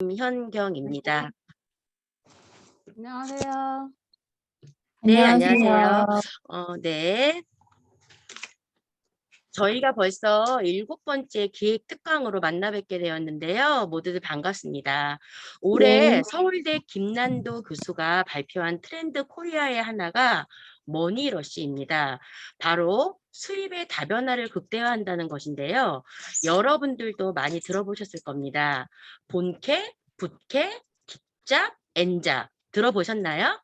현경입니다. 안녕하세요. 네, 안녕하세요. 안녕하세요. 네. 저희가 벌써 7번째 기획 특강으로 만나 뵙게 되었는데요. 모두들 반갑습니다. 올해 네. 서울대 김난도 교수가 발표한 트렌드 코리아의 하나가 머니러시입니다. 바로 수입의 다변화를 극대화한다는 것인데요. 여러분들도 많이 들어보셨을 겁니다. 본캐, 붓캐, 깃잡, 엔잡 들어보셨나요?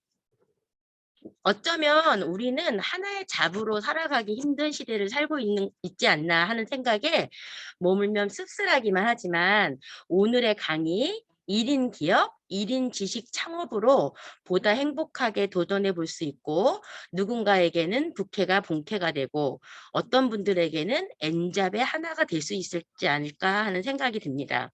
어쩌면 우리는 하나의 잡으로 살아가기 힘든 시대를 살고 있지 않나 하는 생각에 머물면 씁쓸하기만 하지만 오늘의 강의 1인 기업, 1인 지식 창업으로 보다 행복하게 도전해 볼 수 있고 누군가에게는 부캐가 본캐가 되고 어떤 분들에게는 엔잡의 하나가 될 수 있을지 않을까 하는 생각이 듭니다.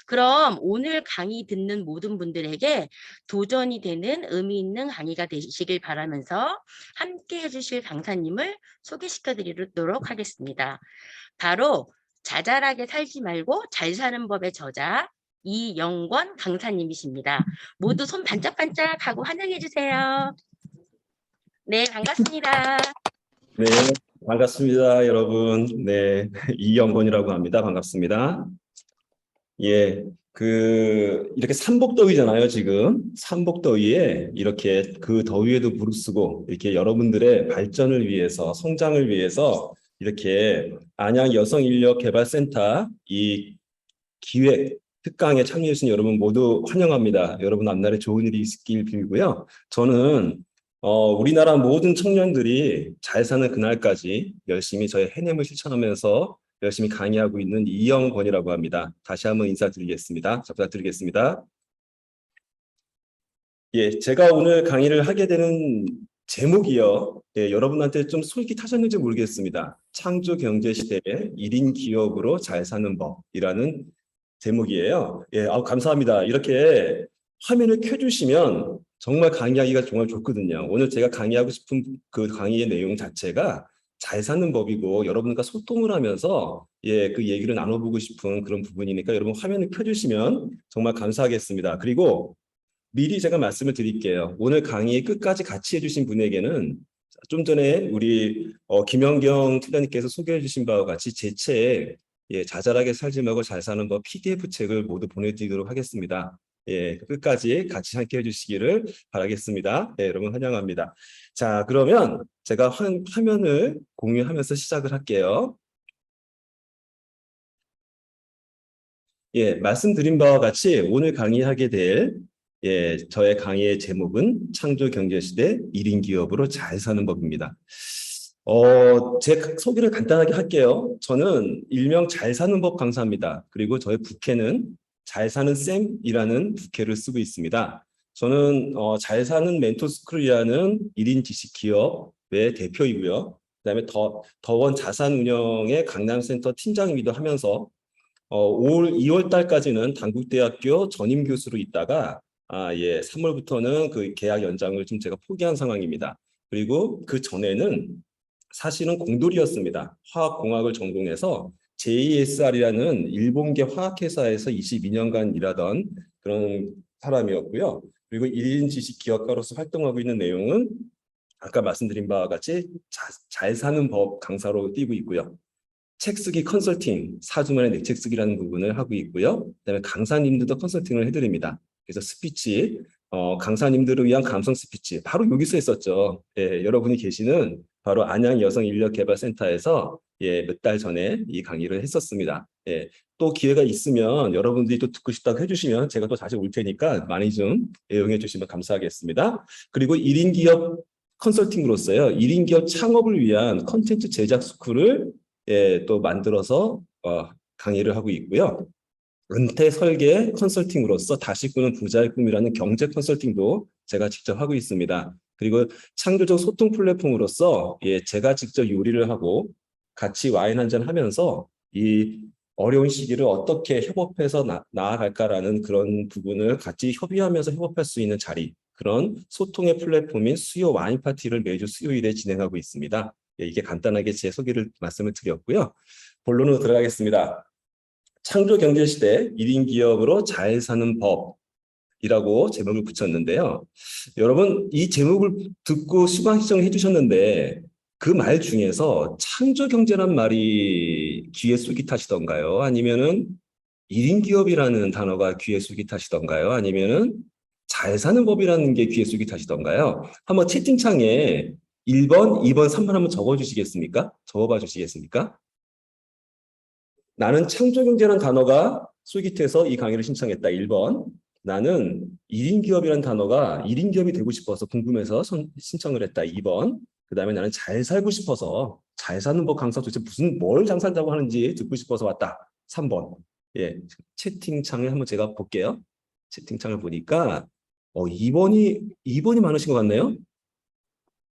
그럼 오늘 강의 듣는 모든 분들에게 도전이 되는 의미 있는 강의가 되시길 바라면서 함께 해주실 강사님을 소개시켜 드리도록 하겠습니다. 바로 자잘하게 살지 말고 잘 사는 법의 저자 이영권 강사님이십니다. 모두 손 반짝반짝 하고 환영해 주세요. 네, 반갑습니다. 네, 반갑습니다, 여러분. 네, 이영권이라고 합니다. 반갑습니다. 예, 이렇게 삼복더위잖아요, 지금. 삼복더위에 이렇게 그 더위에도 무릅쓰고 이렇게 여러분들의 발전을 위해서, 성장을 위해서 이렇게 안양여성인력개발센터 이 기획 특강에 참여해 주신 여러분 모두 환영합니다. 여러분 앞날에 좋은 일이 있길 빌고요. 저는 우리나라 모든 청년들이 잘 사는 그날까지 열심히 저의 해냄을 실천하면서 열심히 강의하고 있는 이영권이라고 합니다. 다시 한번 인사드리겠습니다. 자, 부탁드리겠습니다. 예, 제가 오늘 강의를 하게 되는 제목이요. 예, 여러분한테 좀 솔깃하셨는지 모르겠습니다. 창조 경제 시대의 1인 기업으로 잘 사는 법이라는 제목이에요. 예, 감사합니다. 이렇게 화면을 켜주시면 정말 강의하기가 정말 좋거든요. 오늘 제가 강의하고 싶은 그 강의의 내용 자체가 잘 사는 법이고 여러분과 소통을 하면서 그 얘기를 나눠보고 싶은 그런 부분이니까 여러분 화면을 켜주시면 정말 감사하겠습니다. 그리고 미리 제가 말씀을 드릴게요. 오늘 강의 끝까지 같이 해주신 분에게는 좀 전에 우리 김연경 투자님께서 소개해 주신 바와 같이 제 책 자잘하게 살지 말고 잘 사는 법 PDF 책을 모두 보내드리도록 하겠습니다. 끝까지 같이 함께 해주시기를 바라겠습니다. 여러분 환영합니다. 자, 그러면 제가 화면을 공유하면서 시작을 할게요. 말씀드린 바와 같이 오늘 강의하게 될 저의 강의의 제목은 창조 경제시대 1인 기업으로 잘 사는 법입니다. 제 소개를 간단하게 할게요. 저는 일명 잘 사는 법 강사입니다. 그리고 저의 부캐는 잘 사는 쌤이라는 부캐를 쓰고 있습니다. 저는 잘 사는 멘토스쿨이라는 1인 지식 기업의 대표이고요. 그다음에 더원 자산운영의 강남센터 팀장이기도 하면서 올 2월 달까지는 단국대학교 전임 교수로 있다가 3월부터는 그 계약 연장을 좀 제가 포기한 상황입니다. 그리고 그 전에는 사실은 공돌이였습니다. 화학공학을 전공해서 JSR이라는 일본계 화학회사에서 22년간 일하던 그런 사람이었고요. 그리고 1인 지식 기업가로서 활동하고 있는 내용은 아까 말씀드린 바와 같이 잘 사는 법 강사로 뛰고 있고요. 책 쓰기 컨설팅, 4주 만에 내 책 쓰기라는 부분을 하고 있고요. 그다음에 강사님들도 컨설팅을 해드립니다. 그래서 스피치, 강사님들을 위한 감성 스피치, 바로 여기서 했었죠. 여러분이 계시는 바로 안양여성인력개발센터에서 몇 달 전에 이 강의를 했었습니다. 또 기회가 있으면 여러분들이 또 듣고 싶다고 해주시면 제가 또 다시 올 테니까 많이 좀 애용해 주시면 감사하겠습니다. 그리고 1인 기업 컨설팅으로서요. 1인 기업 창업을 위한 컨텐츠 제작 스쿨을 또 만들어서 강의를 하고 있고요. 은퇴 설계 컨설팅으로서 다시 꾸는 부자의 꿈이라는 경제 컨설팅도 제가 직접 하고 있습니다. 그리고 창조적 소통 플랫폼으로서 제가 직접 요리를 하고 같이 와인 한잔 하면서 이 어려운 시기를 어떻게 협업해서 나아갈까라는 그런 부분을 같이 협의하면서 협업할 수 있는 자리, 그런 소통의 플랫폼인 수요 와인 파티를 매주 수요일에 진행하고 있습니다. 이게 간단하게 제 소개를 말씀을 드렸고요. 본론으로 들어가겠습니다. 창조경제시대 1인 기업으로 잘 사는 법이라고 제목을 붙였는데요. 여러분, 이 제목을 듣고 수강 신청을 해주셨는데 그 말 중에서 창조경제란 말이 귀에 쏠깃하시던가요? 아니면은 1인 기업이라는 단어가 귀에 쏠깃하시던가요? 아니면은 잘 사는 법이라는 게 귀에 쏠깃하시던가요? 한번 채팅창에 1번, 2번, 3번 한번 적어주시겠습니까? 적어봐 주시겠습니까? 나는 창조경제라는 단어가 쏠깃해서 이 강의를 신청했다. 1번. 나는 1인 기업이라는 단어가 1인 기업이 되고 싶어서 궁금해서 신청을 했다. 2번. 그다음에 나는 잘 살고 싶어서 잘 사는 법 강사 도대체 뭘 장사한다고 하는지 듣고 싶어서 왔다. 3번. 예, 채팅창에 한번 제가 볼게요. 채팅창을 보니까 2번이 많으신 것 같네요.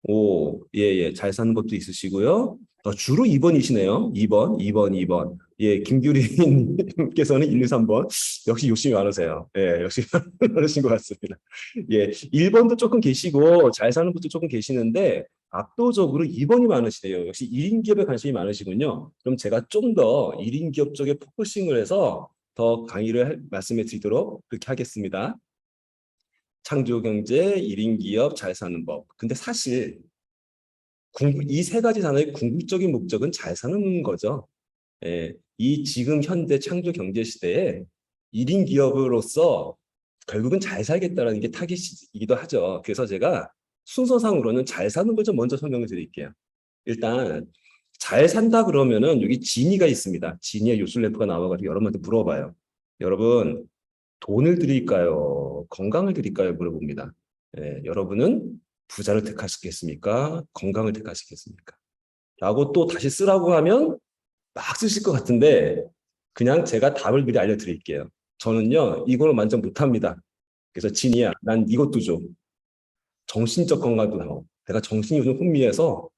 오, 예, 예. 잘 사는 법도 있으시고요. 주로 2번이시네요. 2번. 예, 김규리님께서는 1, 2, 3번. 역시 욕심이 많으세요. 예, 역시 많으신 것 같습니다. 예, 1번도 조금 계시고, 잘 사는 분도 조금 계시는데, 압도적으로 2번이 많으시대요. 역시 1인 기업에 관심이 많으시군요. 그럼 제가 좀 더 1인 기업 쪽에 포커싱을 해서 더 강의를 말씀해 드리도록 그렇게 하겠습니다. 창조경제, 1인 기업, 잘 사는 법. 근데 사실 이 세 가지 단어의 궁극적인 목적은 잘 사는 거죠. 예, 이 지금 현대 창조경제 시대에 1인 기업으로서 결국은 잘 살겠다라는 게 타깃이기도 하죠. 그래서 제가 순서상으로는 잘 사는 걸 좀 먼저 설명을 드릴게요. 일단 잘 산다 그러면은 여기 진이가 있습니다. 진이의 요술램프가 나와가지고 여러분한테 물어봐요. 여러분 돈을 드릴까요? 건강을 드릴까요? 물어봅니다. 예, 여러분은 부자를 택하시겠습니까? 건강을 택하시겠습니까? 라고 또 다시 쓰라고 하면 막 쓰실 것 같은데 그냥 제가 답을 미리 알려드릴게요. 저는요, 이걸 완전 못합니다. 그래서 진이야, 난 이것도 줘. 정신적 건강도 나오. 내가 정신이 요즘 혼미해서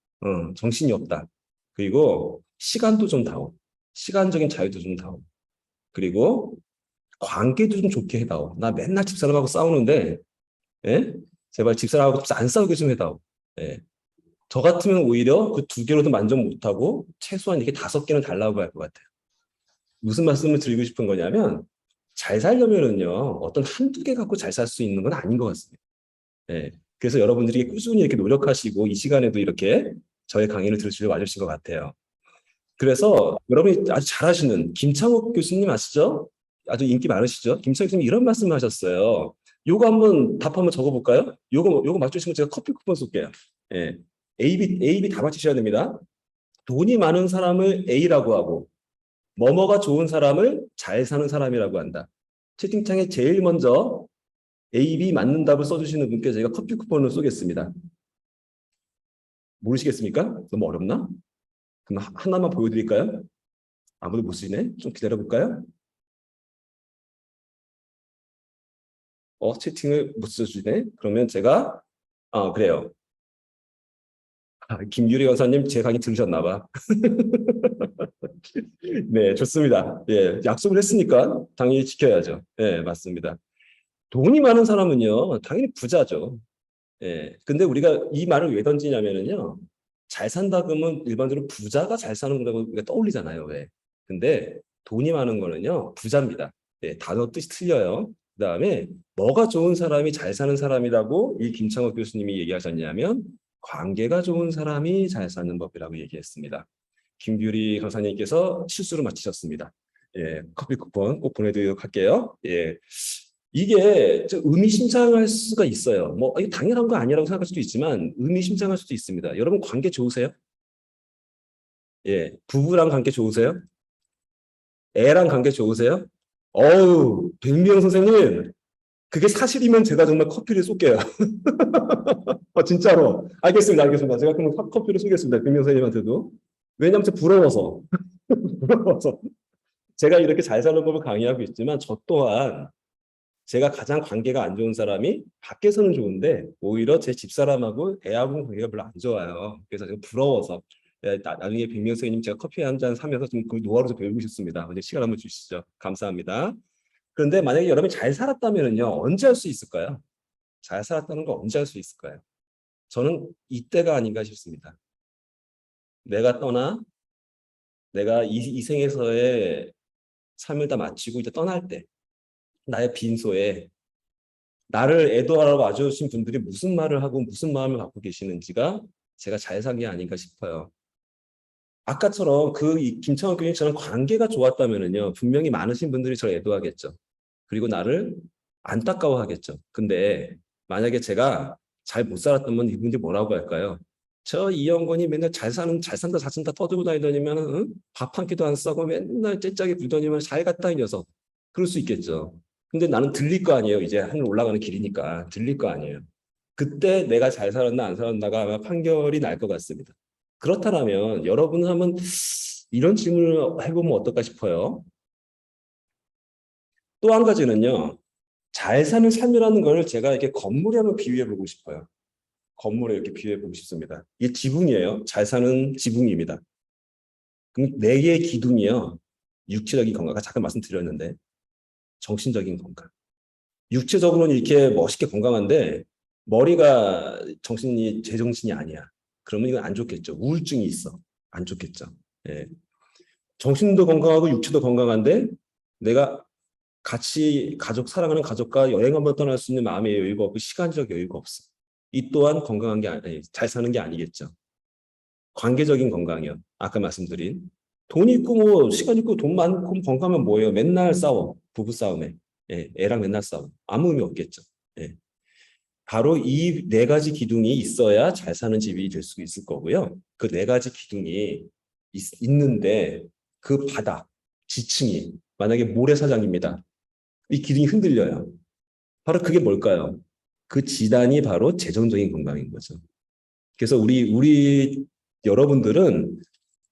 정신이 없다. 그리고 시간도 좀 다오. 시간적인 자유도 좀 다오. 그리고 관계도 좀 좋게 해다오. 나 맨날 집사람하고 싸우는데 예? 제발 집사람하고 안 싸우게 좀 해다오. 예. 저 같으면 오히려 그 2개로도 만족 못하고 최소한 이게 5개는 달라고 할 것 같아요. 무슨 말씀을 드리고 싶은 거냐면 잘 살려면은요 어떤 한두 개 갖고 잘 살 수 있는 건 아닌 것 같습니다. 예. 그래서 여러분들이 꾸준히 이렇게 노력하시고 이 시간에도 이렇게 저의 강의를 들으시려고 와주신 것 같아요. 그래서 여러분이 아주 잘하시는 김창옥 교수님 아시죠? 아주 인기 많으시죠? 김창옥 교수님 이런 말씀을 하셨어요. 요거 한번 답 한번 적어볼까요? 요거 맞추시면 제가 커피 쿠폰 쏠게요. 예. A, B 다 맞추셔야 됩니다. 돈이 많은 사람을 A라고 하고 뭐뭐가 좋은 사람을 잘 사는 사람이라고 한다. 채팅창에 제일 먼저 A, B 맞는 답을 써주시는 분께 저희가 커피 쿠폰을 쏘겠습니다. 모르시겠습니까? 너무 어렵나? 그럼 하나만 보여드릴까요? 아무도 못 쓰시네? 좀 기다려볼까요? 채팅을 못 써주시네? 그러면 제가, 그래요. 김유리 여사님 제 강의 들으셨나 봐. 네, 좋습니다. 예, 약속을 했으니까 당연히 지켜야죠. 예, 맞습니다. 돈이 많은 사람은요, 당연히 부자죠. 예, 근데 우리가 이 말을 왜 던지냐면은요, 잘 산다 그러면 일반적으로 부자가 잘 사는 거라고 우리가 떠올리잖아요. 왜? 근데 돈이 많은 거는요, 부자입니다. 예, 단어 뜻이 틀려요. 그다음에 뭐가 좋은 사람이 잘 사는 사람이라고 이 김창호 교수님이 얘기하셨냐면 관계가 좋은 사람이 잘 사는 법이라고 얘기했습니다. 김규리 강사님께서 실수를 맞히셨습니다. 예, 커피 쿠폰 꼭 보내드리도록 할게요. 예, 이게 의미심장할 수가 있어요. 뭐 이게 당연한 거 아니라고 생각할 수도 있지만 의미심장할 수도 있습니다. 여러분 관계 좋으세요? 예, 부부랑 관계 좋으세요? 애랑 관계 좋으세요? 어우, 백미영 선생님, 그게 사실이면 제가 정말 커피를 쏠게요. 진짜로. 알겠습니다. 제가 그럼 커피를 쏘겠습니다. 백미영 선생님한테도. 왜냐면 저 부러워서. 부러워서. 제가 이렇게 잘 사는 법을 강의하고 있지만 저 또한 제가 가장 관계가 안 좋은 사람이 밖에서는 좋은데 오히려 제 집사람하고 애하고는 관계가 별로 안 좋아요. 그래서 제가 부러워서 나중에 백명 선생님 제가 커피 한 잔 사면서 좀 그 노하우를 좀 배우고 싶습니다. 언제 시간 한번 주시죠. 감사합니다. 그런데 만약에 여러분이 잘 살았다면요 언제 할 수 있을까요? 잘 살았다는 걸 언제 할 수 있을까요? 저는 이때가 아닌가 싶습니다. 내가 떠나 내가 이 생에서의 삶을 다 마치고 이제 떠날 때 나의 빈소에 나를 애도하러 와주신 분들이 무슨 말을 하고 무슨 마음을 갖고 계시는지가 제가 잘 산 게 아닌가 싶어요. 아까처럼 김창원 교수님처럼 관계가 좋았다면은요, 분명히 많으신 분들이 저를 애도하겠죠. 그리고 나를 안타까워하겠죠. 근데 만약에 제가 잘 못 살았다면 이분들이 뭐라고 할까요? 저 이영건이 맨날 잘 산다, 잘 산다 떠들고 다니더니면 응? 밥 한 끼도 안 싸고 맨날 째짜게 굴더니만 잘 갔다 이 녀석. 그럴 수 있겠죠. 근데 나는 들릴 거 아니에요. 이제 하늘 올라가는 길이니까 들릴 거 아니에요. 그때 내가 잘 살았나 안 살았나가 아마 판결이 날 것 같습니다. 그렇다면 여러분은 한번 이런 질문을 해보면 어떨까 싶어요. 또 한 가지는요. 잘 사는 삶이라는 걸 제가 이렇게 건물에 한번 비유해 보고 싶어요. 건물에 이렇게 비유해 보고 싶습니다. 이게 지붕이에요. 잘 사는 지붕입니다. 그럼 네 개의 기둥이요. 육체적인 건강, 아까 잠깐 말씀드렸는데 정신적인 건강. 육체적으로는 이렇게 멋있게 건강한데 머리가 정신이 제정신이 아니야. 그러면 이건 안 좋겠죠. 우울증이 있어. 안 좋겠죠. 예. 정신도 건강하고 육체도 건강한데 내가 같이 사랑하는 가족과 여행 한번 떠날 수 있는 마음의 여유가 없고 시간적 여유가 없어. 이 또한 건강한 게 아니, 잘 사는 게 아니겠죠. 관계적인 건강이요. 아까 말씀드린 돈 있고 뭐 시간 있고 돈 많고 건강하면 뭐예요? 맨날 싸워. 부부 싸움에. 예, 애랑 맨날 싸워. 아무 의미 없겠죠. 예. 바로 이 네 가지 기둥이 있어야 잘 사는 집이 될 수 있을 거고요. 그 네 가지 기둥이 있는데 그 바닥, 지층이 만약에 모래사장입니다. 이 기둥이 흔들려요. 바로 그게 뭘까요? 그 지단이 바로 재정적인 건강인 거죠. 그래서 우리 여러분들은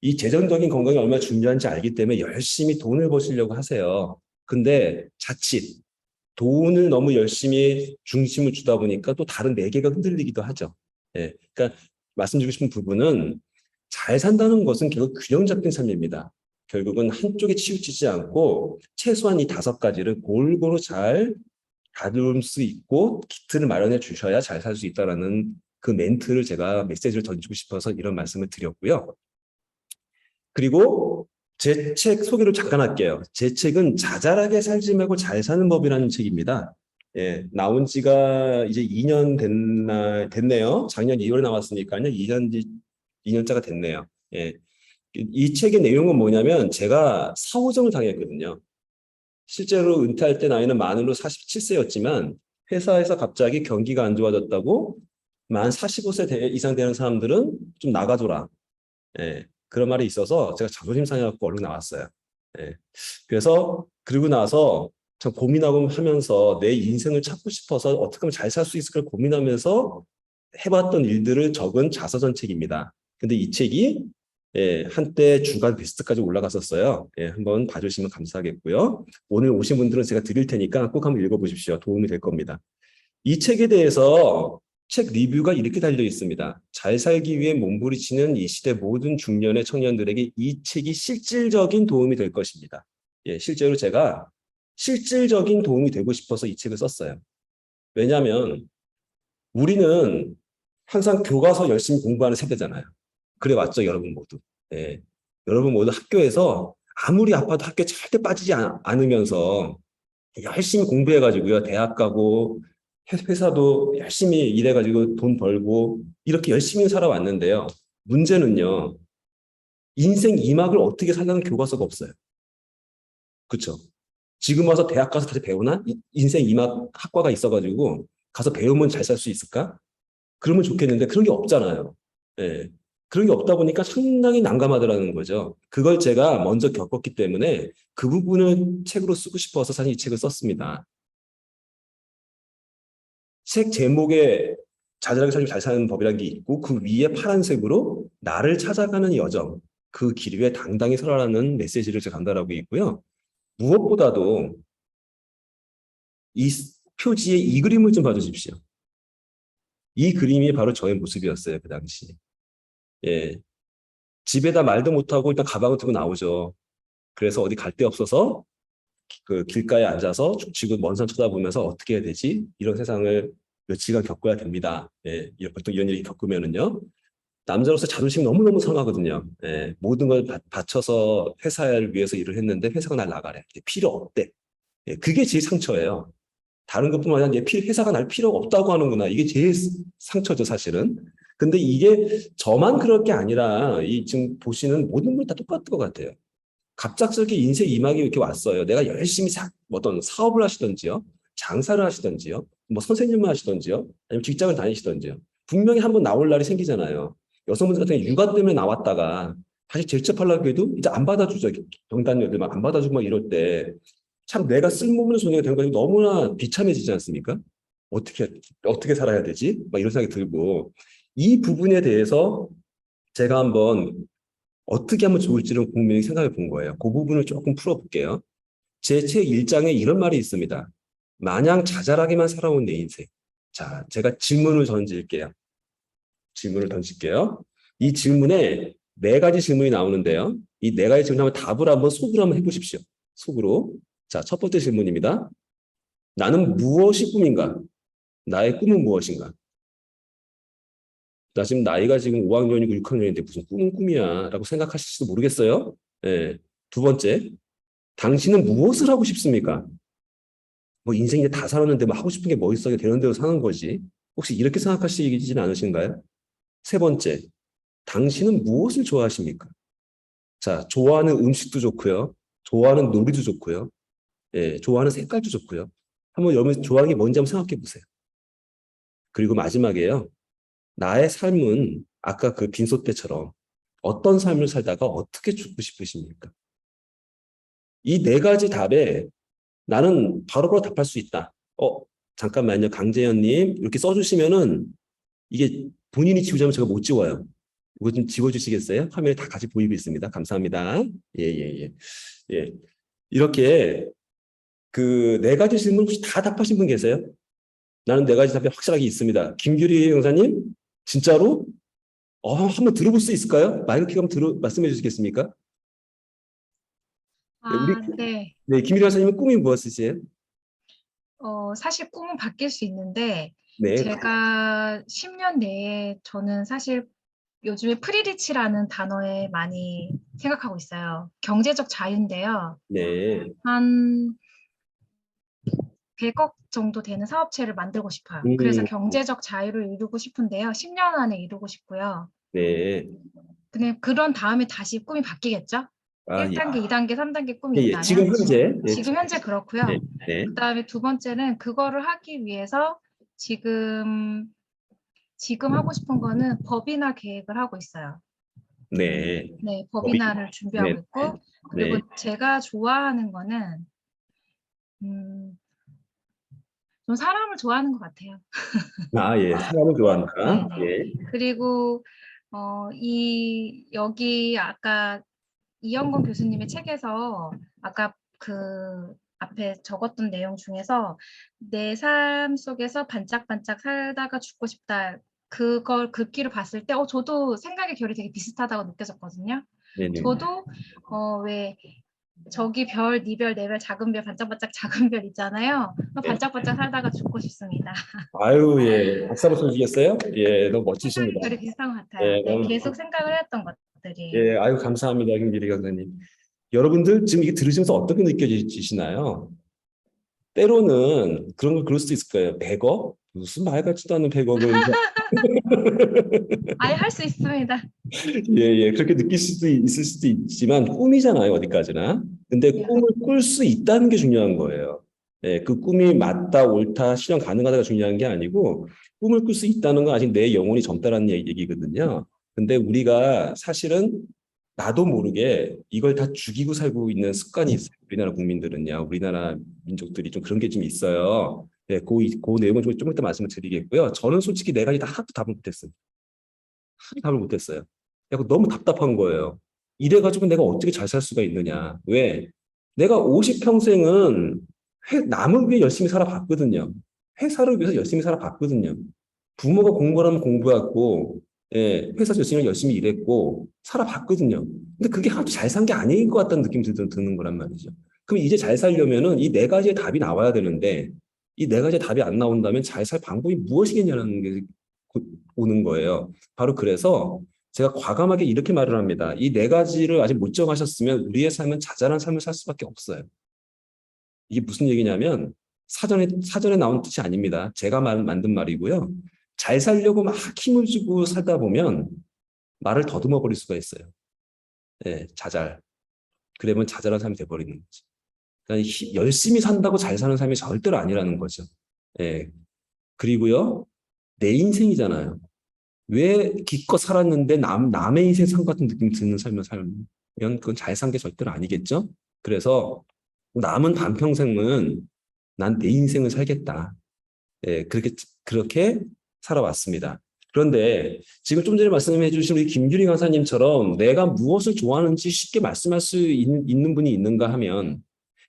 이 재정적인 건강이 얼마나 중요한지 알기 때문에 열심히 돈을 버시려고 하세요. 근데 자칫 돈을 너무 열심히 중심을 주다 보니까 또 다른 네 개가 흔들리기도 하죠. 예. 그러니까 말씀드리고 싶은 부분은 잘 산다는 것은 결국 균형 잡힌 삶입니다. 결국은 한쪽에 치우치지 않고 최소한 이 다섯 가지를 골고루 잘 다룰 수 있고 기틀을 마련해 주셔야 잘 살 수 있다라는 그 멘트를 제가 메시지를 던지고 싶어서 이런 말씀을 드렸고요. 그리고 제 책 소개를 잠깐 할게요. 제 책은 자잘하게 살지 말고 잘 사는 법이라는 책입니다. 예, 나온 지가 이제 2년 됐네요. 작년 2월에 나왔으니까요. 2년짜가 됐네요. 예. 이 책의 내용은 뭐냐면 제가 사후정을 당했거든요. 실제로 은퇴할 때 나이는 만으로 47세였지만 회사에서 갑자기 경기가 안 좋아졌다고 만 45세 이상 되는 사람들은 좀 나가줘라. 예, 그런 말이 있어서 제가 자존심 상해갖고 얼른 나왔어요. 예, 그래서 그리고 나서 참 고민하고 하면서 내 인생을 찾고 싶어서 어떻게 하면 잘 살 수 있을까 고민하면서 해봤던 일들을 적은 자서전 책입니다. 근데 이 책이 예, 한때 주간 베스트까지 올라갔었어요. 예, 한번 봐주시면 감사하겠고요. 오늘 오신 분들은 제가 드릴 테니까 꼭 한번 읽어보십시오. 도움이 될 겁니다. 이 책에 대해서 책 리뷰가 이렇게 달려 있습니다. 잘 살기 위해 몸부리치는 이 시대 모든 중년의 청년들에게 이 책이 실질적인 도움이 될 것입니다. 예, 실제로 제가 실질적인 도움이 되고 싶어서 이 책을 썼어요. 왜냐하면 우리는 항상 교과서 열심히 공부하는 세대잖아요. 그래 왔죠, 여러분 모두. 예, 여러분 모두 학교에서 아무리 아파도 학교에 절대 빠지지 않으면서 열심히 공부해가지고요. 대학 가고 회사도 열심히 일해가지고 돈 벌고 이렇게 열심히 살아왔는데요. 문제는요. 인생 2막을 어떻게 살라는 교과서가 없어요. 그렇죠? 지금 와서 대학 가서 다시 배우나? 인생 2막 학과가 있어가지고 가서 배우면 잘 살 수 있을까? 그러면 좋겠는데 그런 게 없잖아요. 예. 그런 게 없다 보니까 상당히 난감하더라는 거죠. 그걸 제가 먼저 겪었기 때문에 그 부분을 책으로 쓰고 싶어서 사실 이 책을 썼습니다. 책 제목에 자잘하게 살고 잘 사는 법이라는 게 있고 그 위에 파란색으로 나를 찾아가는 여정, 그 길 위에 당당히 서라라는 메시지를 제가 전달하고 있고요. 무엇보다도 이 표지에 이 그림을 좀 봐주십시오. 이 그림이 바로 저의 모습이었어요, 그 당시. 예. 집에다 말도 못하고 일단 가방을 들고 나오죠. 그래서 어디 갈 데 없어서 그 길가에 앉아서 죽치고 먼 산 쳐다보면서 어떻게 해야 되지? 이런 세상을 며칠간 겪어야 됩니다. 예, 보통 이런 일이 겪으면은요. 남자로서 자존심이 너무너무 상하거든요. 예, 모든 걸 바쳐서 회사를 위해서 일을 했는데 회사가 날 나가래. 필요 없대. 예, 그게 제일 상처예요. 다른 것뿐만 아니라 회사가 날 필요가 없다고 하는구나. 이게 제일 상처죠, 사실은. 근데 이게 저만 그럴 게 아니라 이 지금 보시는 모든 분 다 똑같은 것 같아요. 갑작스럽게 인생 이막이 이렇게 왔어요. 내가 열심히 어떤 사업을 하시던지요, 장사를 하시던지요, 뭐 선생님을 하시던지요, 아니면 직장을 다니시던지요. 분명히 한번 나올 날이 생기잖아요. 여성분들 같은 경우 육아 때문에 나왔다가 다시 재취업하려고 해도 이제 안 받아주죠. 경단녀들 막 안 받아주고 막 이럴 때 참 내가 쓸모없는 소녀가 된 거니 너무나 비참해지지 않습니까? 어떻게 어떻게 살아야 되지? 막 이런 생각이 들고 이 부분에 대해서 제가 한번 어떻게 하면 좋을지를 분명히 생각해 본 거예요. 그 부분을 조금 풀어볼게요. 제 책 1장에 이런 말이 있습니다. 마냥 자잘하게만 살아온 내 인생. 자, 제가 질문을 던질게요. 질문을 던질게요. 이 질문에 네 가지 질문이 나오는데요. 이 네 가지 질문 한번 답을 한번 속으로 한번 해보십시오. 속으로. 자, 첫 번째 질문입니다. 나는 무엇이 꿈인가? 나의 꿈은 무엇인가? 나 지금 나이가 지금 5학년이고 6학년인데 무슨 꿈은 꿈이야 라고 생각하실지도 모르겠어요. 예. 두 번째, 당신은 무엇을 하고 싶습니까? 뭐 인생 이제 다 살았는데 뭐 하고 싶은 게 뭐 있어? 되는 대로 사는 거지. 혹시 이렇게 생각하시지는 않으신가요? 세 번째, 당신은 무엇을 좋아하십니까? 자, 좋아하는 음식도 좋고요. 좋아하는 놀이도 좋고요. 예, 좋아하는 색깔도 좋고요. 한번 여러분 좋아하는 게 뭔지 한번 생각해 보세요. 그리고 마지막에요. 나의 삶은 아까 그 빈소 때처럼 어떤 삶을 살다가 어떻게 죽고 싶으십니까? 이 네 가지 답에 나는 바로바로 답할 수 있다. 잠깐만요. 강재현님 이렇게 써주시면은 이게 본인이 지우자면 제가 못 지워요. 이거 좀 지워주시겠어요? 화면에 다 같이 보이고 있습니다. 감사합니다. 예, 예, 예. 예. 이렇게 그 네 가지 질문 혹시 다 답하신 분 계세요? 나는 네 가지 답이 확실하게 있습니다. 김규리 형사님, 진짜로? 한번 들어볼 수 있을까요? 마이크 한번 말씀해 주시겠습니까? 네, 아, 네. 네, 김규리 형사님은 꿈이 무엇이세요? 사실 꿈은 바뀔 수 있는데, 네, 제가 10년 내에 저는 사실 요즘에 프리리치라는 단어에 많이 생각하고 있어요. 경제적 자유인데요. 네, 한 100억 정도 되는 사업체를 만들고 싶어요. 그래서 경제적 자유를 이루고 싶은데요. 10년 안에 이루고 싶고요. 네. 근데 그런 다음에 다시 꿈이 바뀌겠죠? 아, 예. 1단계, 2단계, 3단계 꿈이 예, 예. 지금 있다면 현재, 예, 지금 현재 그렇고요. 네, 네, 그다음에 두 번째는 그거를 하기 위해서 지금 하고 싶은 거는 법인화 계획을 하고 있어요. 네, 네, 법인화를 준비하고 네, 있고 네. 그리고 제가 좋아하는 거는 좀 사람을 좋아하는 것 같아요. 아, 예, 사람을 좋아한다. 네네. 예, 그리고 여기 아까 이영건 교수님의 책에서 아까 그 앞에 적었던 내용 중에서 내 삶 속에서 반짝반짝 살다가 죽고 싶다. 그걸 글귀를 봤을 때 저도 생각의 결이 되게 비슷하다고 느껴졌거든요. 네, 네. 저도 왜 저기 별, 네 별, 네 별, 작은 별, 반짝반짝 작은 별 있잖아요. 반짝반짝 살다가 죽고 싶습니다. 아유, 예, 박수 한번 쳐주시겠어요? 예, 너무 생각의 멋지십니다. 결이 비슷한 것 같아요. 예, 네, 너무, 계속 생각을 했던 것들이에요. 예, 아유, 감사합니다, 김기리 강사님. 여러분들 지금 이게 들으시면서 어떻게 느껴지시나요? 때로는 그런 걸 그럴 수도 있을 거예요. 100억? 무슨 말 같지도 않은 100억을. 아예 할 수 있습니다. 예, 예. 그렇게 느낄 수도 있을 수도 있지만 꿈이잖아요, 어디까지나. 근데 네. 꿈을 꿀 수 있다는 게 중요한 거예요. 예, 그 꿈이 맞다, 옳다, 실현 가능하다가 중요한 게 아니고 꿈을 꿀 수 있다는 건 아직 내 영혼이 젊다라는 얘기거든요. 근데 우리가 사실은 나도 모르게 이걸 다 죽이고 살고 있는 습관이 있어요. 우리나라 국민들은요. 우리나라 민족들이 좀 그런 게 좀 있어요. 네, 그 내용은 좀 이따 말씀을 드리겠고요. 저는 솔직히 네 가지 다 하나도 답을 못했어요. 하나도 답을 못했어요. 너무 답답한 거예요. 이래가지고 내가 어떻게 잘 살 수가 있느냐. 왜? 내가 50평생은 남을 위해 열심히 살아봤거든요. 회사를 위해서 열심히 살아봤거든요. 부모가 공부를 하면 공부했고, 예, 회사에서 열심히 일했고, 살아봤거든요. 근데 그게 하나도 잘 산 게 아닌 것 같다는 느낌이 드는 거란 말이죠. 그럼 이제 잘 살려면은 이 네 가지의 답이 나와야 되는데, 이 네 가지의 답이 안 나온다면 잘 살 방법이 무엇이겠냐는 게 오는 거예요. 바로 그래서 제가 과감하게 이렇게 말을 합니다. 이 네 가지를 아직 못 정하셨으면 우리의 삶은 자잘한 삶을 살 수밖에 없어요. 이게 무슨 얘기냐면 사전에 나온 뜻이 아닙니다. 제가 만든 말이고요. 잘 살려고 막 힘을 주고 살다 보면 말을 더듬어 버릴 수가 있어요. 예, 자잘. 그러면 자잘한 삶이 돼버리는 거죠. 그러니까 열심히 산다고 잘 사는 삶이 절대로 아니라는 거죠. 예. 그리고요, 내 인생이잖아요. 왜 기껏 살았는데 남의 인생 산 같은 느낌 드는 삶을 살면 그건 잘 산 게 절대로 아니겠죠? 그래서 남은 반평생은 난 내 인생을 살겠다. 예, 그렇게 살아왔습니다. 그런데 지금 좀 전에 말씀해 주신 우리 김규리 강사님처럼 내가 무엇을 좋아하는지 쉽게 말씀할 수 있는 분이 있는가 하면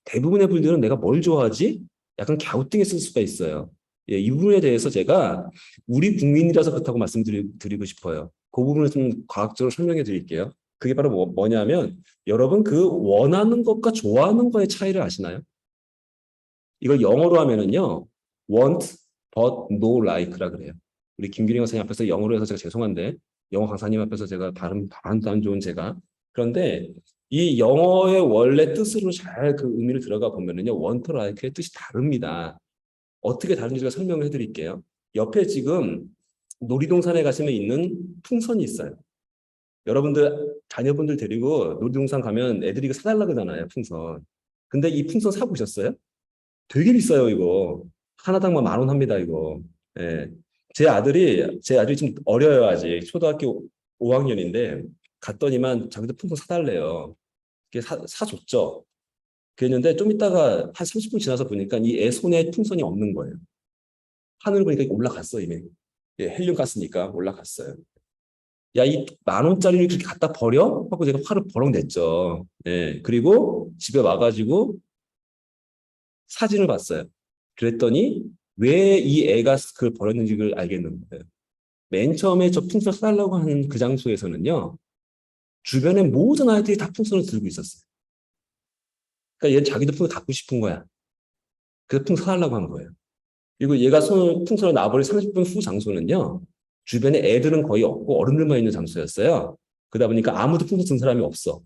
대부분의 분들은 내가 뭘 좋아하지? 약간 갸우뚱했을 수가 있어요. 예, 이 부분에 대해서 제가 우리 국민이라서 그렇다고 말씀드리고 싶어요. 그 부분을 좀 과학적으로 설명해 드릴게요. 그게 바로 뭐냐면 여러분 그 원하는 것과 좋아하는 거의 차이를 아시나요? 이걸 영어로 하면은요. want but no like라 그래요. 우리 김규리 강사님 앞에서 영어로 해서 제가 죄송한데 영어 강사님 앞에서 제가 발음도 안 좋은 제가 그런데 이 영어의 원래 뜻으로 잘 그 의미를 들어가 보면은요. want like의 뜻이 다릅니다. 어떻게 다른지 제가 설명을 해드릴게요. 옆에 지금 놀이동산에 가시면 있는 풍선이 있어요. 여러분들 자녀분들 데리고 놀이동산 가면 애들이 이거 사달라 그러잖아요. 풍선. 근데 이 풍선 사보셨어요? 되게 비싸요, 이거. 하나당 10,000원 합니다, 이거. 예. 제 아들이 좀 어려요, 아직. 초등학교 5학년인데, 갔더니만 자기도 풍선 사달래요. 이게 사줬죠. 그랬는데, 좀 있다가 한 30분 지나서 보니까 이 애 손에 풍선이 없는 거예요. 하늘 보니까 올라갔어, 이미. 예, 헬륨 가스니까 올라갔어요. 야, 이 10,000원짜리를 그렇게 갖다 버려? 하고 제가 화를 버럭 냈죠. 예. 그리고 집에 와가지고 사진을 봤어요. 그랬더니 왜 이 애가 그걸 버렸는지를 알겠는 거예요. 맨 처음에 저 풍선 사달라고 하는 그 장소에서는요. 주변에 모든 아이들이 다 풍선을 들고 있었어요. 그러니까 얘는 자기도 풍선 갖고 싶은 거야. 그래서 풍선 사달라고 한 거예요. 그리고 얘가 풍선을 놔버린 30분 후 장소는요. 주변에 애들은 거의 없고 어른들만 있는 장소였어요. 그러다 보니까 아무도 풍선 든 사람이 없어.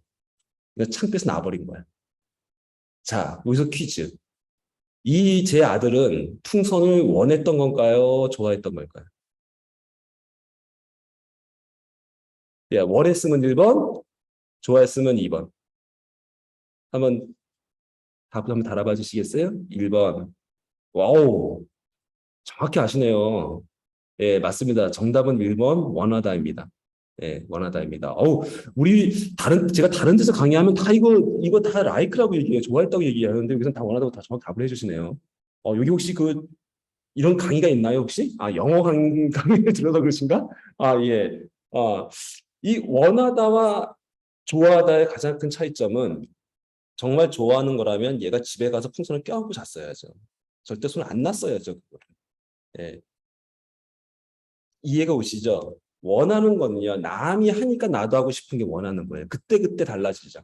그래서 창피해서 놔버린 거야. 자, 여기서 퀴즈. 이 제 아들은 풍선을 원했던 건가요? 좋아했던 걸까요? 예, 원했으면 1번, 좋아했으면 2번. 답을 한번 달아봐 주시겠어요? 1번. 와우, 정확히 아시네요. 예, 맞습니다. 정답은 1번 원하다입니다. 예, 원하다입니다. 제가 다른 데서 강의하면 다 이거 다 라이크라고 얘기해요. 좋아했다고 얘기하는데 여기서는 다 원하다고 다 정확히 답을 해주시네요. 여기 혹시 이런 강의가 있나요, 혹시? 영어 강의를 들어서 그러신가? 예. 이 원하다와 좋아하다의 가장 큰 차이점은 정말 좋아하는 거라면 얘가 집에 가서 풍선을 껴안고 잤어야죠. 절대 손 안 놨어야죠. 예. 이해가 오시죠? 원하는 거는요. 남이 하니까 나도 하고 싶은 게 원하는 거예요. 그때그때 달라지죠.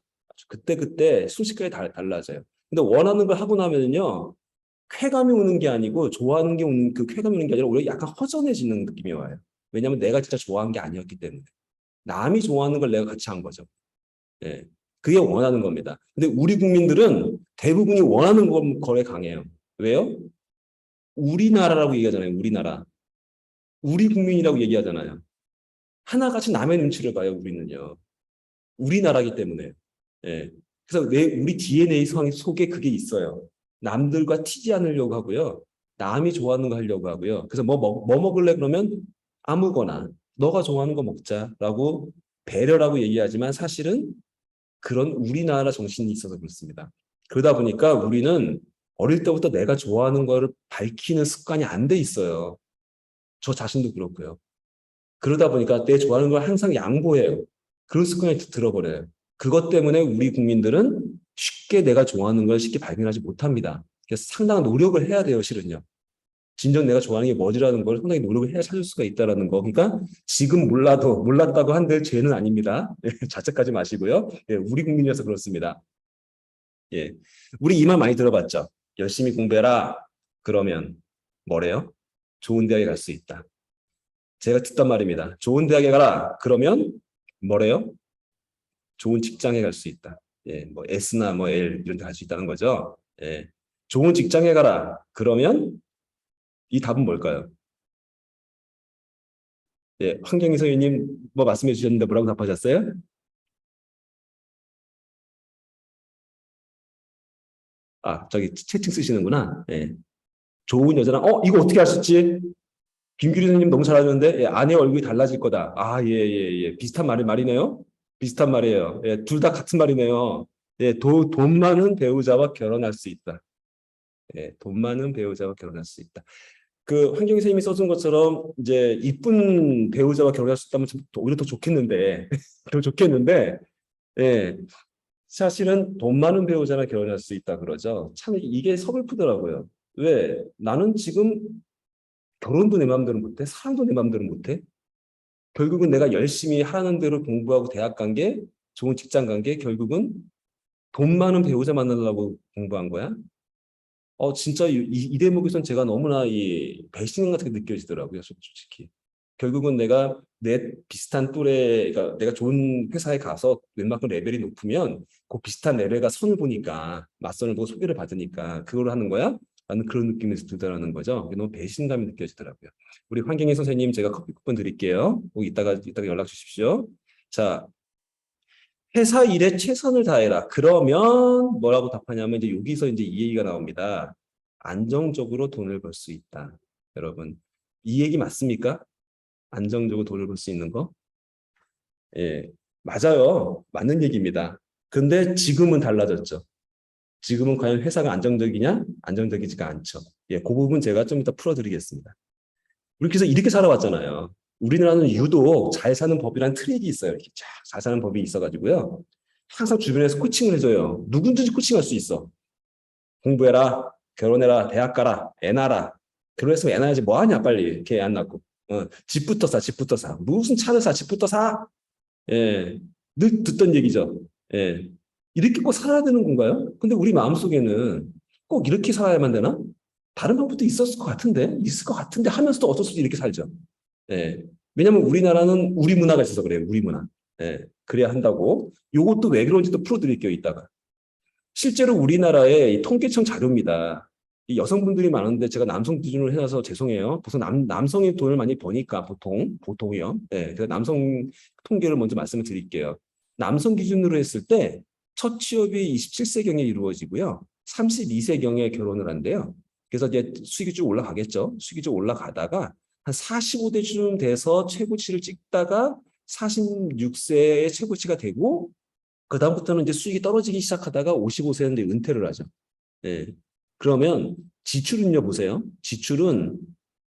그때그때 순식간에 달라져요. 근데 원하는 걸 하고 나면요. 쾌감이 오는 게 아니고 좋아하는 게 오는 그 쾌감이 오는 게 아니라 오히려 약간 허전해지는 느낌이 와요. 왜냐하면 내가 진짜 좋아한 게 아니었기 때문에. 남이 좋아하는 걸 내가 같이 한 거죠. 예. 그게 원하는 겁니다. 근데 우리 국민들은 대부분이 원하는 거에 강해요. 왜요? 우리나라라고 얘기하잖아요. 우리나라. 우리 국민이라고 얘기하잖아요. 하나같이 남의 눈치를 봐요. 우리는요. 우리나라기 때문에. 예. 그래서 우리 DNA 속에 그게 있어요. 남들과 튀지 않으려고 하고요. 남이 좋아하는 거 하려고 하고요. 그래서 뭐 먹을래 그러면 아무거나 너가 좋아하는 거 먹자라고 배려라고 얘기하지만 사실은 그런 우리나라 정신이 있어서 그렇습니다. 그러다 보니까 우리는 어릴 때부터 내가 좋아하는 거를 밝히는 습관이 안 돼 있어요. 저 자신도 그렇고요. 그러다 보니까 내 좋아하는 걸 항상 양보해요. 그런 습관이 들어버려요. 그것 때문에 우리 국민들은 쉽게 내가 좋아하는 걸 쉽게 발견하지 못합니다. 그래서 상당한 노력을 해야 돼요, 실은요. 진정 내가 좋아하는 게 뭐지라는 걸 상당히 노력을 해야 찾을 수가 있다는 거. 그러니까 지금 몰랐다고 한들 죄는 아닙니다. 자책하지 마시고요. 우리 국민이라서 그렇습니다. 예, 우리 이 말 많이 들어봤죠. 열심히 공부해라. 그러면 뭐래요? 좋은 대학에 갈 수 있다. 제가 듣던 말입니다. 좋은 대학에 가라. 그러면 뭐래요? 좋은 직장에 갈 수 있다. 예, 뭐 S나 뭐 L 이런 데 갈 수 있다는 거죠. 예, 좋은 직장에 가라. 그러면 이 답은 뭘까요? 예, 황경희 선생님 뭐 말씀해 주셨는데 뭐라고 답하셨어요? 아, 저기 채팅 쓰시는구나. 예, 좋은 여자랑 이거 어떻게 할 수 있지? 김규리 선생님 너무 잘하는데 예, 아내 얼굴이 달라질 거다. 아, 예, 예, 예. 비슷한 말이네요. 비슷한 말이에요. 예, 둘 다 같은 말이네요. 예, 돈 많은 배우자와 결혼할 수 있다. 예, 돈 많은 배우자와 결혼할 수 있다. 그 환경희 선생님이 써준 것처럼 이제 이쁜 배우자와 결혼할 수 있다면 오히려 더 좋겠는데, 더 좋겠는데, 예, 사실은 돈 많은 배우자랑 결혼할 수 있다 그러죠. 참 이게 서글프더라고요. 왜? 나는 지금 결혼도 내 마음대로 못해, 사랑도 내 마음대로 못해. 결국은 내가 열심히 하는 대로 공부하고 대학 간 게, 좋은 직장 간 게 결국은 돈 많은 배우자 만나려고 공부한 거야. 진짜 이 대목에선 제가 너무나 이 배신 같은 게 느껴지더라고요, 솔직히. 결국은 내가 내 비슷한 또래, 그러니까 내가 좋은 회사에 가서 웬만큼 레벨이 높으면 그 비슷한 레벨과 선을 보니까 맞선을 보고 소개를 받으니까 그걸 하는 거야? 라는 그런 느낌이 들더라는 거죠. 너무 배신감이 느껴지더라고요. 우리 환경희 선생님 제가 커피 쿠폰 드릴게요. 꼭 이따가 연락 주십시오. 자, 회사 일에 최선을 다해라. 그러면 뭐라고 답하냐면 이제 여기서 이제 이 얘기가 나옵니다. 안정적으로 돈을 벌 수 있다. 여러분, 이 얘기 맞습니까? 안정적으로 돈을 벌 수 있는 거? 예, 맞아요. 맞는 얘기입니다. 근데 지금은 달라졌죠. 지금은 과연 회사가 안정적이냐? 안정적이지가 않죠. 예, 그 부분 제가 좀 이따 풀어드리겠습니다. 우리 그래서 이렇게 살아왔잖아요. 우리나라는 유독 잘 사는 법이란 트랙이 있어요. 이렇게 잘 사는 법이 있어가지고요. 항상 주변에서 코칭을 해줘요. 누구든지 코칭할 수 있어. 공부해라, 결혼해라, 대학 가라, 애 낳아라. 결혼했으면 애 낳아야지 뭐하냐 빨리. 이렇게 애 안 낳고. 집부터 사, 집부터 사. 무슨 차를 사, 집부터 사. 예, 늘 듣던 얘기죠. 예, 이렇게 꼭 살아야 되는 건가요? 근데 우리 마음속에는 꼭 이렇게 살아야만 되나? 다른 방법도 있었을 것 같은데, 있을 것 같은데 하면서도 어쩔 수 없이 이렇게 살죠. 예, 왜냐면 우리나라는 우리 문화가 있어서 그래요. 우리 문화. 예, 그래야 한다고. 요것도 왜 그런지도 풀어드릴게요. 이따가. 실제로 우리나라의 이 통계청 자료입니다. 이 여성분들이 많은데 제가 남성 기준으로 해놔서 죄송해요. 보통 남성이 돈을 많이 버니까 보통이요. 네, 그래서 남성 통계를 먼저 말씀을 드릴게요. 남성 기준으로 했을 때 첫 취업이 27세경에 이루어지고요. 32세경에 결혼을 한대요. 그래서 이제 수익이 쭉 올라가겠죠. 수익이 쭉 올라가다가 한 45대쯤 돼서 최고치를 찍다가 46세의 최고치가 되고 그 다음부터는 이제 수익이 떨어지기 시작하다가 55세인데 은퇴를 하죠. 예. 그러면 지출은요, 보세요. 지출은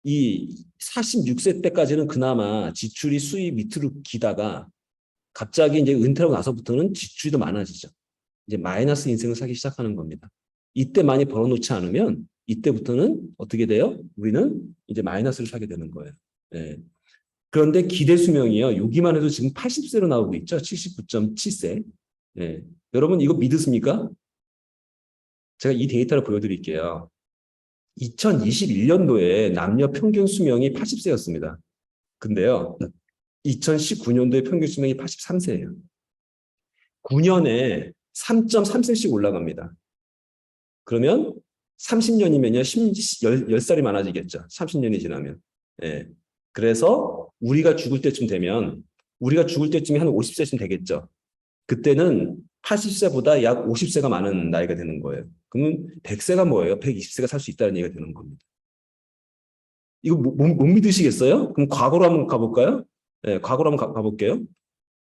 이 46세 때까지는 그나마 지출이 수익 밑으로 기다가 갑자기 이제 은퇴하고 나서부터는 지출이 더 많아지죠. 이제 마이너스 인생을 살기 시작하는 겁니다. 이때 많이 벌어놓지 않으면 이때부터는 어떻게 돼요? 우리는 이제 마이너스를 사게 되는 거예요. 예. 그런데 기대 수명이요. 여기만 해도 지금 80세로 나오고 있죠. 79.7세. 예. 여러분 이거 믿으십니까? 제가 이 데이터를 보여드릴게요. 2021년도에 남녀 평균 수명이 80세였습니다. 근데요. 2019년도에 평균 수명이 83세예요. 9년에 3.3세씩 올라갑니다. 그러면 30년이면요. 10살이 많아지겠죠. 30년이 지나면. 예. 그래서 우리가 죽을 때쯤 되면 우리가 죽을 때쯤이 한 50세쯤 되겠죠. 그때는 80세보다 약 50세가 많은 나이가 되는 거예요. 그러면 100세가 뭐예요? 120세가 살 수 있다는 얘기가 되는 겁니다. 이거 못 믿으시겠어요? 그럼 과거로 한번 가볼까요? 예, 과거로 한번 가볼게요.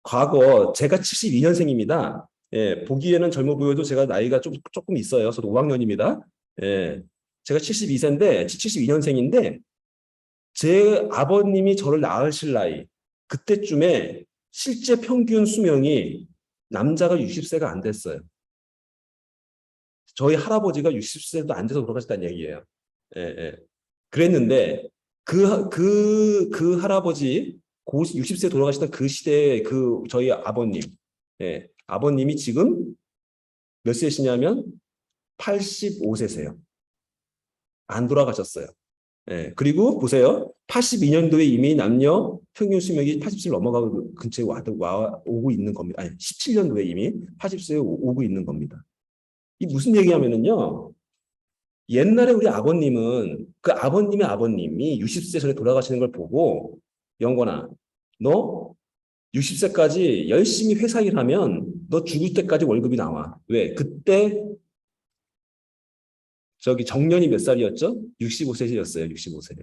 과거 제가 72년생입니다. 예, 보기에는 젊어 보여도 제가 나이가 조금 있어요. 저도 5학년입니다. 예, 제가 72세인데 72년생인데 제 아버님이 저를 낳으실 나이 그때쯤에 실제 평균 수명이 남자가 60세가 안 됐어요. 저희 할아버지가 60세도 안 돼서 돌아가셨다는 얘기예요. 예, 예. 그랬는데 그 할아버지 60세 돌아가시던 그 시대에 저희 아버님, 예, 아버님이 지금 몇 세시냐면 85세세요. 안 돌아가셨어요. 예, 그리고 보세요. 82년도에 이미 남녀 평균 수명이 80세를 넘어가고 근처에 오고 있는 겁니다. 아니, 17년도에 이미 80세에 오고 있는 겁니다. 이 무슨 얘기하면은요. 옛날에 우리 아버님은 그 아버님의 아버님이 60세 전에 돌아가시는 걸 보고 영건아, 너 60세까지 열심히 회사 일하면 너 죽을 때까지 월급이 나와. 왜? 그때 저기 정년이 몇 살이었죠? 65세였어요. 65세.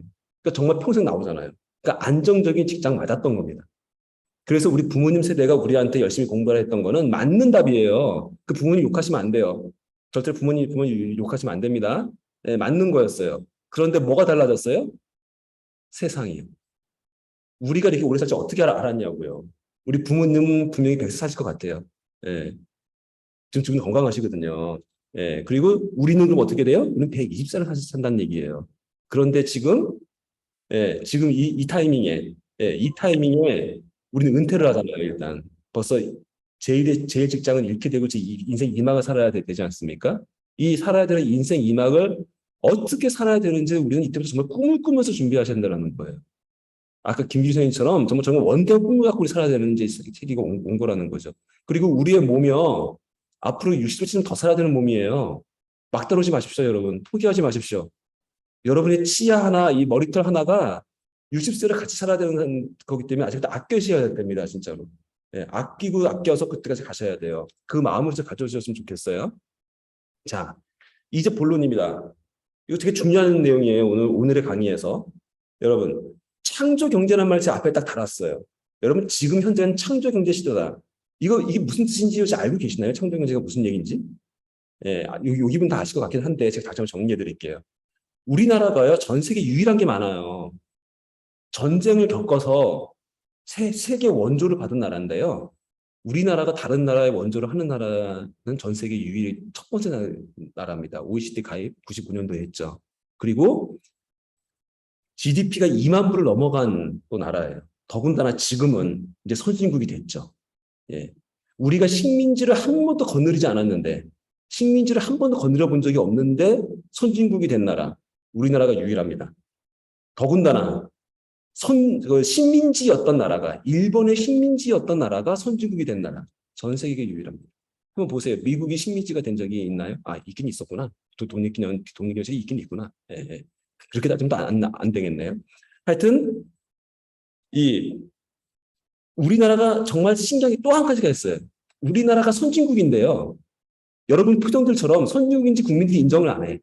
그러니까 정말 평생 나오잖아요. 그러니까 안정적인 직장 맞았던 겁니다. 그래서 우리 부모님 세대가 우리한테 열심히 공부를 했던 거는 맞는 답이에요. 그 부모님 욕하시면 안 돼요. 절대 부모님 욕하시면 안 됩니다. 네, 맞는 거였어요. 그런데 뭐가 달라졌어요? 세상이요. 우리가 이렇게 오래 살지 어떻게 알았냐고요. 우리 부모님은 분명히 100세 사실 것 같아요. 예. 지금 건강하시거든요. 예. 그리고 우리는 그럼 어떻게 돼요? 우리는 120살을 산다는 얘기예요. 그런데 지금, 예, 지금 이 타이밍에, 예, 이 타이밍에 우리는 은퇴를 하잖아요, 일단. 벌써 제일 직장은 잃게 되고 인생 2막을 살아야 되지 않습니까? 이 살아야 되는 인생 2막을 어떻게 살아야 되는지 우리는 이때부터 정말 꿈을 꾸면서 준비하셔야 된다는 거예요. 아까 김규 선생님처럼 정말 원대한 꿈을 갖고 우리 살아야 되는지 세계가 온 거라는 거죠. 그리고 우리의 몸이요. 앞으로 60세쯤 더 살아야 되는 몸이에요. 막 다루지 마십시오, 여러분. 포기하지 마십시오. 여러분의 치아 하나, 이 머리털 하나가 60세를 같이 살아야 되는 거기 때문에 아직도 아껴셔야 됩니다, 진짜로. 예, 아끼고 아껴서 그때까지 가셔야 돼요. 그 마음을 좀 가져주셨으면 좋겠어요. 자, 이제 본론입니다. 이거 되게 중요한 내용이에요. 오늘의 강의에서. 여러분, 창조 경제란 말 제 앞에 딱 달았어요. 여러분, 지금 현재는 창조 경제 시대다. 이게 무슨 뜻인지 혹시 알고 계시나요? 창조 경제가 무슨 얘기인지? 예, 요 기분 다 아실 것 같긴 한데 제가 다시 한번 정리해 드릴게요. 우리나라가요, 전 세계 유일한 게 많아요. 전쟁을 겪어서 세계 원조를 받은 나라인데요. 우리나라가 다른 나라의 원조를 하는 나라는 전 세계 유일 첫 번째 나라입니다. OECD 가입 99년도에 했죠. 그리고 GDP가 2만 불을 넘어간 또 나라예요. 더군다나 지금은 이제 선진국이 됐죠. 예. 우리가 식민지를 한 번도 거느리지 않았는데, 식민지를 한 번도 거느려 본 적이 없는데 선진국이 된 나라, 우리나라가 유일합니다. 더군다나 식민지였던 나라가, 일본의 식민지였던 나라가 선진국이 된 나라, 전 세계에 유일합니다. 한번 보세요. 미국이 식민지가 된 적이 있나요? 아, 있긴 있었구나. 독립기념일이 있긴 있구나. 예, 예. 그렇게 따지면 안 되겠네요. 하여튼 우리나라가 정말 신기하게 또 한 가지가 있어요. 우리나라가 선진국인데요. 여러분 표정들처럼 선진국인지 국민들이 인정을 안 해.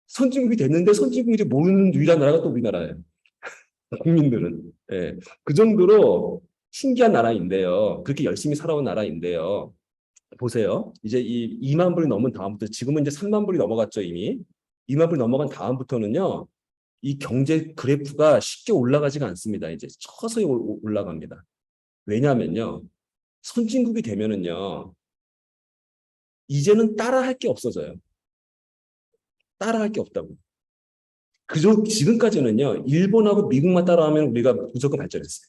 선진국이 됐는데 선진국인지 모르는 유일한 나라가 또 우리나라예요. 국민들은. 예. 그 정도로 신기한 나라인데요. 그렇게 열심히 살아온 나라인데요. 보세요. 이제 이 2만 불이 넘은 다음부터 지금은 이제 3만 불이 넘어갔죠, 이미. 2만 불이 넘어간 다음부터는요. 이 경제 그래프가 쉽게 올라가지가 않습니다. 이제 서서히 올라갑니다. 왜냐하면요. 선진국이 되면은요. 이제는 따라할 게 없어져요. 따라할 게 없다고. 지금까지는요. 일본하고 미국만 따라하면 우리가 무조건 발전했어요.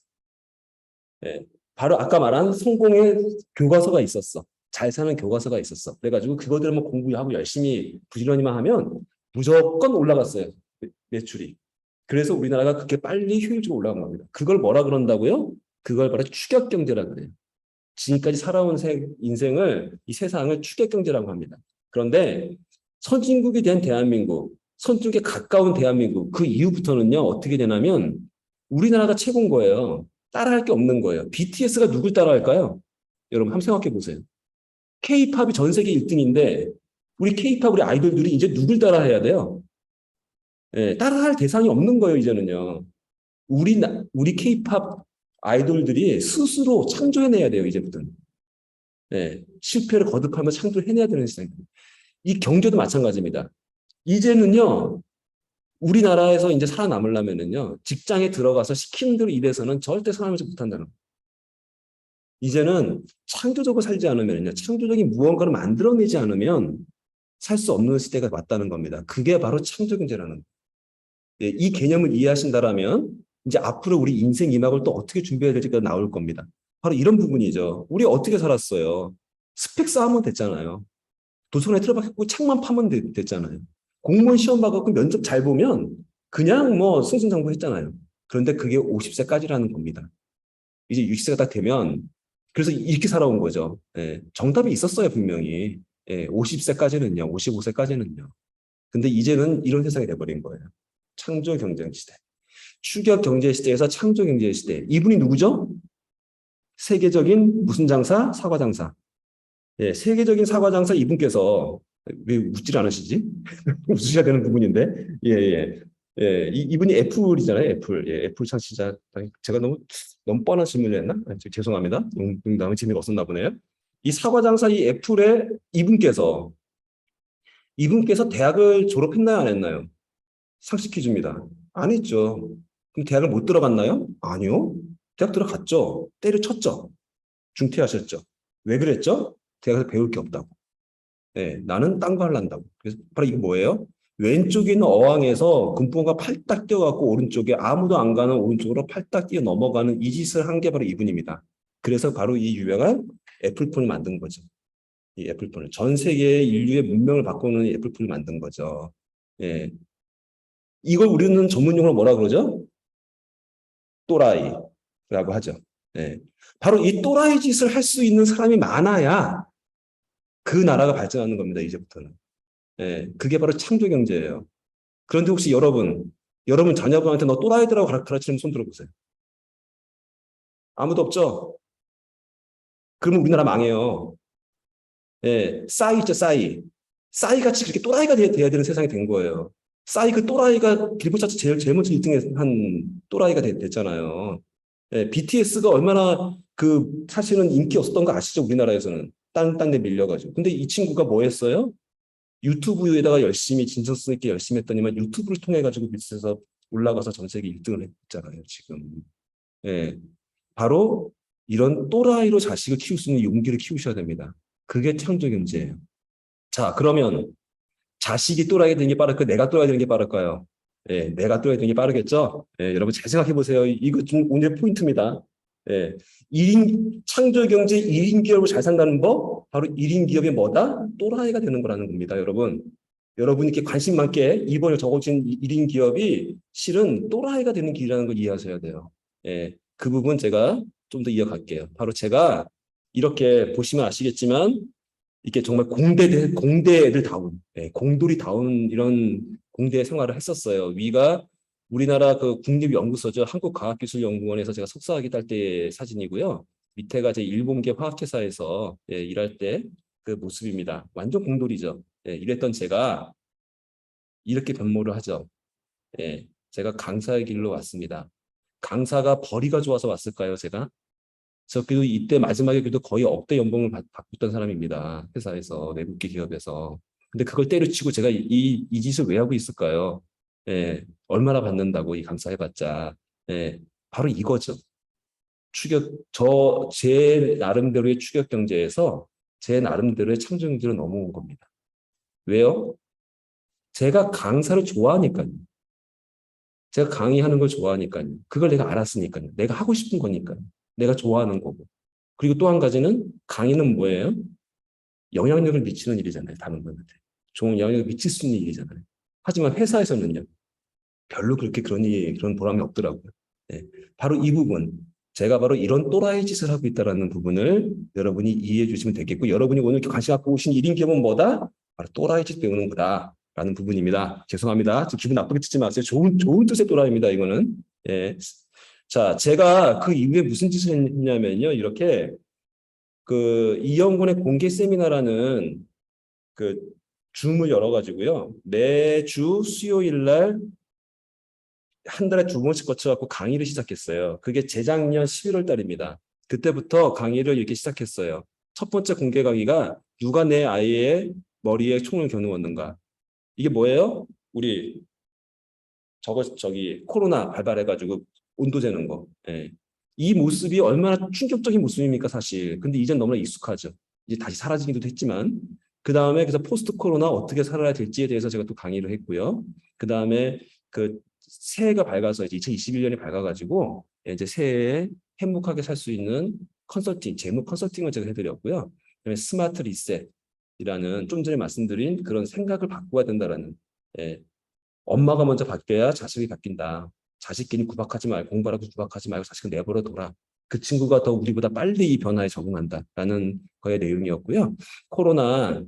예, 바로 아까 말한 성공의 교과서가 있었어. 잘 사는 교과서가 있었어. 그래가지고 그거들만 공부하고 열심히 부지런히만 하면 무조건 올라갔어요. 매출이. 그래서 우리나라가 그렇게 빨리 효율적으로 올라간 겁니다. 그걸 뭐라 그런다고요? 그걸 바로 추격 경제라 그래요. 지금까지 살아온 인생을, 이 세상을 추격 경제라고 합니다. 그런데 선진국이 된 대한민국, 선진국에 가까운 대한민국, 그 이후부터는요, 어떻게 되냐면 우리나라가 최고인 거예요. 따라할 게 없는 거예요. BTS가 누굴 따라할까요? 여러분 한번 생각해 보세요. K-팝이 전 세계 1등인데 우리 아이돌들이 이제 누굴 따라해야 돼요? 예, 따라할 대상이 없는 거예요, 이제는요. 우리 K-팝 아이돌들이 스스로 창조해내야 돼요, 이제부터는. 예, 실패를 거듭하며 창조해내야 되는 시장입니다. 이 경제도 마찬가지입니다. 이제는요, 우리나라에서 이제 살아남으려면은요, 직장에 들어가서 시키는 대로 일해서는 절대 살아남지 못한다는 거예요. 이제는 창조적으로 살지 않으면요, 창조적인 무언가를 만들어내지 않으면 살 수 없는 시대가 왔다는 겁니다. 그게 바로 창조경제라는 거예요. 예, 이 개념을 이해하신다라면 이제 앞으로 우리 인생 이막을 또 어떻게 준비해야 될지가 나올 겁니다. 바로 이런 부분이죠. 우리 어떻게 살았어요? 스펙 쌓으면 됐잖아요. 도서관에 틀어박혔고 책만 파면 됐잖아요. 공무원 시험 봐갖고 면접 잘 보면 그냥 뭐 승승장구했잖아요. 그런데 그게 50세까지라는 겁니다. 이제 60세가 딱 되면 그래서 이렇게 살아온 거죠. 예, 정답이 있었어요, 분명히. 예, 50세까지는요, 55세까지는요. 근데 이제는 이런 세상이 돼버린 거예요. 창조 경쟁 시대. 추격 경제 시대에서 창조 경제 시대. 이분이 누구죠? 세계적인 무슨 장사? 사과 장사. 예, 세계적인 사과 장사 이분께서 왜 웃질 않으시지? 웃으셔야 되는 부분인데. 예, 예. 예, 이분이 애플이잖아요, 애플. 예, 애플 창시자. 제가 너무 뻔한 질문을 했나? 죄송합니다. 농담은 재미가 없었나 보네요. 이 사과 장사 이 애플의 이분께서 대학을 졸업했나요, 안 했나요? 상식 퀴즈입니다. 안 했죠. 그럼 대학을 못 들어갔나요? 아니요. 대학 들어갔죠. 때려쳤죠. 중퇴하셨죠. 왜 그랬죠? 대학에서 배울 게 없다고. 네, 나는 딴 거 하려고. 그래서 바로 이게 뭐예요? 왼쪽에 있는 어항에서 금붕어가 팔딱 뛰어갖고 오른쪽에 아무도 안 가는 오른쪽으로 팔딱 뛰어 넘어가는 이 짓을 한 게 바로 이분입니다. 그래서 바로 이 유명한 애플폰을 만든 거죠. 이 애플폰을. 전 세계의 인류의 문명을 바꾸는 이 애플폰을 만든 거죠. 예. 이걸 우리는 전문용어로 뭐라 그러죠? 또라이라고 하죠. 예. 바로 이 또라이 짓을 할 수 있는 사람이 많아야 그 나라가 발전하는 겁니다, 이제부터는. 예. 그게 바로 창조 경제예요. 그런데 혹시 여러분 자녀분한테 너 또라이들하고 가르치는 손 들어보세요. 아무도 없죠? 그러면 우리나라 망해요. 예. 싸이 있죠, 싸이. 싸이 같이 그렇게 또라이가 돼야 되는 세상이 된 거예요. 싸이 그 또라이가 빌보드 차트 제일 먼저 1등 한 또라이가 됐잖아요. 예, BTS가 얼마나 그 사실은 인기 없었던 거 아시죠? 우리나라에서는 딴데 밀려가지고. 근데 이 친구가 뭐 했어요? 유튜브에다가 열심히 진정성 있게 열심히 했더니만 유튜브를 통해 가지고 밑에서 올라가서 전 세계 1등을 했잖아요, 지금. 예. 바로 이런 또라이로 자식을 키울 수 있는 용기를 키우셔야 됩니다. 그게 창조 경제예요. 자, 그러면 자식이 또라이 되는 게 빠를까요? 내가 또라이 되는 게 빠를까요? 예, 내가 또라이 되는 게 빠르겠죠? 예, 여러분 잘 생각해 보세요. 이거 좀 오늘의 포인트입니다. 예, 창조 경제 1인 기업을 잘 산다는 법, 바로 1인 기업이 뭐다? 또라이가 되는 거라는 겁니다, 여러분. 여러분이 이렇게 관심 많게 이번에 적어진 1인 기업이 실은 또라이가 되는 길이라는 걸 이해하셔야 돼요. 예, 그 부분 제가 좀 더 이어갈게요. 바로 제가 이렇게 보시면 아시겠지만 이게 정말 공대 애들다운, 예, 공돌이다운 이런 공대 생활을 했었어요. 위가 우리나라 그 국립연구소죠. 한국과학기술연구원에서 제가 석사학위 딸 때 사진이고요. 밑에가 제 일본계 화학회사에서 예, 일할 때 그 모습입니다. 완전 공돌이죠. 예, 이랬던 제가 이렇게 변모를 하죠. 예, 제가 강사의 길로 왔습니다. 강사가 벌이가 좋아서 왔을까요, 제가? 그래도 이때 마지막에 그래도 거의 억대 연봉을 받고 있던 사람입니다. 회사에서, 외국계 기업에서. 근데 그걸 때려치고 제가 이 짓을 왜 하고 있을까요? 예, 얼마나 받는다고 이 강사해봤자. 예, 바로 이거죠. 제 나름대로의 추격 경제에서 제 나름대로의 창조 경제로 넘어온 겁니다. 왜요? 제가 강사를 좋아하니까요. 제가 강의하는 걸 좋아하니까요. 그걸 내가 알았으니까요. 내가 하고 싶은 거니까요. 내가 좋아하는 거고. 그리고 또 한 가지는 강의는 뭐예요? 영향력을 미치는 일이잖아요. 다른 분한테. 좋은 영향력을 미칠 수 있는 일이잖아요. 하지만 회사에서는요. 별로 그렇게 그런 보람이 없더라고요. 네. 바로 이 부분. 제가 바로 이런 또라이 짓을 하고 있다는 부분을 여러분이 이해해 주시면 되겠고, 여러분이 오늘 관심 갖고 오신 1인 기업은 뭐다? 바로 또라이 짓 배우는 거다. 라는 부분입니다. 죄송합니다. 기분 나쁘게 듣지 마세요. 좋은 뜻의 또라이입니다. 이거는. 예. 자, 제가 그 이후에 무슨 짓을 했냐면요. 이렇게 그 이영곤의 공개 세미나라는 그 줌을 열어가지고요. 매주 수요일 날 한 달에 2번씩 거쳐갖고 강의를 시작했어요. 그게 재작년 11월 달입니다. 그때부터 강의를 이렇게 시작했어요. 첫 번째 공개 강의가 누가 내 아이의 머리에 총을 겨누었는가. 이게 뭐예요? 우리 코로나 발발해가지고 온도 재는 거. 예. 이 모습이 얼마나 충격적인 모습입니까, 사실. 근데 이젠 너무나 익숙하죠. 이제 다시 사라지기도 했지만. 그 다음에 그래서 포스트 코로나 어떻게 살아야 될지에 대해서 제가 또 강의를 했고요. 그 다음에 그 새해가 밝아서 이제 2021년이 밝아가지고 이제 새해에 행복하게 살 수 있는 재무 컨설팅을 제가 해드렸고요. 그다음에 스마트 리셋이라는 좀 전에 말씀드린 그런 생각을 바꿔야 된다라는 엄마가 먼저 바뀌어야 자식이 바뀐다. 자식끼리 구박하지 말고 공부하라고 구박하지 말고 자식을 내버려 둬라. 그 친구가 더 우리보다 빨리 이 변화에 적응한다라는 거의 내용이었고요. 코로나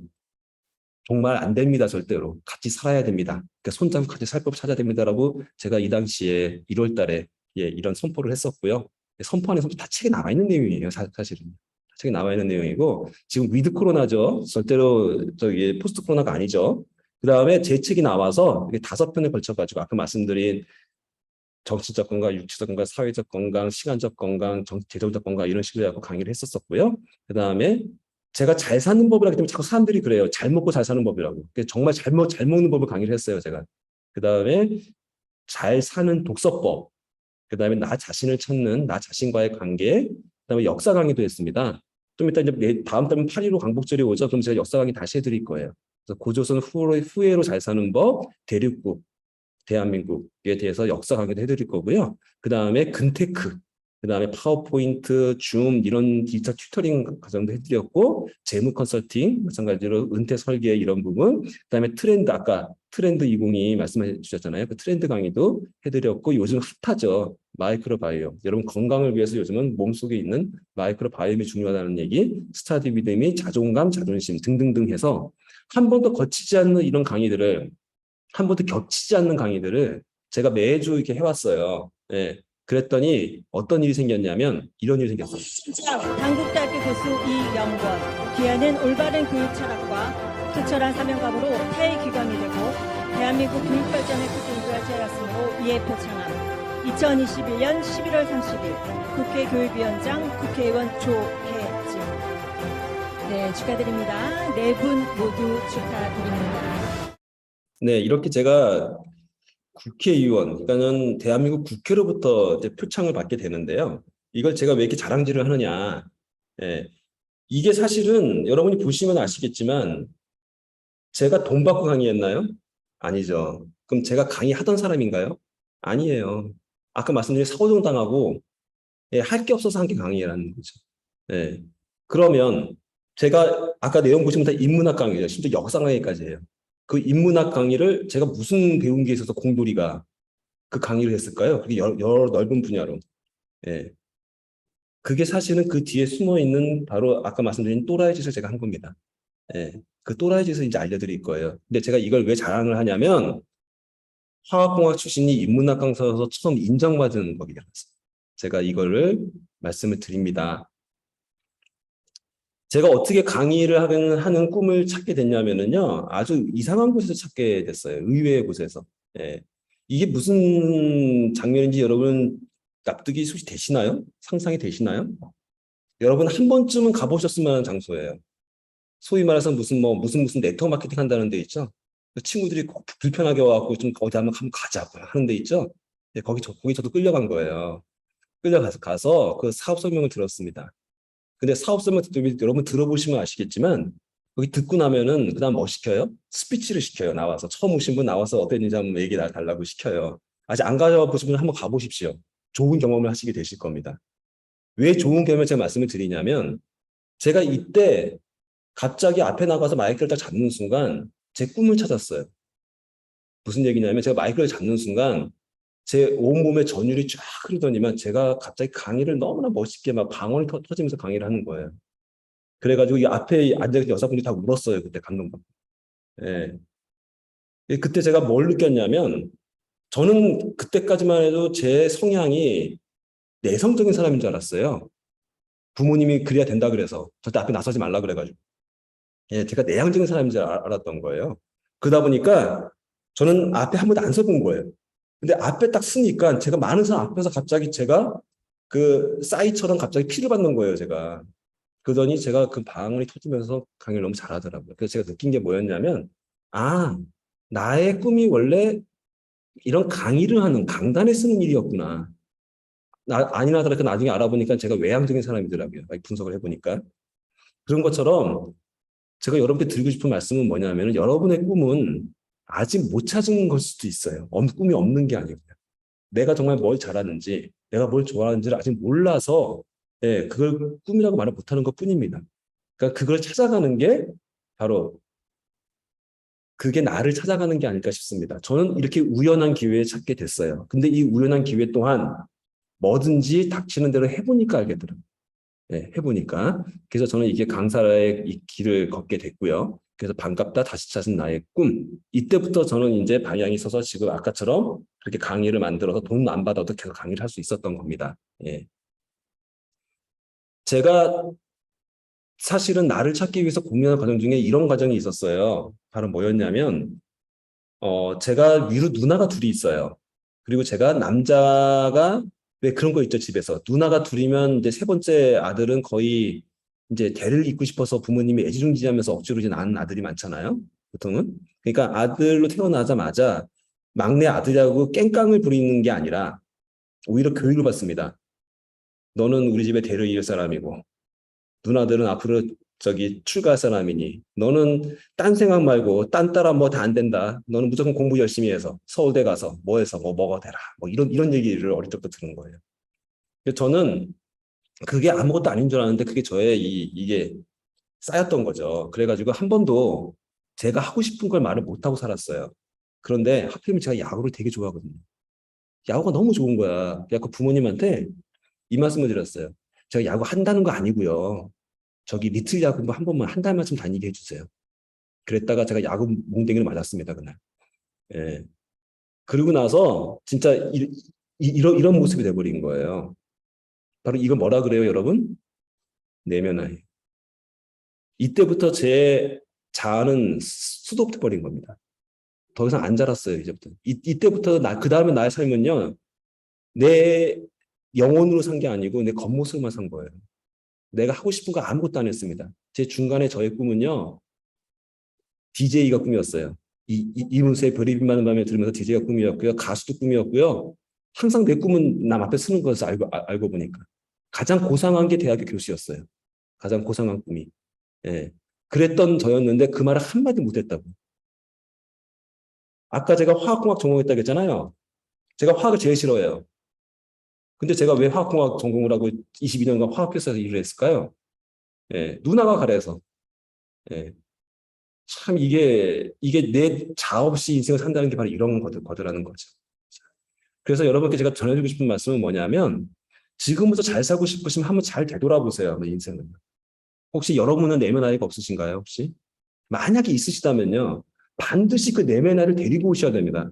정말 안 됩니다, 절대로. 같이 살아야 됩니다. 그러니까 손잡고 같이 살 법 찾아야 됩니다라고 제가 이 당시에 1월 달에 이런 선포를 했었고요. 선포 안에서 다 책에 나와 있는 내용이에요, 사실은. 책에 나와 있는 내용이고, 지금 위드 코로나죠. 절대로 포스트 코로나가 아니죠. 그 다음에 제 책이 나와서 이게 5편에 걸쳐가지고 아까 말씀드린 정신적 건강, 육체적 건강, 사회적 건강, 시간적 건강, 재정적 건강 이런 식으로 하고 강의를 했었었고요. 그 다음에 제가 잘 사는 법이라기 때문에 자꾸 사람들이 그래요. 잘 먹고 잘 사는 법이라고. 정말 잘 먹는 법을 강의를 했어요, 제가. 그 다음에 잘 사는 독서법. 그 다음에 나 자신을 찾는 나 자신과의 관계. 그 다음에 역사 강의도 했습니다. 좀 이따 이제 다음 달은 8.15 광복절이 오죠. 그럼 제가 역사 강의 다시 해드릴 거예요. 그래서 고조선 후예로 잘 사는 법, 대륙국, 대한민국에 대해서 역사 강의도 해드릴 거고요. 그 다음에 근테크, 그 다음에 파워포인트, 줌 이런 디지털 튜터링 과정도 해드렸고, 재무 컨설팅 마찬가지로 은퇴 설계 이런 부분, 그 다음에 트렌드 아까 트렌드 20이 말씀해 주셨잖아요. 그 트렌드 강의도 해드렸고, 요즘 핫하죠. 마이크로바이옴. 여러분 건강을 위해서 요즘은 몸속에 있는 마이크로바이옴이 중요하다는 얘기, 스타디 믿음이 자존감, 자존심 등등등 해서 한 번도 거치지 않는 이런 강의들을 한 번도 겹치지 않는 강의들을 제가 매주 이렇게 해왔어요. 예. 그랬더니 어떤 일이 생겼냐면 이런 일이 생겼어요. 신지영 당국대학교 교수 이영권 기아는 올바른 교육 철학과 투철한 사명감으로 타의 기관이 되고 대한민국 교육 발전에 큰 인도할 자였으므로 이에 표창함. 2021년 11월 30일 국회 교육위원장 국회의원 조혜진. 네, 축하드립니다. 네 분 모두 축하드립니다. 네, 이렇게 제가 국회의원, 그러니까는 대한민국 국회로부터 이제 표창을 받게 되는데요. 이걸 제가 왜 이렇게 자랑질을 하느냐. 예, 이게 사실은 여러분이 보시면 아시겠지만 제가 돈 받고 강의했나요? 아니죠. 그럼 제가 강의하던 사람인가요? 아니에요. 아까 말씀드린 사고동 당하고 할 게 없어서 한 게 강의라는 거죠. 예. 그러면 제가 아까 내용 보시면 다 인문학 강의예요. 심지어 역사 강의까지 해요. 그 인문학 강의를 제가 무슨 배운 게 있어서 공돌이가 그 강의를 했을까요? 그게 여러 넓은 분야로. 예. 그게 사실은 그 뒤에 숨어 있는 바로 아까 말씀드린 또라이 짓을 제가 한 겁니다. 예. 그 또라이 짓을 이제 알려드릴 거예요. 근데 제가 이걸 왜 자랑을 하냐면 화학공학 출신이 인문학 강사로서 처음 인정받은 법이라서 제가 이거를 말씀을 드립니다. 제가 어떻게 강의를 하는 꿈을 찾게 됐냐면요. 아주 이상한 곳에서 찾게 됐어요. 의외의 곳에서. 예. 이게 무슨 장면인지 여러분 납득이 솔직히 되시나요? 상상이 되시나요? 여러분 한 번쯤은 가보셨을 만한 장소예요. 소위 말해서 무슨 네트워크 마케팅 한다는 데 있죠. 친구들이 꼭 불편하게 와갖고 좀 어디 한번 가자고 하는 데 있죠. 예, 거기 저도 끌려간 거예요. 끌려가서 그 사업 설명을 들었습니다. 근데 사업 설명 여러분 들어보시면 아시겠지만 거기 듣고 나면은 그다음 뭐 시켜요? 스피치를 시켜요. 나와서 처음 오신 분 나와서 어땠는지 한번 얘기 달라고 시켜요. 아직 안 가보신 분 한번 가보십시오. 좋은 경험을 하시게 되실 겁니다. 왜 좋은 경험을 제가 말씀을 드리냐면 제가 이때 갑자기 앞에 나가서 마이크를 딱 잡는 순간 제 꿈을 찾았어요. 무슨 얘기냐면 제가 마이크를 잡는 순간 제 온몸에 전율이 쫙 흐르더니만 제가 갑자기 강의를 너무나 멋있게 막 방언이 터지면서 강의를 하는 거예요. 그래가지고 이 앞에 앉아있는 여자분이 다 울었어요. 그때 감동받고. 예. 그때 제가 뭘 느꼈냐면 저는 그때까지만 해도 제 성향이 내성적인 사람인 줄 알았어요. 부모님이 그래야 된다 그래서 절대 앞에 나서지 말라 그래가지고. 예, 제가 내향적인 사람인 줄 알았던 거예요. 그러다 보니까 저는 앞에 한 번도 안 서본 거예요. 근데 앞에 딱 쓰니까 제가 많은 사람 앞에서 갑자기 제가 그 싸이처럼 갑자기 피를 받는 거예요, 제가. 그러더니 제가 그 방언이 터지면서 강의를 너무 잘하더라고요. 그래서 제가 느낀 게 뭐였냐면, 아, 나의 꿈이 원래 이런 강의를 하는 강단에 쓰는 일이었구나. 아니나 다를까 나중에 알아보니까 제가 외향적인 사람이더라고요. 분석을 해보니까. 그런 것처럼 제가 여러분께 드리고 싶은 말씀은 뭐냐면 여러분의 꿈은 아직 못 찾은 걸 수도 있어요. 꿈이 없는 게 아니고요. 내가 정말 뭘 잘하는지, 내가 뭘 좋아하는지를 아직 몰라서 예, 그걸 꿈이라고 말을 못하는 것 뿐입니다. 그러니까 그걸 찾아가는 게 바로 그게 나를 찾아가는 게 아닐까 싶습니다. 저는 이렇게 우연한 기회에 찾게 됐어요. 근데 이 우연한 기회 또한 뭐든지 닥치는 대로 해보니까 알겠더라고요. 네, 해보니까. 그래서 저는 이게 강사의 이 길을 걷게 됐고요. 그래서 반갑다 다시 찾은 나의 꿈. 이때부터 저는 이제 방향이 서서 지금 아까처럼 그렇게 강의를 만들어서 돈 안 받아도 계속 강의를 할 수 있었던 겁니다. 예. 제가 사실은 나를 찾기 위해서 고민하는 과정 중에 이런 과정이 있었어요. 바로 뭐였냐면, 제가 위로 누나가 둘이 있어요. 그리고 제가 남자가 왜 그런 거 있죠, 집에서. 누나가 둘이면 이제 세 번째 아들은 거의 이제 대를 잇고 싶어서 부모님이 애지중지하면서 억지로 이제 낳은 아들이 많잖아요. 보통은. 그러니까 아들로 태어나자마자 막내 아들하고 깽깡을 부리는 게 아니라 오히려 교육을 받습니다. 너는 우리 집에 대를 이을 사람이고, 누나들은 앞으로 저기 출가할 사람이니 너는 딴 생각 말고 딴 따라 뭐 다 안 된다. 너는 무조건 공부 열심히 해서 서울대 가서 뭐 해서 뭐 먹어 대라. 뭐 이런 얘기를 어릴 때부터 들은 거예요. 저는 그게 아무것도 아닌 줄 알았는데 그게 저의 이게 쌓였던 거죠. 그래가지고 한 번도 제가 하고 싶은 걸 말을 못하고 살았어요. 그런데 하필이면 제가 야구를 되게 좋아하거든요. 야구가 너무 좋은 거야. 그래서 부모님한테 이 말씀을 드렸어요. 제가 야구 한다는 거 아니고요. 저기 리틀 야구 한 번만 한 달만 좀 다니게 해주세요. 그랬다가 제가 야구 몽댕이를 맞았습니다, 그날. 예. 그러고 나서 진짜 이런 모습이 돼버린 거예요. 바로 이거 뭐라 그래요, 여러분? 내면화예요. 이때부터 제 자아는 수도돼 버린 겁니다. 더 이상 안 자랐어요, 이제부터. 이때부터 그 다음에 나의 삶은요, 내 영혼으로 산 게 아니고 내 겉모습만 산 거예요. 내가 하고 싶은 거 아무것도 안 했습니다. 제 중간에 저의 꿈은요, DJ가 꿈이었어요. 이문세의 별이 빛나는 밤에 들으면서 DJ가 꿈이었고요. 가수도 꿈이었고요. 항상 내 꿈은 남 앞에 서는 것을 알고 보니까. 가장 고상한 게 대학교 교수였어요. 가장 고상한 꿈이. 예. 그랬던 저였는데 그 말을 한마디 못했다고. 아까 제가 화학공학 전공했다고 했잖아요. 제가 화학을 제일 싫어해요. 근데 제가 왜 화학공학 전공을 하고 22년간 화학회사에서 일을 했을까요? 예. 누나가 가래서. 예. 참 이게 내 자아 없이 인생을 산다는 게 바로 이런 거더라는 거죠. 그래서 여러분께 제가 전해드리고 싶은 말씀은 뭐냐면 지금부터 잘 살고 싶으시면 한번 잘 되돌아보세요. 인생을. 혹시 여러분은 내면 아이가 없으신가요? 혹시? 만약에 있으시다면요. 반드시 그 내면 아이를 데리고 오셔야 됩니다.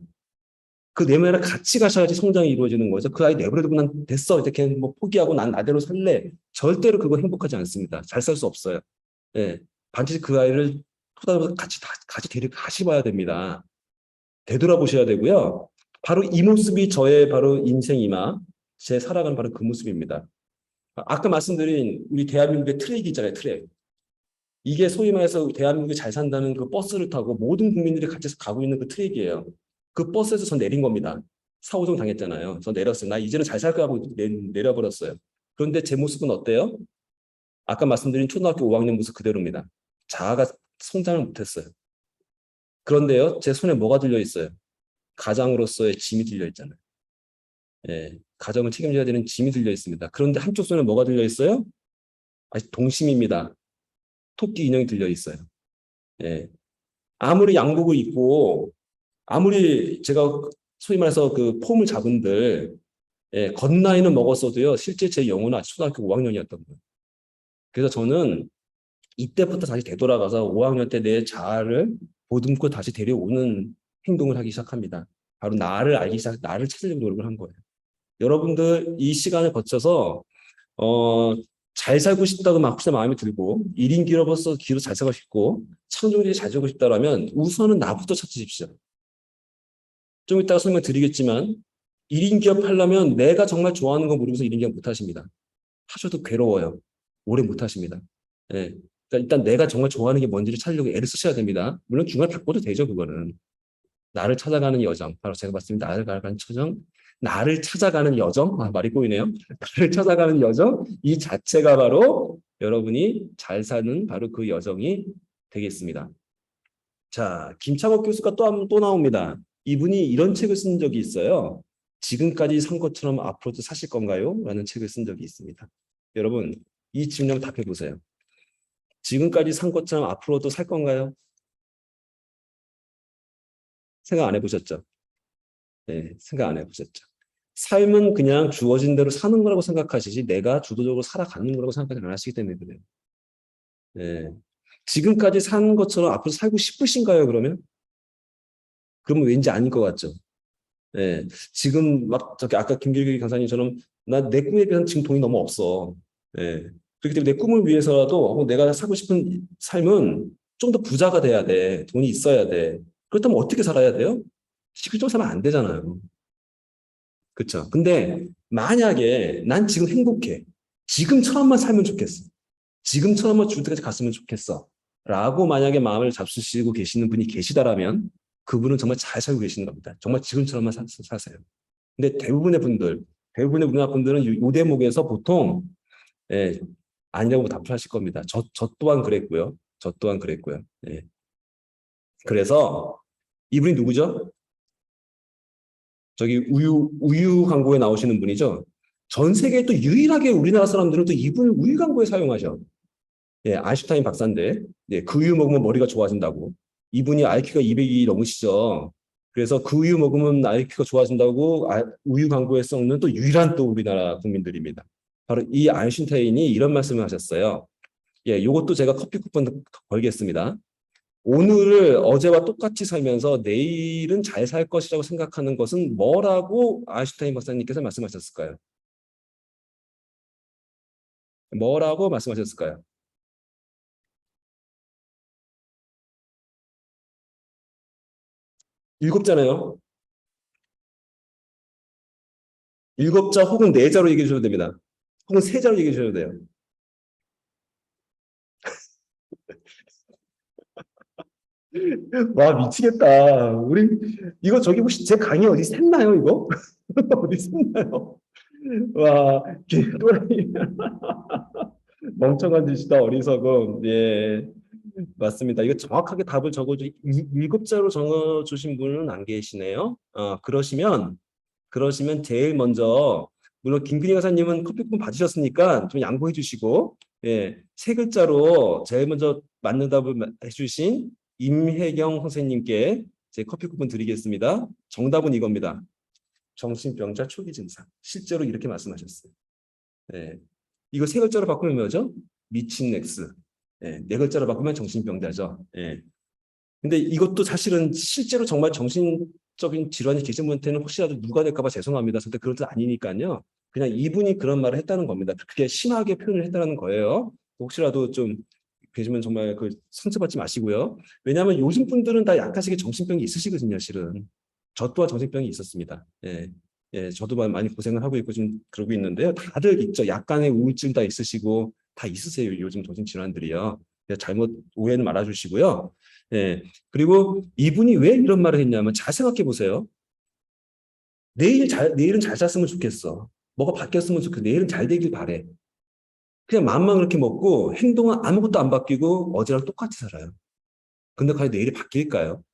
그 내면 아이를 같이 가셔야지 성장이 이루어지는 거죠. 그 아이 내버려두고 난 됐어. 이렇게 뭐 포기하고 난 나대로 살래. 절대로 그거 행복하지 않습니다. 잘 살 수 없어요. 예. 반드시 그 아이를 토닥여서 같이 데리고 가셔야 됩니다. 되돌아보셔야 되고요. 바로 이 모습이 저의 바로 인생이나 제 살아가는 바로 그 모습입니다. 아까 말씀드린 우리 대한민국의 트랙이 있잖아요. 트랙. 이게 소위 말해서 대한민국이 잘 산다는 그 버스를 타고 모든 국민들이 같이 가고 있는 그 트랙이에요. 그 버스에서 전 내린 겁니다. 사고정 당했잖아요. 저 내렸어요. 나 이제는 잘 살 거야 하고 내려버렸어요. 그런데 제 모습은 어때요? 아까 말씀드린 초등학교 5학년 모습 그대로입니다. 자아가 성장을 못했어요. 그런데요, 제 손에 뭐가 들려 있어요? 가장으로서의 짐이 들려 있잖아요. 예, 가정을 책임져야 되는 짐이 들려 있습니다. 그런데 한쪽 손에 뭐가 들려 있어요? 아직 동심입니다. 토끼 인형이 들려 있어요. 예, 아무리 양복을 입고 아무리 제가 소위 말해서 그 폼을 잡은들 겉나이는 먹었어도요, 실제 제 영혼은 아직 초등학교 5학년이었던 거예요. 그래서 저는 이때부터 다시 되돌아가서 5학년 때 내 자아를 보듬고 다시 데려오는 행동을 하기 시작합니다. 바로 나를 찾으려고 노력을 한 거예요. 여러분들 이 시간을 거쳐서 잘 살고 싶다고 막 혹시 마음이 들고 1인 기업으로서 기도 잘 살고 싶고 창조력이 잘 살고 싶다라면 우선은 나부터 찾으십시오. 좀 이따가 설명드리겠지만 1인 기업 하려면 내가 정말 좋아하는 거 모르면서 1인 기업 못 하십니다. 하셔도 괴로워요. 오래 못 하십니다. 예. 그러니까 일단 내가 정말 좋아하는 게 뭔지를 찾으려고 애를 쓰셔야 됩니다. 물론 중간에 바꿔도 되죠, 그거는. 나를 찾아가는 여정. 바로 제가 말씀드린 나를 찾아가는 여정. 말이 꼬이네요. 나를 찾아가는 여정. 이 자체가 바로 여러분이 잘 사는 바로 그 여정이 되겠습니다. 자, 김창옥 교수가 또 나옵니다. 이분이 이런 책을 쓴 적이 있어요. 지금까지 산 것처럼 앞으로도 사실 건가요? 라는 책을 쓴 적이 있습니다. 여러분, 이 질문 답해 보세요. 지금까지 산 것처럼 앞으로도 살 건가요? 생각 안 해보셨죠? 네, 생각 안 해보셨죠? 삶은 그냥 주어진 대로 사는 거라고 생각하시지 내가 주도적으로 살아가는 거라고 생각하지 안 하시기 때문에 그래요. 네. 지금까지 사는 것처럼 앞으로 살고 싶으신가요, 그러면? 그러면 왠지 아닐 것 같죠? 예, 지금 막 저기 아까 김길기 강사님처럼 나 내 꿈에 비해서 지금 돈이 너무 없어. 예. 그렇기 때문에 내 꿈을 위해서라도 내가 살고 싶은 삶은 좀 더 부자가 돼야 돼. 돈이 있어야 돼. 그렇다면 어떻게 살아야 돼요? 시급적으로 살면 안 되잖아요. 그렇죠? 근데 만약에 난 지금 행복해. 지금처럼만 살면 좋겠어. 지금처럼만 죽을 때까지 갔으면 좋겠어. 라고 만약에 마음을 잡수시고 계시는 분이 계시다라면 그분은 정말 잘 살고 계시는 겁니다. 정말 지금처럼만 사세요. 근데 대부분의 우리나라 분들은 이 대목에서 보통 예, 아니라고 답하실 겁니다. 저 또한 그랬고요. 저 또한 그랬고요. 예. 그래서 이분이 누구죠? 저기 우유 광고에 나오시는 분이죠. 전 세계에 또 유일하게 우리나라 사람들은 또 이분을 우유 광고에 사용하셔. 예, 아인슈타인 박사인데, 예, 그 우유 먹으면 머리가 좋아진다고. 이분이 IQ가 200이 넘으시죠. 그래서 그 우유 먹으면 IQ가 좋아진다고 우유 광고에 썩는 또 유일한 또 우리나라 국민들입니다. 바로 이 아인슈타인이 이런 말씀을 하셨어요. 예, 요것도 제가 커피 쿠폰 걸겠습니다. 오늘을 어제와 똑같이 살면서 내일은 잘 살 것이라고 생각하는 것은 뭐라고 아인슈타인 박사님께서 말씀하셨을까요? 뭐라고 말씀하셨을까요? 일곱 자네요. 일곱 자 혹은 네 자로 얘기해 주셔도 됩니다. 혹은 세 자로 얘기해 주셔도 돼요. 와, 미치겠다. 우리, 이거 저기 혹시 제 강의 어디 샜나요, 이거? 어디 샜나요? 와, 또라이. 멍청한 짓이다, 어리석음. 예, 맞습니다. 이거 정확하게 답을 일곱 자로 적어주신 분은 안 계시네요. 그러시면 제일 먼저, 물론 김근희 강사님은 커피 쿠폰 받으셨으니까 좀 양보해 주시고, 예, 세 글자로 제일 먼저 맞는 답을 해주신 임혜경 선생님께 제 커피 쿠폰 드리겠습니다. 정답은 이겁니다. 정신병자 초기 증상. 실제로 이렇게 말씀하셨어요. 예, 이거 세 글자로 바꾸면 뭐죠? 미친 넥스. 예, 네 글자로 바꾸면 정신병자죠. 예. 근데 이것도 사실은 실제로 정말 정신적인 질환이 계신 분한테는 혹시라도 누가 될까 봐 죄송합니다. 절대 그런 뜻 아니니까요. 그냥 이분이 그런 말을 했다는 겁니다. 그게 심하게 표현을 했다는 거예요. 혹시라도 좀 계시면 정말 그 상처받지 마시고요. 왜냐하면 요즘 분들은 다 약간씩의 정신병이 있으시거든요, 실은. 저 또한 정신병이 있었습니다. 예. 예, 저도 많이 고생을 하고 있고 좀 그러고 있는데요. 다들 있죠. 약간의 우울증 다 있으시고 다 있으세요. 요즘 정신질환들이요. 잘못 오해는 말아주시고요. 예. 그리고 이분이 왜 이런 말을 했냐면 잘 생각해 보세요. 내일은 잘 잤으면 좋겠어. 뭐가 바뀌었으면 좋겠어. 내일은 잘 되길 바래. 그냥 마음만 그렇게 먹고 행동은 아무것도 안 바뀌고 어제랑 똑같이 살아요. 근데 과연 내일이 바뀔까요?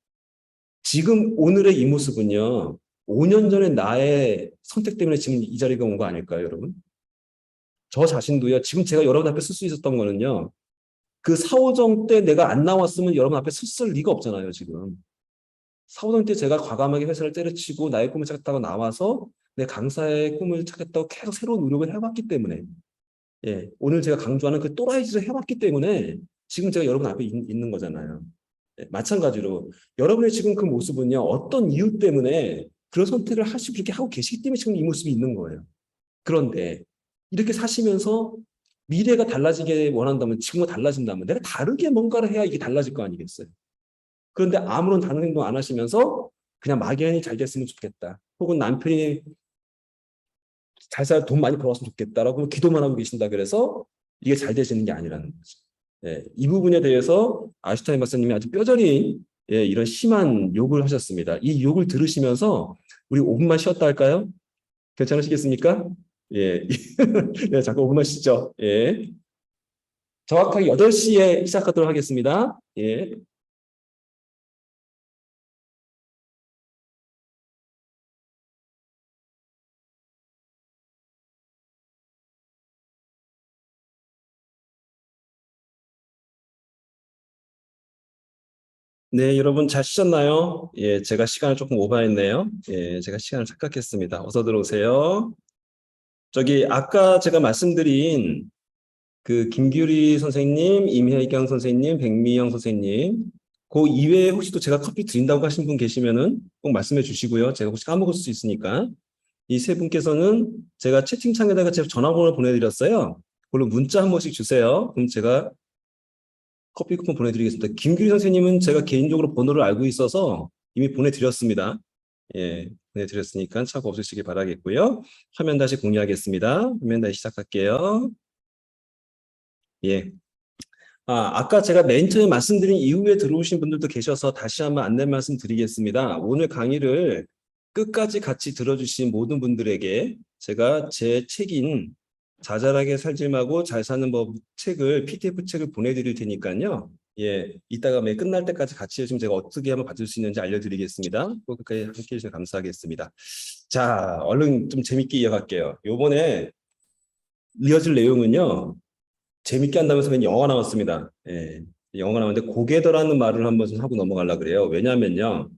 지금 오늘의 이 모습은요. 5년 전에 나의 선택 때문에 지금 이 자리가 온 거 아닐까요, 여러분? 저 자신도요. 지금 제가 여러분 앞에 쓸 수 있었던 거는요. 그 사오정 때 내가 안 나왔으면 여러분 앞에 쓸 리가 없잖아요, 지금. 사오정 때 제가 과감하게 회사를 때려치고 나의 꿈을 찾겠다고 나와서 내 강사의 꿈을 찾겠다고 계속 새로운 노력을 해왔기 때문에 예, 오늘 제가 강조하는 그 또라이짓을 해왔기 때문에 지금 제가 여러분 앞에 있는 거잖아요. 예, 마찬가지로 여러분의 지금 그 모습은요. 어떤 이유 때문에 그런 선택을 하시고 그렇게 하고 계시기 때문에 지금 이 모습이 있는 거예요. 그런데 이렇게 사시면서 미래가 달라지게 원한다면 지금과 달라진다면 내가 다르게 뭔가를 해야 이게 달라질 거 아니겠어요. 그런데 아무런 다른 행동 안 하시면서 그냥 막연히 잘 됐으면 좋겠다. 혹은 남편이 잘 살아 돈 많이 벌었으면 좋겠다라고 기도만 하고 계신다 그래서 이게 잘 되시는 게 아니라는 거죠. 예, 이 부분에 대해서 아인슈타인 박사님이 아주 뼈저리 예, 이런 심한 욕을 하셨습니다. 이 욕을 들으시면서 우리 5분만 쉬었다 할까요? 괜찮으시겠습니까? 예, 네, 잠깐 5분만 쉬죠. 예, 정확하게 8시에 시작하도록 하겠습니다. 예. 네, 여러분 잘 쉬셨나요? 예, 제가 시간을 조금 오버했네요. 예, 제가 시간을 착각했습니다. 어서 들어오세요. 저기 아까 제가 말씀드린 그 김규리 선생님, 임혜경 선생님, 백미영 선생님, 그 이외에 혹시 또 제가 커피 드린다고 하신 분 계시면은 꼭 말씀해 주시고요. 제가 혹시 까먹을 수 있으니까. 이 세 분께서는 제가 채팅창에다가 제 전화번호 보내드렸어요. 그걸로 문자 한 번씩 주세요. 그럼 제가 커피 쿠폰 보내드리겠습니다. 김규리 선생님은 제가 개인적으로 번호를 알고 있어서 이미 보내드렸습니다. 예, 보내드렸으니까 착오 없으시길 바라겠고요. 화면 다시 공유하겠습니다. 화면 다시 시작할게요. 예. 아까 제가 맨 처음에 말씀드린 이후에 들어오신 분들도 계셔서 다시 한번 안내 말씀 드리겠습니다. 오늘 강의를 끝까지 같이 들어주신 모든 분들에게 제가 제 책인 자잘하게 살지 말고 잘 사는 법 책을 PDF 책을 보내드릴 테니까요. 예, 이따가 매 끝날 때까지 같이 해주시면 제가 어떻게 하면 받을 수 있는지 알려드리겠습니다. 꼭 끝까지 함께 해주셔서 감사하겠습니다. 자, 얼른 좀 재밌게 이어갈게요. 요번에 이어질 내용은요. 재밌게 한다면서 그냥 영어가 나왔습니다. 예, 영어가 나왔는데 고개더라는 말을 한번 좀 하고 넘어가려고 그래요. 왜냐면요.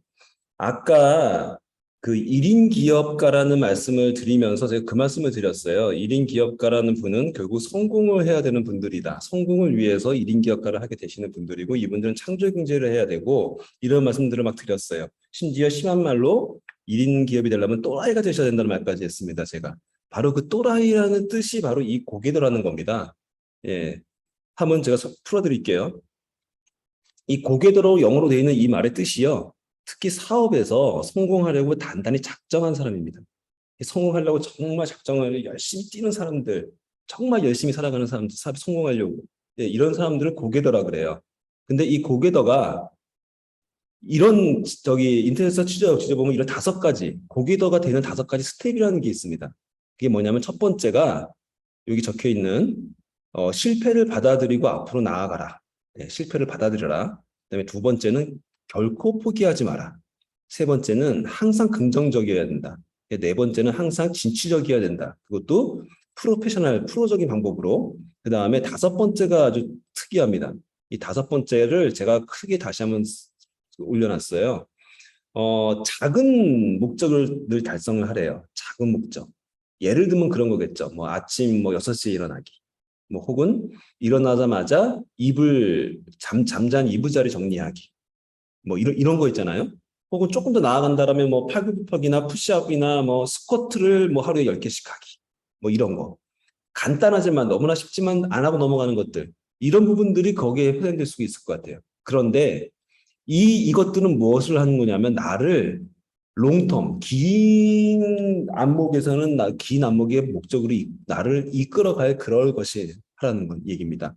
아까 그 1인 기업가라는 말씀을 드리면서 제가 그 말씀을 드렸어요. 1인 기업가라는 분은 결국 성공을 해야 되는 분들이다. 성공을 위해서 1인 기업가를 하게 되시는 분들이고 이분들은 창조 경제를 해야 되고 이런 말씀들을 막 드렸어요. 심지어 심한 말로 1인 기업이 되려면 또라이가 되셔야 된다는 말까지 했습니다. 제가. 바로 그 또라이라는 뜻이 바로 이 고개더라는 겁니다. 예, 한번 제가 풀어드릴게요. 이 고개더로 영어로 되어 있는 이 말의 뜻이요. 특히 사업에서 성공하려고 단단히 작정한 사람입니다. 성공하려고 정말 작정을 열심히 뛰는 사람들, 정말 열심히 살아가는 사람들, 사업 성공하려고. 예, 이런 사람들을 고개더라 그래요. 근데 이 고개더가 이런 인터넷에서 취재보면 이런 5가지, 고개더가 되는 5가지 스텝이라는 게 있습니다. 그게 뭐냐면 첫 번째가 여기 적혀 있는 실패를 받아들이고 앞으로 나아가라. 네, 실패를 받아들여라. 그다음에 두 번째는 결코 포기하지 마라. 세 번째는 항상 긍정적이어야 된다. 네 번째는 항상 진취적이어야 된다. 그것도 프로적인 방법으로. 그 다음에 5번째가 아주 특이합니다. 이 5번째를 제가 크게 다시 한번 올려놨어요. 작은 목적을 늘 달성을 하래요. 작은 목적. 예를 들면 그런 거겠죠. 뭐 아침 6시에 일어나기. 뭐 혹은 일어나자마자 잠잔 이불자리 정리하기. 뭐 이런 거 있잖아요. 혹은 조금 더 나아간다라면 뭐 팔굽혀펴기나 푸시업이나 뭐 스쿼트를 뭐 하루에 10개씩 하기. 뭐 이런 거. 간단하지만 너무나 쉽지만 안 하고 넘어가는 것들. 이런 부분들이 거기에 포함될 수 있을 것 같아요. 그런데 이것들은 무엇을 하는 거냐면 나를 롱텀, 긴 안목에서는 긴 안목의 목적으로 나를 이끌어갈 그럴 것이 하라는 건 얘기입니다.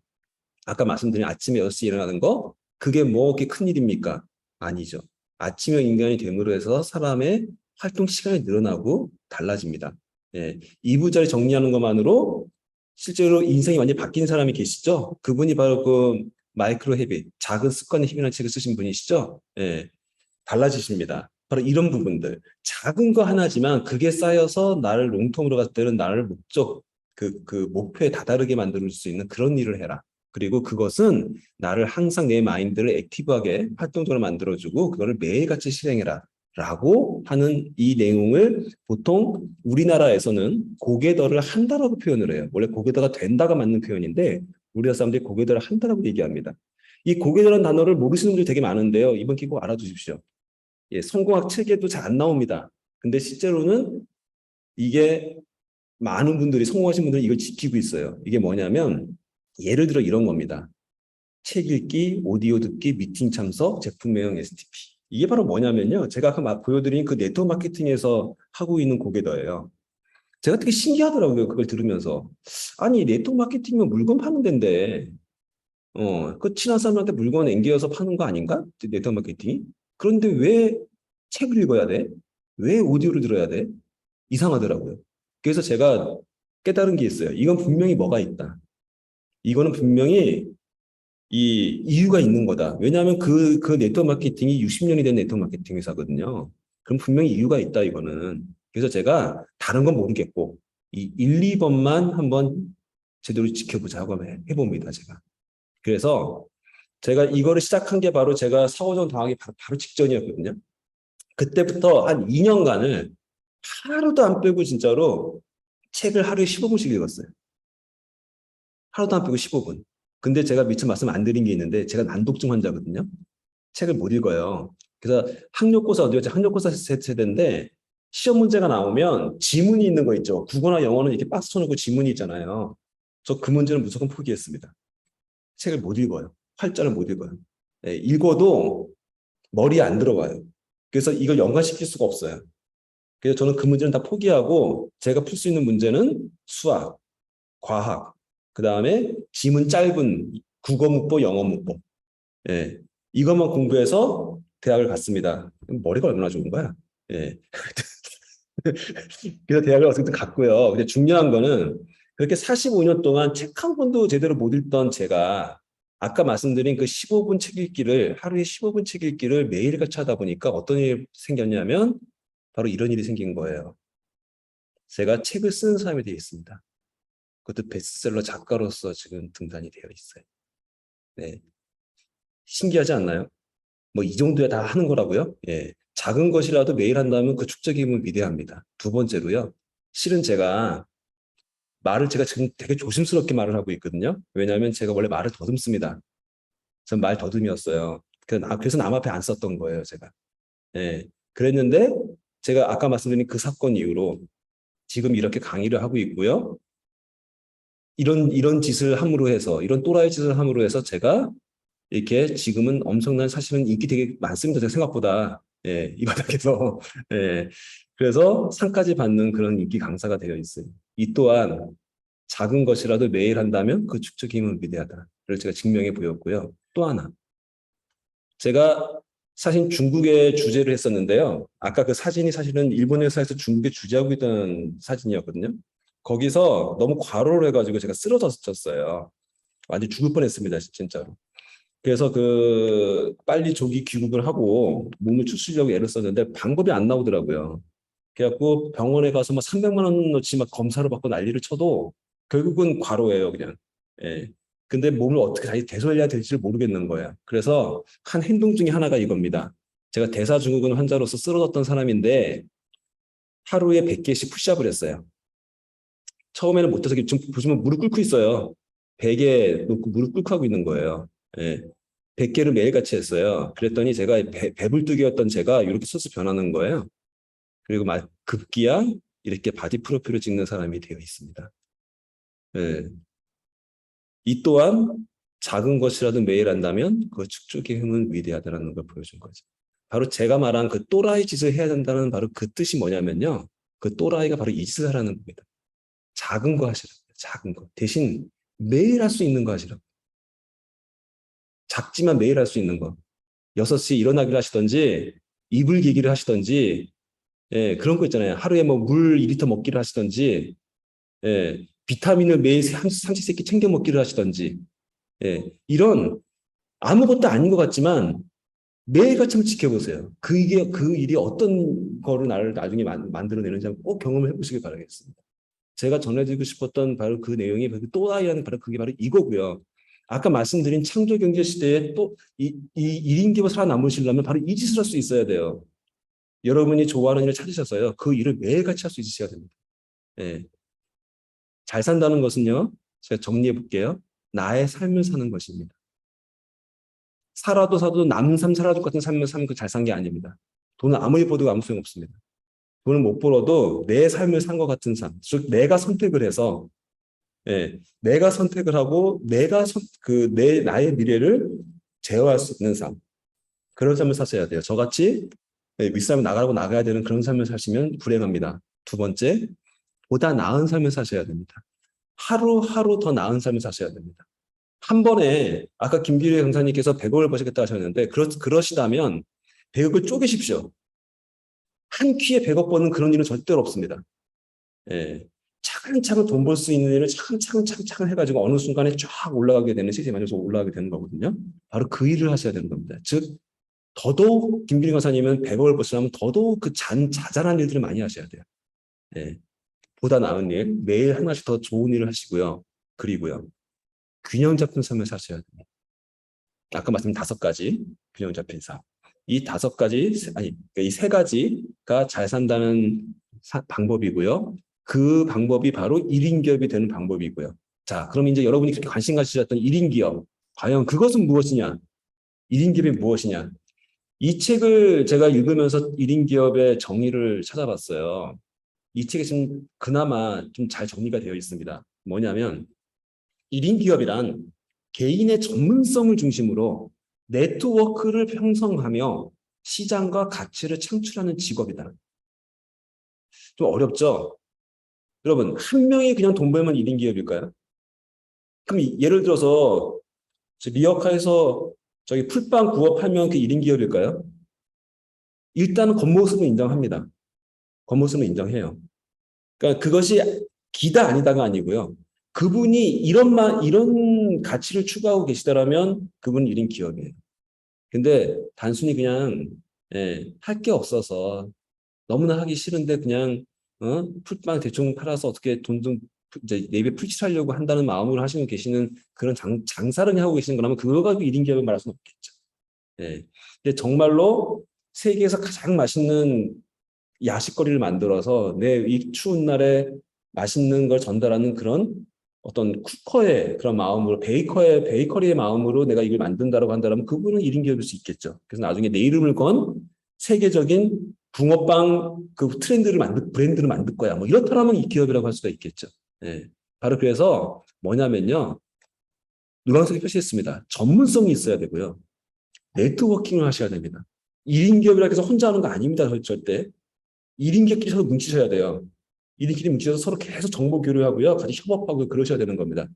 아까 말씀드린 아침에 6시에 일어나는 거, 그게 뭐 그렇게 큰일입니까? 아니죠. 아침형 인간이 됨으로 해서 사람의 활동 시간이 늘어나고 달라집니다. 예, 이부자리 정리하는 것만으로 실제로 인생이 완전히 바뀐 사람이 계시죠? 그분이 바로 그 마이크로 헤빗, 작은 습관의 힘이라는 책을 쓰신 분이시죠? 예, 달라지십니다. 바로 이런 부분들. 작은 거 하나지만 그게 쌓여서 나를 롱텀으로 갔을 때는 나를 그 목표에 다다르게 만들 수 있는 그런 일을 해라. 그리고 그것은 나를 항상 내 마인드를 액티브하게 활동적으로 만들어주고 그거를 매일같이 실행해라. 라고 하는 이 내용을 보통 우리나라에서는 고개더를 한다라고 표현을 해요. 원래 고개더가 된다가 맞는 표현인데 우리나라 사람들이 고개더를 한다라고 얘기합니다. 이 고개더라는 단어를 모르시는 분들이 되게 많은데요. 이번 기회 꼭 알아두십시오. 예, 성공학 책에도 잘 안 나옵니다. 근데 실제로는 이게 많은 분들이 성공하신 분들이 이걸 지키고 있어요. 이게 뭐냐면 예를 들어 이런 겁니다. 책 읽기, 오디오 듣기, 미팅 참석, 제품 매형 STP. 이게 바로 뭐냐면요. 제가 아까 보여드린 그 네트워크 마케팅에서 하고 있는 고개더예요. 제가 되게 신기하더라고요. 그걸 들으면서. 아니, 네트워크 마케팅이면 물건 파는 데인데 그 친한 사람한테 물건 앵겨서 파는 거 아닌가? 네트워크 마케팅이? 그런데 왜 책을 읽어야 돼? 왜 오디오를 들어야 돼? 이상하더라고요. 그래서 제가 깨달은 게 있어요. 이건 분명히 뭐가 있다. 이거는 분명히 이 이유가 있는 거다. 왜냐하면 그 네트워크 마케팅이 60년이 된 네트워크 마케팅 회사거든요. 그럼 분명히 이유가 있다, 이거는. 그래서 제가 다른 건 모르겠고, 이 1, 2번만 한번 제대로 지켜보자 하고 해봅니다, 제가. 그래서 제가 이거를 시작한 게 바로 제가 사고정 당하기 바로 직전이었거든요. 그때부터 한 2년간을 하루도 안 빼고 진짜로 책을 하루에 15분씩 읽었어요. 하루도 안 빼고 15분. 근데 제가 미처 말씀 안 드린 게 있는데 제가 난독증 환자거든요. 책을 못 읽어요. 그래서 학력고사 어디였지? 학력고사 세대인데 시험 문제가 나오면 지문이 있는 거 있죠. 국어나 영어는 이렇게 박스 쳐놓고 지문이 있잖아요. 저 그 문제는 무조건 포기했습니다. 책을 못 읽어요. 활자를 못 읽어요. 예, 읽어도 머리에 안 들어와요. 그래서 이걸 연관시킬 수가 없어요. 그래서 저는 그 문제는 다 포기하고 제가 풀 수 있는 문제는 수학, 과학, 그 다음에 지문 짧은 국어 문법, 영어 문법. 예, 이것만 공부해서 대학을 갔습니다. 머리가 얼마나 좋은 거야? 예. 그래서 대학을 어쨌든 갔고요. 근데 중요한 거는 그렇게 45년 동안 책 한 권도 제대로 못 읽던 제가 아까 말씀드린 그 15분 책 읽기를 하루에 15분 책 읽기를 매일같이 하다 보니까 어떤 일이 생겼냐면 바로 이런 일이 생긴 거예요. 제가 책을 쓰는 사람이 되어 있습니다. 그것도 베스트셀러 작가로서 지금 등단이 되어 있어요. 네. 신기하지 않나요? 뭐 이 정도야 다 하는 거라고요? 예. 작은 것이라도 매일 한다면 그 축적의 힘은 위대합니다. 두 번째로요. 실은 제가 지금 되게 조심스럽게 말을 하고 있거든요. 왜냐하면 제가 원래 말을 더듬습니다. 전 말 더듬이었어요. 그래서 남 앞에 안 썼던 거예요, 제가. 예. 그랬는데 제가 아까 말씀드린 그 사건 이후로 지금 이렇게 강의를 하고 있고요. 이런 짓을 함으로 해서, 이런 또라이 짓을 함으로 해서 제가 이렇게 지금은 엄청난 사실은 인기 되게 많습니다. 제가 생각보다. 예, 이 바닥에서. 예. 그래서 상까지 받는 그런 인기 강사가 되어 있어요. 이 또한 작은 것이라도 매일 한다면 그 축적 힘은 위대하다를 제가 증명해 보였고요. 또 하나. 제가 사실 중국의 주제를 했었는데요. 아까 그 사진이 사실은 일본 회사에서 중국에 주재하고 있던 사진이었거든요. 거기서 너무 과로를 해가지고 제가 쓰러졌었어요. 완전 죽을 뻔했습니다, 진짜로. 그래서 빨리 조기 귀국을 하고 몸을 추스리려고 애를 썼는데 방법이 안 나오더라고요. 그래갖고 병원에 가서 막 300만 원어치 막 검사를 받고 난리를 쳐도 결국은 과로예요, 그냥. 예. 근데 몸을 어떻게 다시 되살려야 될지를 모르겠는 거예요. 그래서 한 행동 중에 하나가 이겁니다. 제가 대사증후군 환자로서 쓰러졌던 사람인데 하루에 100개씩 푸시업을 했어요. 처음에는 못해서 지금 보시면 무릎 꿇고 있어요. 베개 놓고 무릎 꿇고 하고 있는 거예요. 예. 100개를 매일같이 했어요. 그랬더니 제가 배불뚝이었던 제가 이렇게 스스 변하는 거예요. 그리고 막 급기야 이렇게 바디 프로필을 찍는 사람이 되어 있습니다. 예. 이 또한 작은 것이라도 매일 한다면 그 축적의 힘은 위대하다는 걸 보여준 거죠. 바로 제가 말한 그 또라이 짓을 해야 된다는 바로 그 뜻이 뭐냐면요. 그 또라이가 바로 이 짓을 하라는 겁니다. 작은 거 하시라고요. 작은 거. 대신 매일 할 수 있는 거 하시라고. 작지만 매일 할 수 있는 거. 6시에 일어나기를 하시던지 이불 기기를 하시던지 예, 그런 거 있잖아요. 하루에 뭐 물 2리터 먹기를 하시던지 예, 비타민을 매일 삼시세끼 챙겨 먹기를 하시던지 예, 이런 아무것도 아닌 것 같지만 매일같이 한번 지켜보세요. 그 일이 어떤 거를 나를 나중에 만들어내는지 꼭 경험을 해보시길 바라겠습니다. 제가 전해드리고 싶었던 바로 그 내용이 또라이라는 바로 그게 바로 이거고요. 아까 말씀드린 창조경제 시대에 또 이 1인 기업 살아남으시려면 바로 이 짓을 할 수 있어야 돼요. 여러분이 좋아하는 일을 찾으셔서요. 그 일을 매일같이 할 수 있으셔야 됩니다. 예. 잘 산다는 것은요. 제가 정리해 볼게요. 나의 삶을 사는 것입니다. 살아도 남삼 살아도 같은 삶을 사는 그 잘 산 게 아닙니다. 돈을 아무리 벌어도 아무 소용 없습니다. 돈을 못 벌어도 내 삶을 산 것 같은 삶. 즉 내가 선택을 해서 예, 내가 선택을 하고 나의 미래를 제어할 수 있는 삶. 그런 삶을 사셔야 돼요. 저같이 윗사람이 나가야 되는 그런 삶을 사시면 불행합니다. 두 번째, 보다 나은 삶을 사셔야 됩니다. 하루하루 더 나은 삶을 사셔야 됩니다. 한 번에 아까 김기래 강사님께서 100억을 버시겠다 하셨는데 그러시다면 100억을 쪼개십시오. 한 퀴에 100억 버는 그런 일은 절대로 없습니다. 예. 차근차근 돈 벌 수 있는 일을 차근차근 해가지고 어느 순간에 쫙 올라가게 되는 시스템 안에서 올라가게 되는 거거든요. 바로 그 일을 하셔야 되는 겁니다. 즉 더더욱 김기린 강사님은 100억을 버시려면 더더욱 그 자잘한 일들을 많이 하셔야 돼요. 예. 보다 나은 일, 매일 하나씩 더 좋은 일을 하시고요. 그리고요. 균형 잡힌 삶을 사셔야 됩니다. 아까 말씀드린 5가지 균형 잡힌 사업. 이 5가지, 아니, 이 3가지가 잘 산다는 방법이고요. 그 방법이 바로 1인 기업이 되는 방법이고요. 자, 그럼 이제 여러분이 그렇게 관심 가지셨던 1인 기업, 과연 그것은 무엇이냐? 1인 기업이 무엇이냐? 이 책을 제가 읽으면서 1인 기업의 정의를 찾아봤어요. 이 책에 지금 그나마 좀 잘 정리가 되어 있습니다. 뭐냐면 1인 기업이란 개인의 전문성을 중심으로 네트워크를 형성하며 시장과 가치를 창출하는 직업이다. 좀 어렵죠? 여러분, 한 명이 그냥 돈 벌면 1인 기업일까요? 그럼 예를 들어서 리어카에서 저기 풀빵 구워 팔면 그 1인 기업일까요? 일단은 겉모습은 인정합니다. 겉모습은 인정해요. 그러니까 그것이 기다 아니다가 아니고요. 그분이 이런 가치를 추구하고 계시더라면 그분은 1인 기업이에요. 근데 단순히 그냥 할 게 없어서 너무나 하기 싫은데 그냥 풀빵 대충 팔아서 어떻게 돈 좀 이제 내입에 풀칠하려고 한다는 마음으로 하시는 계시는 그런 장사를 하고 계시는 거라면 그거 가지고 1인 기업을 말할 수는 없겠죠. 근데 정말로 세계에서 가장 맛있는 야식거리를 만들어서 내 이 추운 날에 맛있는 걸 전달하는 그런 어떤 쿠커의 그런 마음으로 베이커리의 마음으로 내가 이걸 만든다라고 한다면 그분은 1인 기업일 수 있겠죠. 그래서 나중에 내 이름을 건 세계적인 붕어빵 그 브랜드를 만들 거야. 뭐 이렇다면 이 기업이라고 할 수가 있겠죠. 바로 그래서 뭐냐면요. 노란색에 표시했습니다. 전문성이 있어야 되고요. 네트워킹을 하셔야 됩니다. 1인 기업이라고 해서 혼자 하는 거 아닙니다. 절대. 1인 기업끼리 서로 뭉치셔야 돼요. 1인끼리 뭉치셔서 서로 계속 정보 교류하고요. 같이 협업하고 그러셔야 되는 겁니다.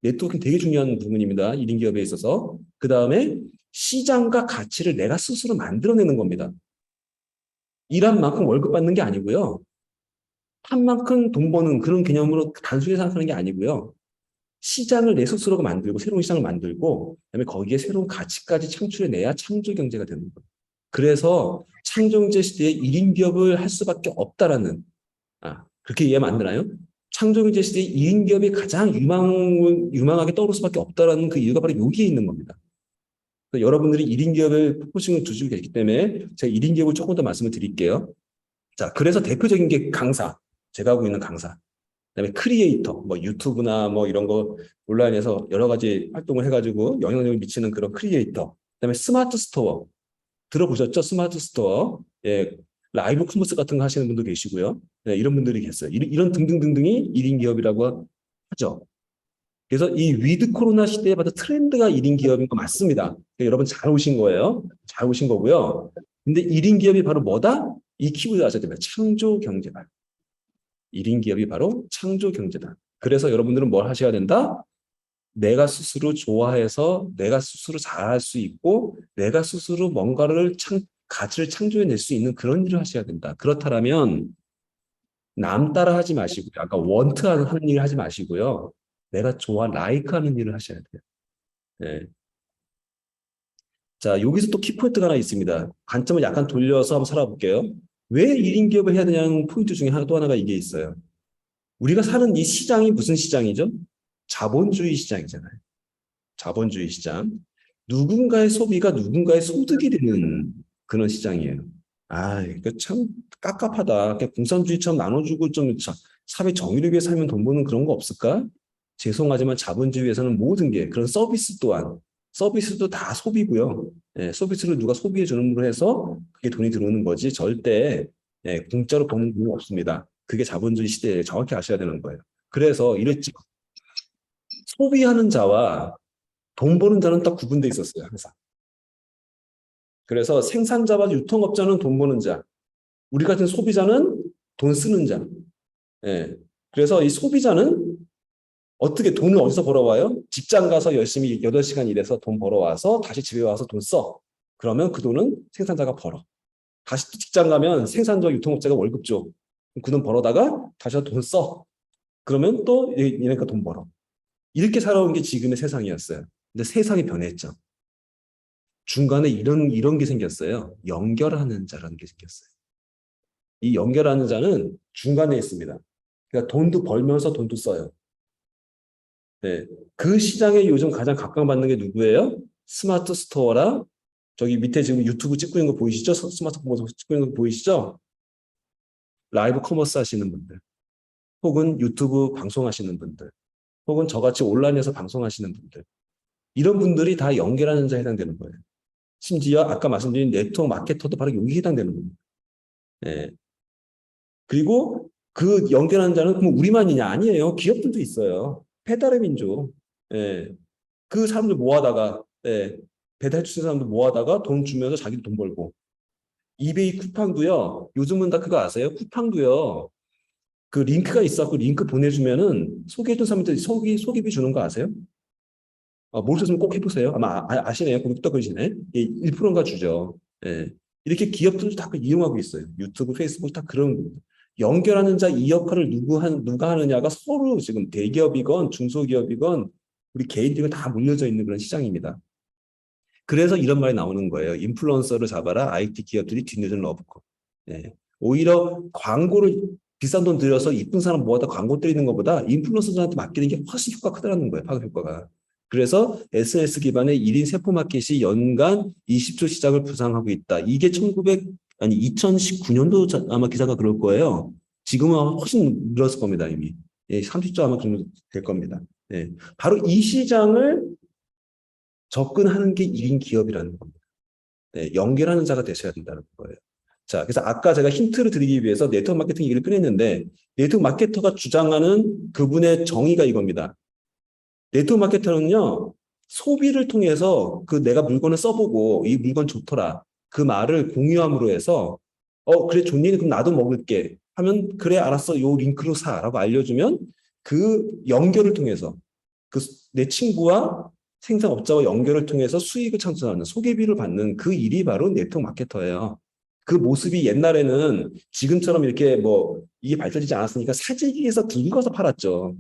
네트워킹 되게 중요한 부분입니다. 1인 기업에 있어서. 그 다음에 시장과 가치를 내가 스스로 만들어내는 겁니다. 일한 만큼 월급 받는 게 아니고요. 한 만큼 돈 버는 그런 개념으로 단순히 생각하는 게 아니고요. 시장을 내 스스로가 만들고 새로운 시장을 만들고 그다음에 거기에 새로운 가치까지 창출해내야 창조 경제가 되는 거예요. 그래서 창조경제 시대에 1인 기업을 할 수밖에 없다라는 그렇게 이해하면 안 되나요? 창조경제 시대에 1인 기업이 가장 유망하게 떠오를 수밖에 없다라는 그 이유가 바로 여기에 있는 겁니다. 여러분들이 1인 기업을 포커싱을 두시고 계시기 때문에 제가 1인 기업을 조금 더 말씀을 드릴게요. 자, 그래서 대표적인 게 강사. 제가 하고 있는 강사. 그다음에 크리에이터, 뭐 유튜브나 뭐 이런 거 온라인에서 여러 가지 활동을 해가지고 영향력을 미치는 그런 크리에이터. 그다음에 스마트 스토어. 들어보셨죠? 스마트 스토어. 라이브 커머스 같은 거 하시는 분도 계시고요. 이런 분들이 계세요. 이런 등등등등이 1인 기업이라고 하죠. 그래서 이 위드 코로나 시대에 받은 트렌드가 1인 기업인 거 맞습니다. 그러니까 여러분 잘 오신 거예요. 잘 오신 거고요. 근데 1인 기업이 바로 뭐다? 이 키워드 아셔야 됩니다. 창조 경제다. 1인 기업이 바로 창조 경제다. 그래서 여러분들은 뭘 하셔야 된다? 내가 스스로 좋아해서 내가 스스로 잘할 수 있고 내가 스스로 뭔가를 가치를 창조해낼 수 있는 그런 일을 하셔야 된다. 그렇다면 남 따라 하지 마시고요. 아까 원트 하는 일을 하지 마시고요. 내가 좋아, 라이크 하는 일을 하셔야 돼요. 네. 자, 여기서 또 키포인트가 하나 있습니다. 관점을 약간 돌려서 한번 살아볼게요. 왜 1인 기업을 해야 되냐는 포인트 중에 또 하나가 이게 있어요. 우리가 사는 이 시장이 무슨 시장이죠? 자본주의 시장이잖아요. 자본주의 시장. 누군가의 소비가 누군가의 소득이 되는 그런 시장이에요. 이거 참 깝깝하다. 그냥 공산주의처럼 나눠주고 좀 사회 정의를 위해 살면 돈 버는 그런 거 없을까? 죄송하지만 자본주의에서는 모든 게 그런 서비스 또한 서비스도 다 소비고요. 서비스를 누가 소비해 주는 걸로 해서 그게 돈이 들어오는 거지 절대 공짜로 버는 돈은 없습니다. 그게 자본주의 시대에 정확히 아셔야 되는 거예요. 그래서 이랬죠. 소비하는 자와 돈 버는 자는 딱 구분돼 있었어요. 항상. 그래서 생산자와 유통업자는 돈 버는 자, 우리 같은 소비자는 돈 쓰는 자. 그래서 이 소비자는 어떻게 돈을 어디서 벌어와요? 직장 가서 열심히 8시간 일해서 돈 벌어와서 다시 집에 와서 돈 써. 그러면 그 돈은 생산자가 벌어. 다시 또 직장 가면 생산자와 유통업자가 월급 줘. 그 돈 벌어다가 다시 돈 써. 그러면 또 얘네가 돈 벌어. 이렇게 살아온 게 지금의 세상이었어요. 근데 세상이 변했죠. 중간에 이런 게 생겼어요. 연결하는 자라는 게 생겼어요. 이 연결하는 자는 중간에 있습니다. 그러니까 돈도 벌면서 돈도 써요. 그 시장에 요즘 가장 각광받는 게 누구예요? 스마트 스토어랑 저기 밑에 지금 유튜브 찍고 있는 거 보이시죠? 스마트폰 찍고 있는 거 보이시죠? 라이브 커머스 하시는 분들, 혹은 유튜브 방송하시는 분들, 혹은 저같이 온라인에서 방송하시는 분들, 이런 분들이 다 연결하는 자에 해당되는 거예요. 심지어 아까 말씀드린 네트워크 마케터도 바로 여기에 해당되는 겁니다. 예. 그리고 그 연결하는 자는 그럼 우리만이냐? 아니에요. 기업들도 있어요. 배달의 민족. 예. 그 사람들 모아다가, 예. 배달 주는 사람들 모아다가 돈 주면서 자기도 돈 벌고. 이베이 쿠팡도요. 요즘은 다 그거 아세요? 쿠팡도요. 그 링크가 있어갖고 링크 보내주면은 소개해준 사람한테 소개비 주는 거 아세요? 모르셨으면 꼭 해보세요. 아마 아시네요. 꿀떡거리시네. 예, 1%인가 주죠. 예. 이렇게 기업들도 다 이용하고 있어요. 유튜브, 페이스북 다 그런 연결하는 자 이 역할을 누가 하느냐가 서로 지금 대기업이건 중소기업이건 우리 개인들이 다 몰려져 있는 그런 시장입니다. 그래서 이런 말이 나오는 거예요. 인플루언서를 잡아라. IT 기업들이 뒷노전을 업고. 예. 오히려 광고를 비싼 돈 들여서 이쁜 사람 모아다 광고 때리는 것보다 인플루언서들한테 맡기는 게 훨씬 효과가 크다는 거예요. 파급 효과가. 그래서 SNS 기반의 1인 세포 마켓이 연간 20조 시장을 부상하고 있다. 이게 2019년도 아마 기사가 그럴 거예요. 지금은 아마 훨씬 늘었을 겁니다, 이미. 예, 30조 아마 정도 될 겁니다. 예. 바로 이 시장을 접근하는 게 1인 기업이라는 겁니다. 네, 연결하는 자가 되셔야 된다는 거예요. 자, 그래서 아까 제가 힌트를 드리기 위해서 네트워크 마케팅 얘기를 꺼냈는데, 네트워크 마케터가 주장하는 그분의 정의가 이겁니다. 네트워크 마케터는요, 소비를 통해서 그 내가 물건을 써보고 이 물건 좋더라. 그 말을 공유함으로 해서, 그래, 좋니? 그럼 나도 먹을게. 하면, 그래, 알았어. 요 링크로 사. 라고 알려주면 그 연결을 통해서 내 친구와 생산업자와 연결을 통해서 수익을 창출하는 소개비를 받는 그 일이 바로 네트워크 마케터예요. 그 모습이 옛날에는 지금처럼 이렇게 이게 발전되지 않았으니까 사재기에서 들고 가서 팔았죠.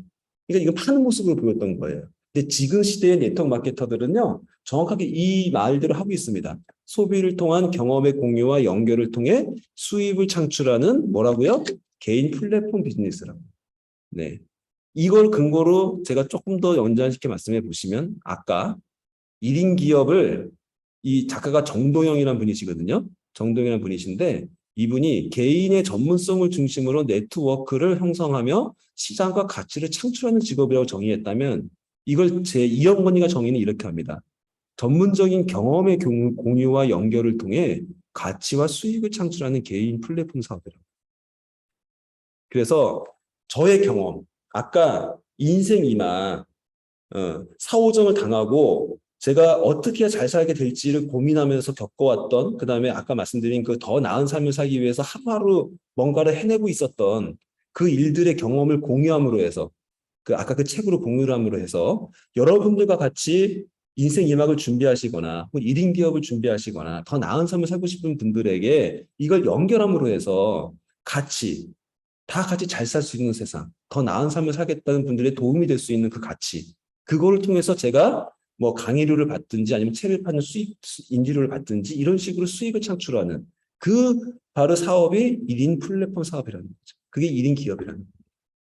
그러니까 이거 파는 모습으로 보였던 거예요. 근데 지금 시대의 네트워크 마케터들은요, 정확하게 이 말들을 하고 있습니다. 소비를 통한 경험의 공유와 연결을 통해 수입을 창출하는 뭐라고요? 개인 플랫폼 비즈니스라고. 네. 이걸 근거로 제가 조금 더 연장시켜 말씀해 보시면 아까 1인 기업을 이 작가가 정동영이라는 분이시거든요. 정동영이라는 분이신데 이분이 개인의 전문성을 중심으로 네트워크를 형성하며 시장과 가치를 창출하는 직업이라고 정의했다면 이걸 이영건이가 정의는 이렇게 합니다. 전문적인 경험의 공유와 연결을 통해 가치와 수익을 창출하는 개인 플랫폼 사업이라고. 그래서 저의 경험, 아까 인생이나 사오정을 당하고 제가 어떻게 잘 살게 될지를 고민하면서 겪어왔던, 그 다음에 아까 말씀드린 그 더 나은 삶을 살기 위해서 하루하루 뭔가를 해내고 있었던 그 일들의 경험을 공유함으로 해서 아까 그 책으로 공유를 함으로 해서 여러분들과 같이 인생 2막을 준비하시거나 1인 기업을 준비하시거나 더 나은 삶을 살고 싶은 분들에게 이걸 연결함으로 해서 다 같이 잘 살 수 있는 세상, 더 나은 삶을 살겠다는 분들의 도움이 될 수 있는 그 가치, 그거를 통해서 제가 강의료를 받든지 아니면 책을 파는 인지료를 받든지 이런 식으로 수익을 창출하는 바로 사업이 1인 플랫폼 사업이라는 거죠. 그게 1인 기업이라는 거예요.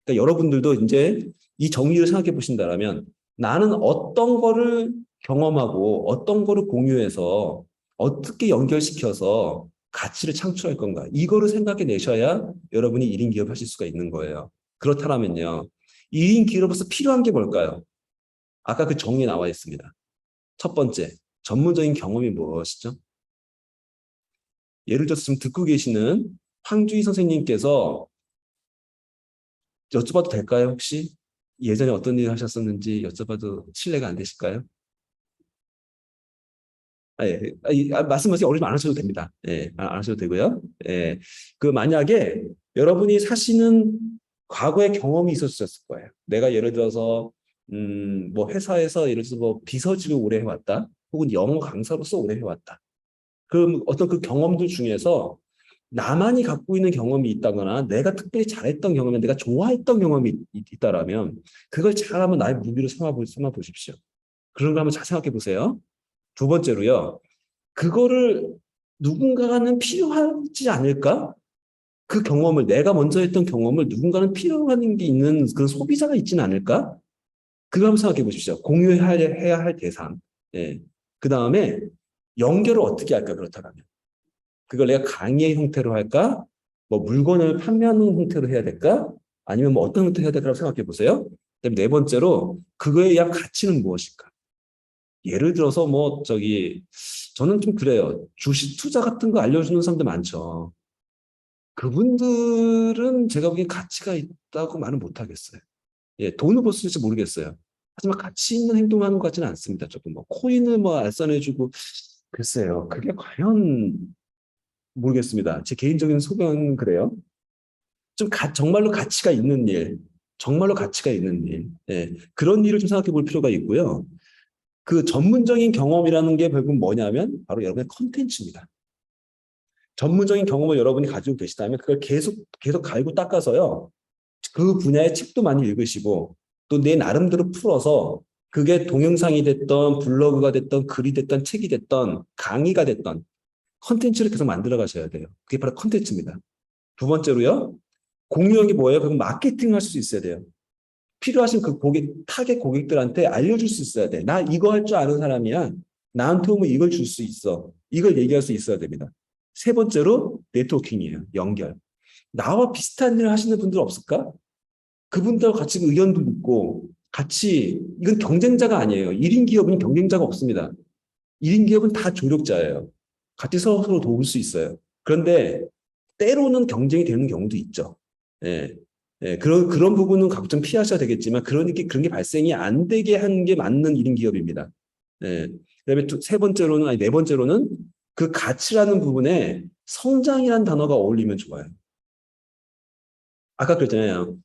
그러니까 여러분들도 이제 이 정의를 생각해 보신다면 나는 어떤 거를 경험하고 어떤 거를 공유해서 어떻게 연결시켜서 가치를 창출할 건가? 이거를 생각해 내셔야 여러분이 1인 기업 하실 수가 있는 거예요. 그렇다면요. 1인 기업으로서 필요한 게 뭘까요? 아까 그 정의에 나와 있습니다. 첫 번째, 전문적인 경험이 무엇이죠? 예를 들어서 지금 듣고 계시는 황주희 선생님께서 여쭤봐도 될까요? 혹시 예전에 어떤 일을 하셨었는지 여쭤봐도 실례가 안 되실까요? 말씀하시기 어려우면 안 하셔도 됩니다. 예, 안 하셔도 되고요. 예, 만약에 여러분이 사시는 과거의 경험이 있었을 거예요. 내가 예를 들어서 회사에서 예를 들어서 비서직을 오래 해왔다, 혹은 영어 강사로서 오래 해왔다. 그럼 어떤 그 경험들 중에서 나만이 갖고 있는 경험이 있다거나 내가 특별히 잘했던 경험이, 내가 좋아했던 경험이 있다라면 그걸 잘 한번 나의 무기로 삼아 보십시오. 그런 걸 한번 잘 생각해 보세요. 두 번째로요, 그거를 누군가는 필요하지 않을까? 그 경험을, 내가 먼저 했던 경험을 누군가는 필요한 게 있는 그런 소비자가 있지는 않을까? 그걸 한번 생각해 보십시오. 공유해야 할 대상. 예. 그 다음에 연결을 어떻게 할까, 그렇다면. 그걸 내가 강의의 형태로 할까? 뭐 물건을 판매하는 형태로 해야 될까? 아니면 뭐 어떤 형태로 해야 될까라고 생각해 보세요. 그다음에 네 번째로 그거에 의한 가치는 무엇일까? 예를 들어서 뭐 저는 좀 그래요. 주식 투자 같은 거 알려주는 사람들 많죠. 그분들은 제가 보기엔 가치가 있다고 말은 못하겠어요. 예, 돈을 벌 수 있을지 모르겠어요. 하지만 가치 있는 행동하는 것 같지는 않습니다. 조금 뭐 코인을 뭐 알선해주고 글쎄요. 그게 과연 모르겠습니다. 제 개인적인 소견은 그래요. 정말로 가치가 있는 일, 정말로 가치가 있는 일, 예, 그런 일을 좀 생각해 볼 필요가 있고요. 그 전문적인 경험이라는 게 결국 뭐냐면 바로 여러분의 컨텐츠입니다. 전문적인 경험을 여러분이 가지고 계시다면 그걸 계속 갈고 닦아서요. 그 분야의 책도 많이 읽으시고 또 내 나름대로 풀어서 그게 동영상이 됐던 블로그가 됐던 글이 됐던 책이 됐던 강의가 됐던 컨텐츠를 계속 만들어 가셔야 돼요. 그게 바로 컨텐츠입니다. 두 번째로요. 공유한 게 뭐예요? 그럼 마케팅을 할 수 있어야 돼요. 필요하신 그 타겟 고객들한테 알려줄 수 있어야 돼. 나 이거 할 줄 아는 사람이야. 나한테 오면 이걸 줄 수 있어. 이걸 얘기할 수 있어야 됩니다. 세 번째로 네트워킹이에요. 연결. 나와 비슷한 일을 하시는 분들 없을까? 그분들과 같이 의견도 묻고 같이 이건 경쟁자가 아니에요. 1인 기업은 경쟁자가 없습니다. 1인 기업은 다 조력자예요. 같이 서로 도울 수 있어요. 그런데 때로는 경쟁이 되는 경우도 있죠. 예. 예, 그런 부분은 각좀 피하셔야 되겠지만, 그런 게 발생이 안 되게 하는 게 맞는 1인 기업입니다. 예. 그다음에 네 번째로는 그 가치라는 부분에 성장이라는 단어가 어울리면 좋아요. 아까 그랬잖아요.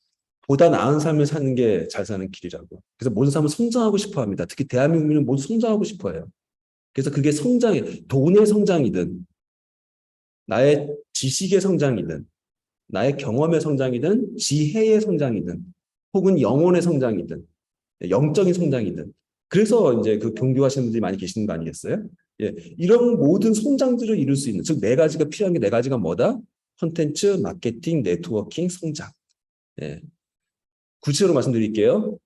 보다 나은 삶을 사는 게 잘 사는 길이라고. 그래서 모든 사람은 성장하고 싶어 합니다. 특히 대한민국은 모두 성장하고 싶어 해요. 그래서 그게 돈의 성장이든, 나의 지식의 성장이든, 나의 경험의 성장이든, 지혜의 성장이든, 혹은 영혼의 성장이든, 영적인 성장이든. 그래서 이제 그 경교하시는 분들이 많이 계시는 거 아니겠어요? 예, 이런 모든 성장들을 이룰 수 있는, 즉 네 가지가 필요한 게 네 가지가 뭐다? 콘텐츠, 마케팅, 네트워킹, 성장. 예, 구체적으로 말씀드릴게요.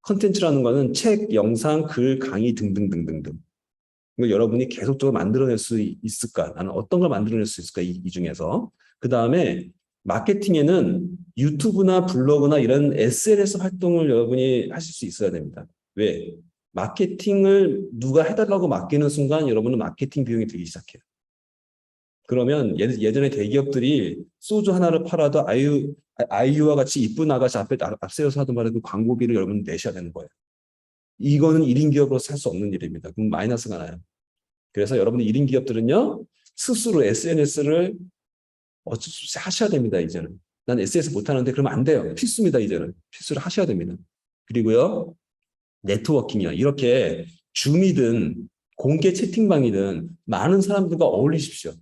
콘텐츠라는 거는 책, 영상, 글, 강의 등등등등등. 이걸 여러분이 계속적으로 만들어낼 수 있을까? 나는 어떤 걸 만들어낼 수 있을까? 이 중에서. 그 다음에 마케팅에는 유튜브나 블로그나 이런 SNS 활동을 여러분이 하실 수 있어야 됩니다. 왜? 마케팅을 누가 해달라고 맡기는 순간 여러분은 마케팅 비용이 들기 시작해요. 그러면 예전에 대기업들이 소주 하나를 팔아도 아이유와 같이 이쁜 아가씨 앞세워서 하던 말에도 광고비를 여러분 내셔야 되는 거예요. 이거는 1인 기업으로서 할 수 없는 일입니다. 그럼 마이너스가 나요. 그래서 여러분들 1인 기업들은요, 스스로 SNS를 어쩔 수 없이 하셔야 됩니다, 이제는. 난 SNS 못하는데 그러면 안 돼요. 필수입니다, 이제는. 필수를 하셔야 됩니다. 그리고요, 네트워킹이요. 이렇게 줌이든 공개 채팅방이든 많은 사람들과 어울리십시오.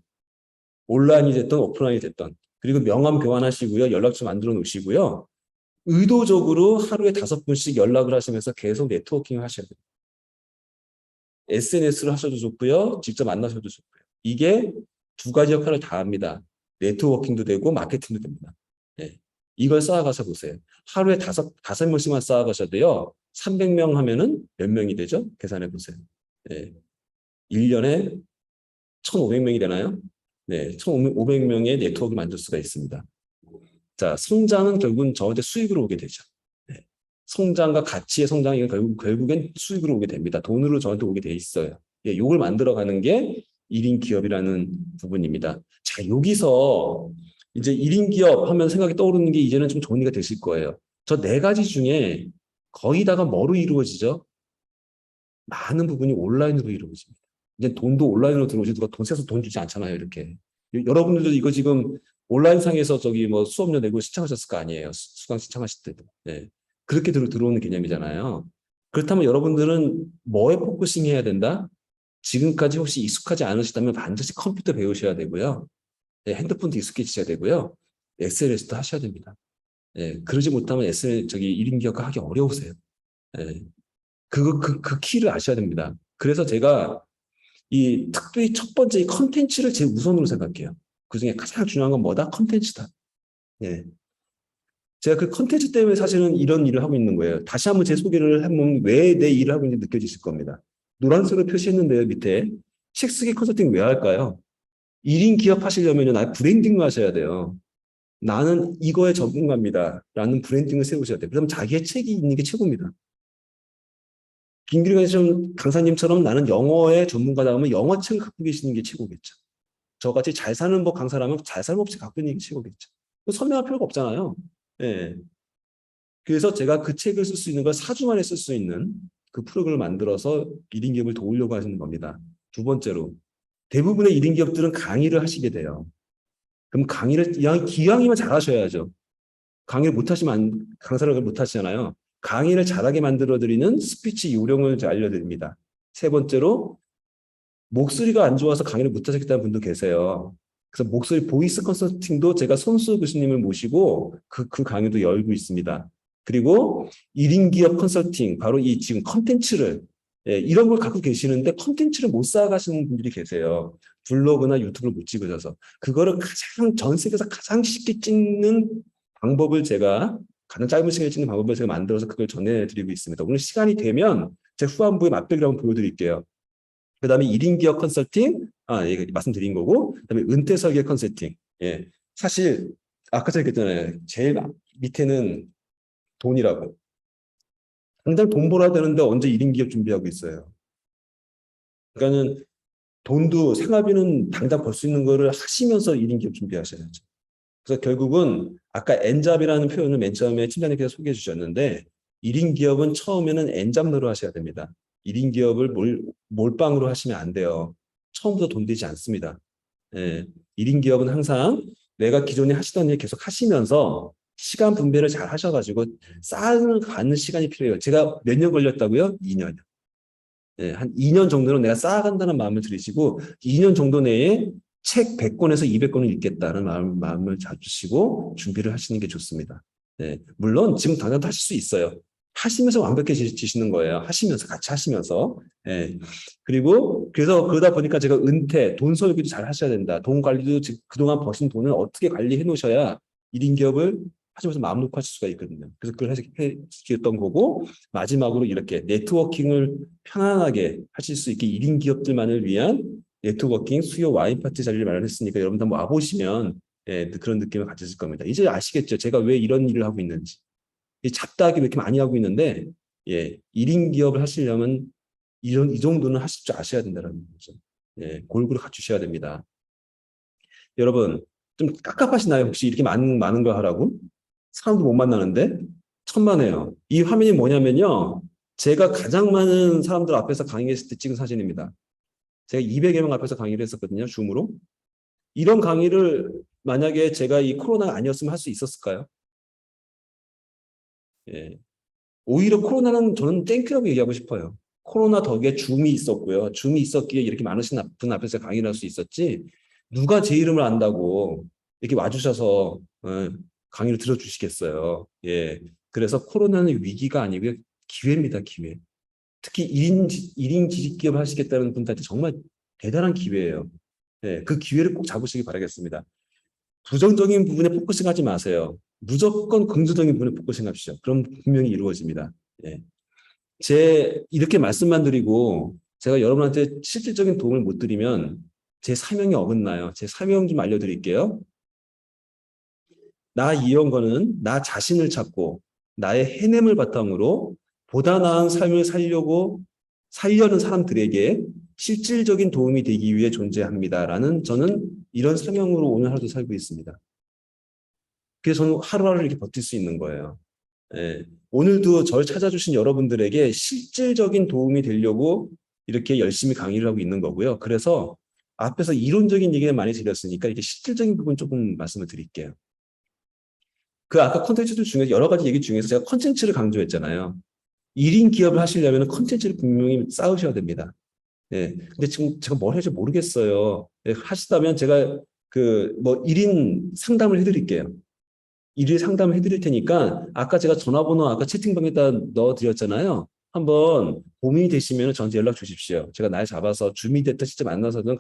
온라인이 됐든 오프라인이 됐든. 그리고 명함 교환하시고요. 연락처 만들어 놓으시고요. 의도적으로 하루에 5분씩 연락을 하시면서 계속 네트워킹을 하셔야 돼요. SNS를 하셔도 좋고요. 직접 만나셔도 좋고요. 이게 두 가지 역할을 다 합니다. 네트워킹도 되고 마케팅도 됩니다. 네. 이걸 쌓아가서 보세요. 하루에 다섯 명씩만 쌓아가셔도요. 300명 하면은 몇 명이 되죠? 계산해 보세요. 네. 1년에 1,500명이 되나요? 네, 1,500명의 네트워크를 만들 수가 있습니다. 자, 성장은 결국은 저한테 수익으로 오게 되죠. 네. 성장과 가치의 성장이 결국엔 수익으로 오게 됩니다. 돈으로 저한테 오게 돼 있어요. 예, 요걸 만들어가는 게 1인 기업이라는 부분입니다. 자, 여기서 이제 1인 기업 하면 생각이 떠오르는 게 이제는 좀 정리가 되실 거예요. 저 네 가지 중에 거의 다가 뭐로 이루어지죠? 많은 부분이 온라인으로 이루어집니다. 이제 돈도 온라인으로 들어오지 누가 돈 세서 돈 주지 않잖아요, 이렇게. 여러분들도 이거 지금 온라인상에서 뭐 수업료 내고 시청하셨을 거 아니에요. 수강 시청하실 때도. 네. 그렇게 들어오는 개념이잖아요. 그렇다면 여러분들은 뭐에 포커싱 해야 된다? 지금까지 혹시 익숙하지 않으시다면 반드시 컴퓨터 배우셔야 되고요. 네, 핸드폰도 익숙해지셔야 되고요. SNS도 하셔야 됩니다. 네, 그러지 못하면 1인 기업가 하기 어려우세요. 네. 그 키를 아셔야 됩니다. 그래서 제가 특별히 첫 번째 이 컨텐츠를 제일 우선으로 생각해요. 그 중에 가장 중요한 건 뭐다? 컨텐츠다. 예. 제가 그 컨텐츠 때문에 사실은 이런 일을 하고 있는 거예요. 다시 한번 제 소개를 하면 왜 내 일을 하고 있는지 느껴지실 겁니다. 노란색으로 표시했는데요, 밑에. 식스기 컨설팅 왜 할까요? 1인 기업 하시려면 나 브랜딩을 하셔야 돼요. 나는 이거에 전문가입니다. 라는 브랜딩을 세우셔야 돼요. 그럼 자기의 책이 있는 게 최고입니다. 김규리 강사님처럼 나는 영어의 전문가다 하면 영어 책을 갖고 계시는 게 최고겠죠. 저같이 잘 사는 법 강사라면 잘 사는 법책 갖고 있는 게 최고겠죠. 설명할 필요가 없잖아요. 예. 그래서 제가 그 책을 쓸 수 있는 걸 4주 만에 쓸 수 있는 그 프로그램을 만들어서 1인 기업을 도우려고 하시는 겁니다. 두 번째로, 대부분의 1인 기업들은 강의를 하시게 돼요. 그럼 강의를 기왕이면 잘하셔야죠. 강의를 못하시면 강사를 못하시잖아요. 강의를 잘하게 만들어드리는 스피치 요령을 알려드립니다. 세 번째로, 목소리가 안 좋아서 강의를 못하셨다는 분도 계세요. 그래서 목소리 보이스 컨설팅도 제가 손수 교수님을 모시고 그 강의도 열고 있습니다. 그리고 1인 기업 컨설팅, 바로 이 지금 컨텐츠를, 이런 걸 갖고 계시는데 컨텐츠를 못 쌓아가시는 분들이 계세요. 블로그나 유튜브를 못 찍으셔서. 그거를 전 세계에서 가장 쉽게 찍는 방법을 가장 짧은 시간에 찍는 방법을 제가 만들어서 그걸 전해드리고 있습니다. 오늘 시간이 되면 제 후반부에 맛배기를 한번 보여드릴게요. 그 다음에 1인 기업 컨설팅, 예, 말씀드린 거고, 그 다음에 은퇴 설계 컨설팅. 예. 사실, 아까 제가 얘기했잖아요. 제일 밑에는 돈이라고. 당장 돈 벌어야 되는데 언제 1인 기업 준비하고 있어요. 그러니까는 돈도 생활비는 당장 벌 수 있는 거를 하시면서 1인 기업 준비하셔야죠. 그래서 결국은 아까 N잡이라는 표현을 맨 처음에 팀장님께서 소개해 주셨는데 1인 기업은 처음에는 N잡으로 하셔야 됩니다. 1인 기업을 몰빵으로 하시면 안 돼요. 처음부터 돈 되지 않습니다. 예, 1인 기업은 항상 내가 기존에 하시던 일 계속 하시면서 시간 분배를 잘 하셔가지고 쌓아가는 시간이 필요해요. 제가 몇 년 걸렸다고요? 2년이요. 예, 한 2년 정도는 내가 쌓아간다는 마음을 들이시고 2년 정도 내에 책 100권에서 200권을 읽겠다는 마음을 잡으시고 준비를 하시는 게 좋습니다. 예, 물론 지금 당장 하실 수 있어요. 하시면서 완벽해지시는 거예요. 하시면서, 같이 하시면서. 예. 그리고, 그래서 그러다 보니까 제가 은퇴, 돈 설계도 잘 하셔야 된다. 돈 관리도 그동안 버신 돈을 어떻게 관리해 놓으셔야 1인 기업을 하시면서 마음 놓고 하실 수가 있거든요. 그래서 그걸 해주셨던 거고, 마지막으로 이렇게 네트워킹을 편안하게 하실 수 있게 1인 기업들만을 위한 네트워킹 수요 와인 파티 자리를 마련했으니까 여러분들 한번 와보시면 예, 그런 느낌을 가지실 겁니다. 이제 아시겠죠? 제가 왜 이런 일을 하고 있는지. 잡다하게 이렇게 많이 하고 있는데, 예, 1인 기업을 하시려면 이 정도는 하실 줄 아셔야 된다는 거죠. 예, 골고루 갖추셔야 됩니다. 여러분, 좀 깝깝하시나요? 혹시 이렇게 많은 거 하라고? 사람도 못 만나는데? 천만에요. 이 화면이 뭐냐면요. 제가 가장 많은 사람들 앞에서 강의했을 때 찍은 사진입니다. 제가 200여 명 앞에서 강의를 했었거든요. 줌으로. 이런 강의를 만약에 제가 이 코로나가 아니었으면 할 수 있었을까요? 예. 오히려 코로나는 저는 땡큐라고 얘기하고 싶어요. 코로나 덕에 줌이 있었고요. 줌이 있었기에 이렇게 많으신 분 앞에서 강의를 할 수 있었지. 누가 제 이름을 안다고 이렇게 와주셔서 강의를 들어주시겠어요. 예. 그래서 코로나는 위기가 아니고요. 기회입니다. 기회. 특히 1인 지식기업 하시겠다는 분들한테 정말 대단한 기회예요. 예. 그 기회를 꼭 잡으시기 바라겠습니다. 부정적인 부분에 포커싱하지 마세요. 무조건 긍정적인 부분에 포커싱하십시오. 그럼 분명히 이루어집니다. 예. 이렇게 말씀만 드리고 제가 여러분한테 실질적인 도움을 못 드리면 제 사명이 어긋나요. 제 사명 좀 알려드릴게요. 나 이영건은 나 자신을 찾고 나의 해냄을 바탕으로 보다 나은 삶을 살려는 사람들에게 실질적인 도움이 되기 위해 존재합니다라는 저는 이런 사명으로 오늘 하루도 살고 있습니다. 그래서 저는 하루하루 이렇게 버틸 수 있는 거예요. 예. 오늘도 저를 찾아주신 여러분들에게 실질적인 도움이 되려고 이렇게 열심히 강의를 하고 있는 거고요. 그래서 앞에서 이론적인 얘기를 많이 드렸으니까 이렇게 실질적인 부분 조금 말씀을 드릴게요. 그 아까 콘텐츠들 중에서 여러 가지 얘기 중에서 제가 콘텐츠를 강조했잖아요. 1인 기업을 하시려면 콘텐츠를 분명히 쌓으셔야 됩니다. 예. 근데 지금 제가 뭘 할지 모르겠어요. 예, 하시다면 제가 1인 상담을 해드릴게요. 1일 상담을 해드릴 테니까 아까 제가 전화번호 아까 채팅방에다 넣어드렸잖아요. 한번 고민이 되시면 저한테 연락 주십시오. 제가 날 잡아서 줌이 됐든 진짜 만나서든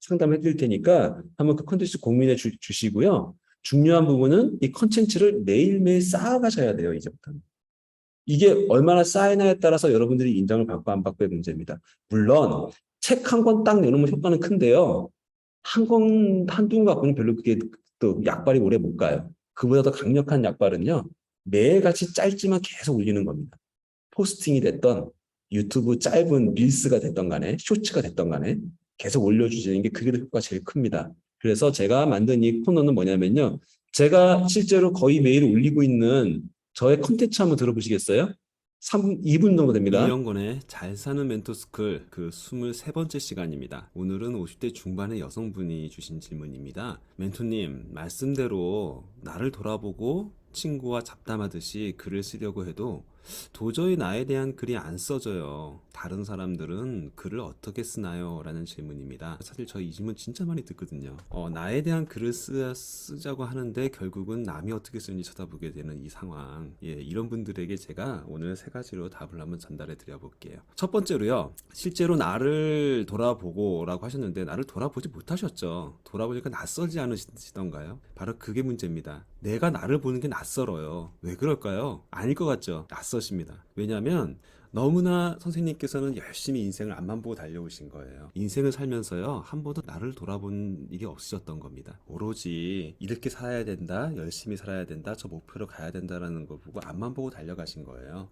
상담해 드릴 테니까 한번 그 콘텐츠 고민해 주시고요. 중요한 부분은 이 콘텐츠를 매일매일 쌓아가셔야 돼요. 이제부터는. 이게 얼마나 쌓이나에 따라서 여러분들이 인정을 받고 안 받고의 문제입니다. 물론 책 한 권 딱 내놓으면 효과는 큰데요. 한두 권 갖고는 별로 그게 또 약발이 오래 못 가요. 그보다 더 강력한 약발은요. 매일같이 짧지만 계속 올리는 겁니다. 포스팅이 됐던 유튜브 짧은 릴스가 됐던 간에 쇼츠가 됐던 간에 계속 올려주시는 게 그게 효과가 제일 큽니다. 그래서 제가 만든 이 코너는 뭐냐면요. 제가 실제로 거의 매일 올리고 있는 저의 컨텐츠 한번 들어보시겠어요? 2분 정도 됩니다. 이영건의 잘 사는 멘토스쿨 그 23번째 시간입니다. 오늘은 50대 중반의 여성분이 주신 질문입니다. 멘토님, 말씀대로 나를 돌아보고 친구와 잡담하듯이 글을 쓰려고 해도 도저히 나에 대한 글이 안 써져요. 다른 사람들은 글을 어떻게 쓰나요? 라는 질문입니다. 사실 저 이 질문 진짜 많이 듣거든요. 나에 대한 글을 쓰자고 하는데 결국은 남이 어떻게 쓰는지 쳐다보게 되는 이 상황. 예, 이런 분들에게 제가 오늘 3가지로 답을 한번 전달해 드려 볼게요. 첫 번째로요. 실제로 나를 돌아보고 라고 하셨는데 나를 돌아보지 못하셨죠. 돌아보니까 낯설지 않으시던가요? 바로 그게 문제입니다. 내가 나를 보는 게 낯설어요. 왜 그럴까요? 아닐 것 같죠? 낯서십니다. 왜냐하면 너무나 선생님께서는 열심히 인생을 앞만 보고 달려오신 거예요. 인생을 살면서요, 한 번도 나를 돌아본 일이 없으셨던 겁니다. 오로지 이렇게 살아야 된다, 열심히 살아야 된다, 저 목표로 가야 된다라는 걸 보고 앞만 보고 달려가신 거예요.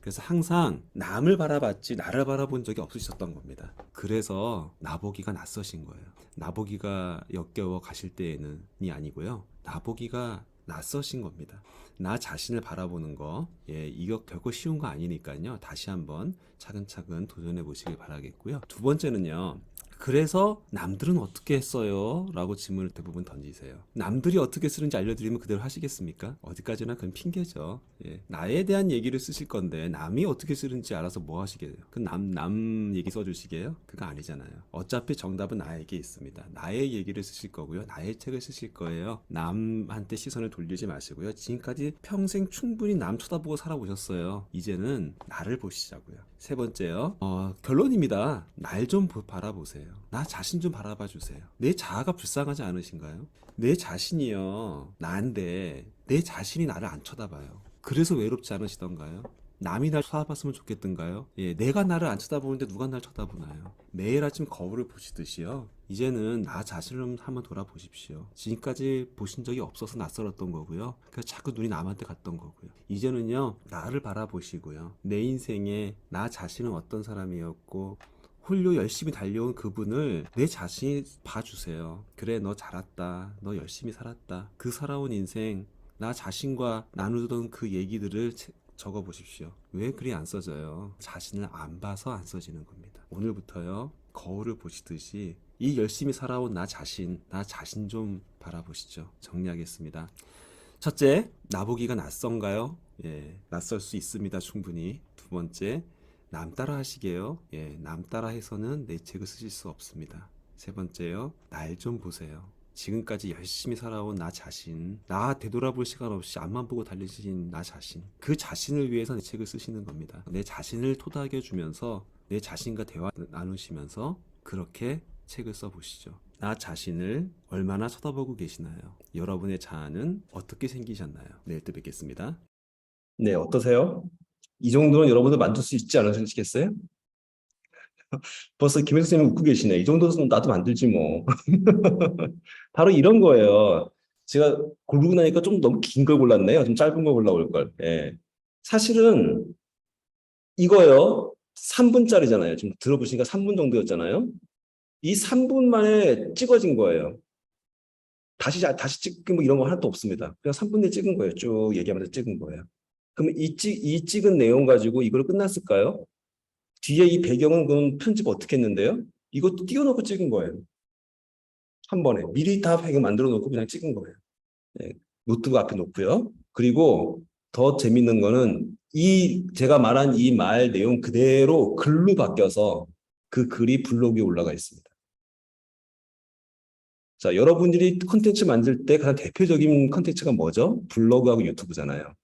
그래서 항상 남을 바라봤지 나를 바라본 적이 없으셨던 겁니다. 그래서 나보기가 낯서신 거예요. 나보기가 역겨워 가실 때에는이 아니고요. 나보기가 낯서신 겁니다. 나 자신을 바라보는 거, 예, 이거 결코 쉬운 거 아니니까요. 다시 한번 차근차근 도전해 보시길 바라겠고요. 두 번째는요. 그래서 남들은 어떻게 했어요? 라고 질문을 대부분 던지세요. 남들이 어떻게 쓰는지 알려드리면 그대로 하시겠습니까? 어디까지나 그건 핑계죠. 예. 나에 대한 얘기를 쓰실 건데 남이 어떻게 쓰는지 알아서 뭐 하시게요? 그 남 얘기 써주시게요? 그거 아니잖아요. 어차피 정답은 나에게 있습니다. 나의 얘기를 쓰실 거고요. 나의 책을 쓰실 거예요. 남한테 시선을 돌리지 마시고요. 지금까지 평생 충분히 남 쳐다보고 살아보셨어요. 이제는 나를 보시자고요. 세 번째요. 결론입니다. 날 좀 바라보세요. 나 자신 좀 바라봐 주세요. 내 자아가 불쌍하지 않으신가요? 내 자신이요. 나인데 내 자신이 나를 안 쳐다봐요. 그래서 외롭지 않으시던가요? 남이 날 쳐다봤으면 좋겠던가요? 예, 내가 나를 안 쳐다보는데 누가 날 쳐다보나요? 매일 아침 거울을 보시듯이요. 이제는 나 자신을 한번 돌아보십시오. 지금까지 보신 적이 없어서 낯설었던 거고요. 그래서 자꾸 눈이 남한테 갔던 거고요. 이제는요, 나를 바라보시고요. 내 인생에 나 자신은 어떤 사람이었고 홀로 열심히 달려온 그분을 내 자신이 봐주세요. 그래, 너 잘했다. 너 열심히 살았다. 그 살아온 인생, 나 자신과 나누던 그 얘기들을 적어 보십시오. 왜 글이 안 써져요? 자신을 안 봐서 안 써지는 겁니다. 오늘부터요, 거울을 보시듯이 이 열심히 살아온 나 자신 좀 바라보시죠. 정리하겠습니다. 첫째, 나보기가 낯선가요? 예, 낯설 수 있습니다. 충분히. 두 번째, 남 따라 하시게요. 예, 남 따라 해서는 내 책을 쓰실 수 없습니다. 세 번째요, 날 좀 보세요. 지금까지 열심히 살아온 나 자신, 나 되돌아볼 시간 없이 앞만 보고 달리신 나 자신, 그 자신을 위해서 내 책을 쓰시는 겁니다. 내 자신을 토닥여주면서 내 자신과 대화 나누시면서 그렇게 책을 써보시죠. 나 자신을 얼마나 쳐다보고 계시나요? 여러분의 자아는 어떻게 생기셨나요? 내일 또 뵙겠습니다. 네, 어떠세요? 이 정도는 여러분들 만들 수 있지 않으시겠어요? 벌써 김혜수 선생님 웃고 계시네. 이 정도는 나도 만들지 뭐. 바로 이런 거예요. 제가 고르고 나니까 좀 너무 긴 걸 골랐네요. 좀 짧은 거 골라올 걸. 예. 사실은 이거요. 3분짜리잖아요. 지금 들어보시니까 3분 정도였잖아요. 이 3분 만에 찍어진 거예요. 다시 찍은 뭐 이런 거 하나도 없습니다. 그냥 3분 내에 찍은 거예요. 쭉 얘기하면서 찍은 거예요. 그럼 이 찍은 내용 가지고 이걸 끝났을까요? 뒤에 이 배경은 그럼 편집 어떻게 했는데요? 이것도 띄워놓고 찍은 거예요. 한 번에. 미리 다 배경 만들어 놓고 그냥 찍은 거예요. 네, 노트북 앞에 놓고요. 그리고 더 재밌는 거는 제가 말한 이 말 내용 그대로 글로 바뀌어서 그 글이 블로그에 올라가 있습니다. 자, 여러분들이 콘텐츠 만들 때 가장 대표적인 콘텐츠가 뭐죠? 블로그하고 유튜브잖아요.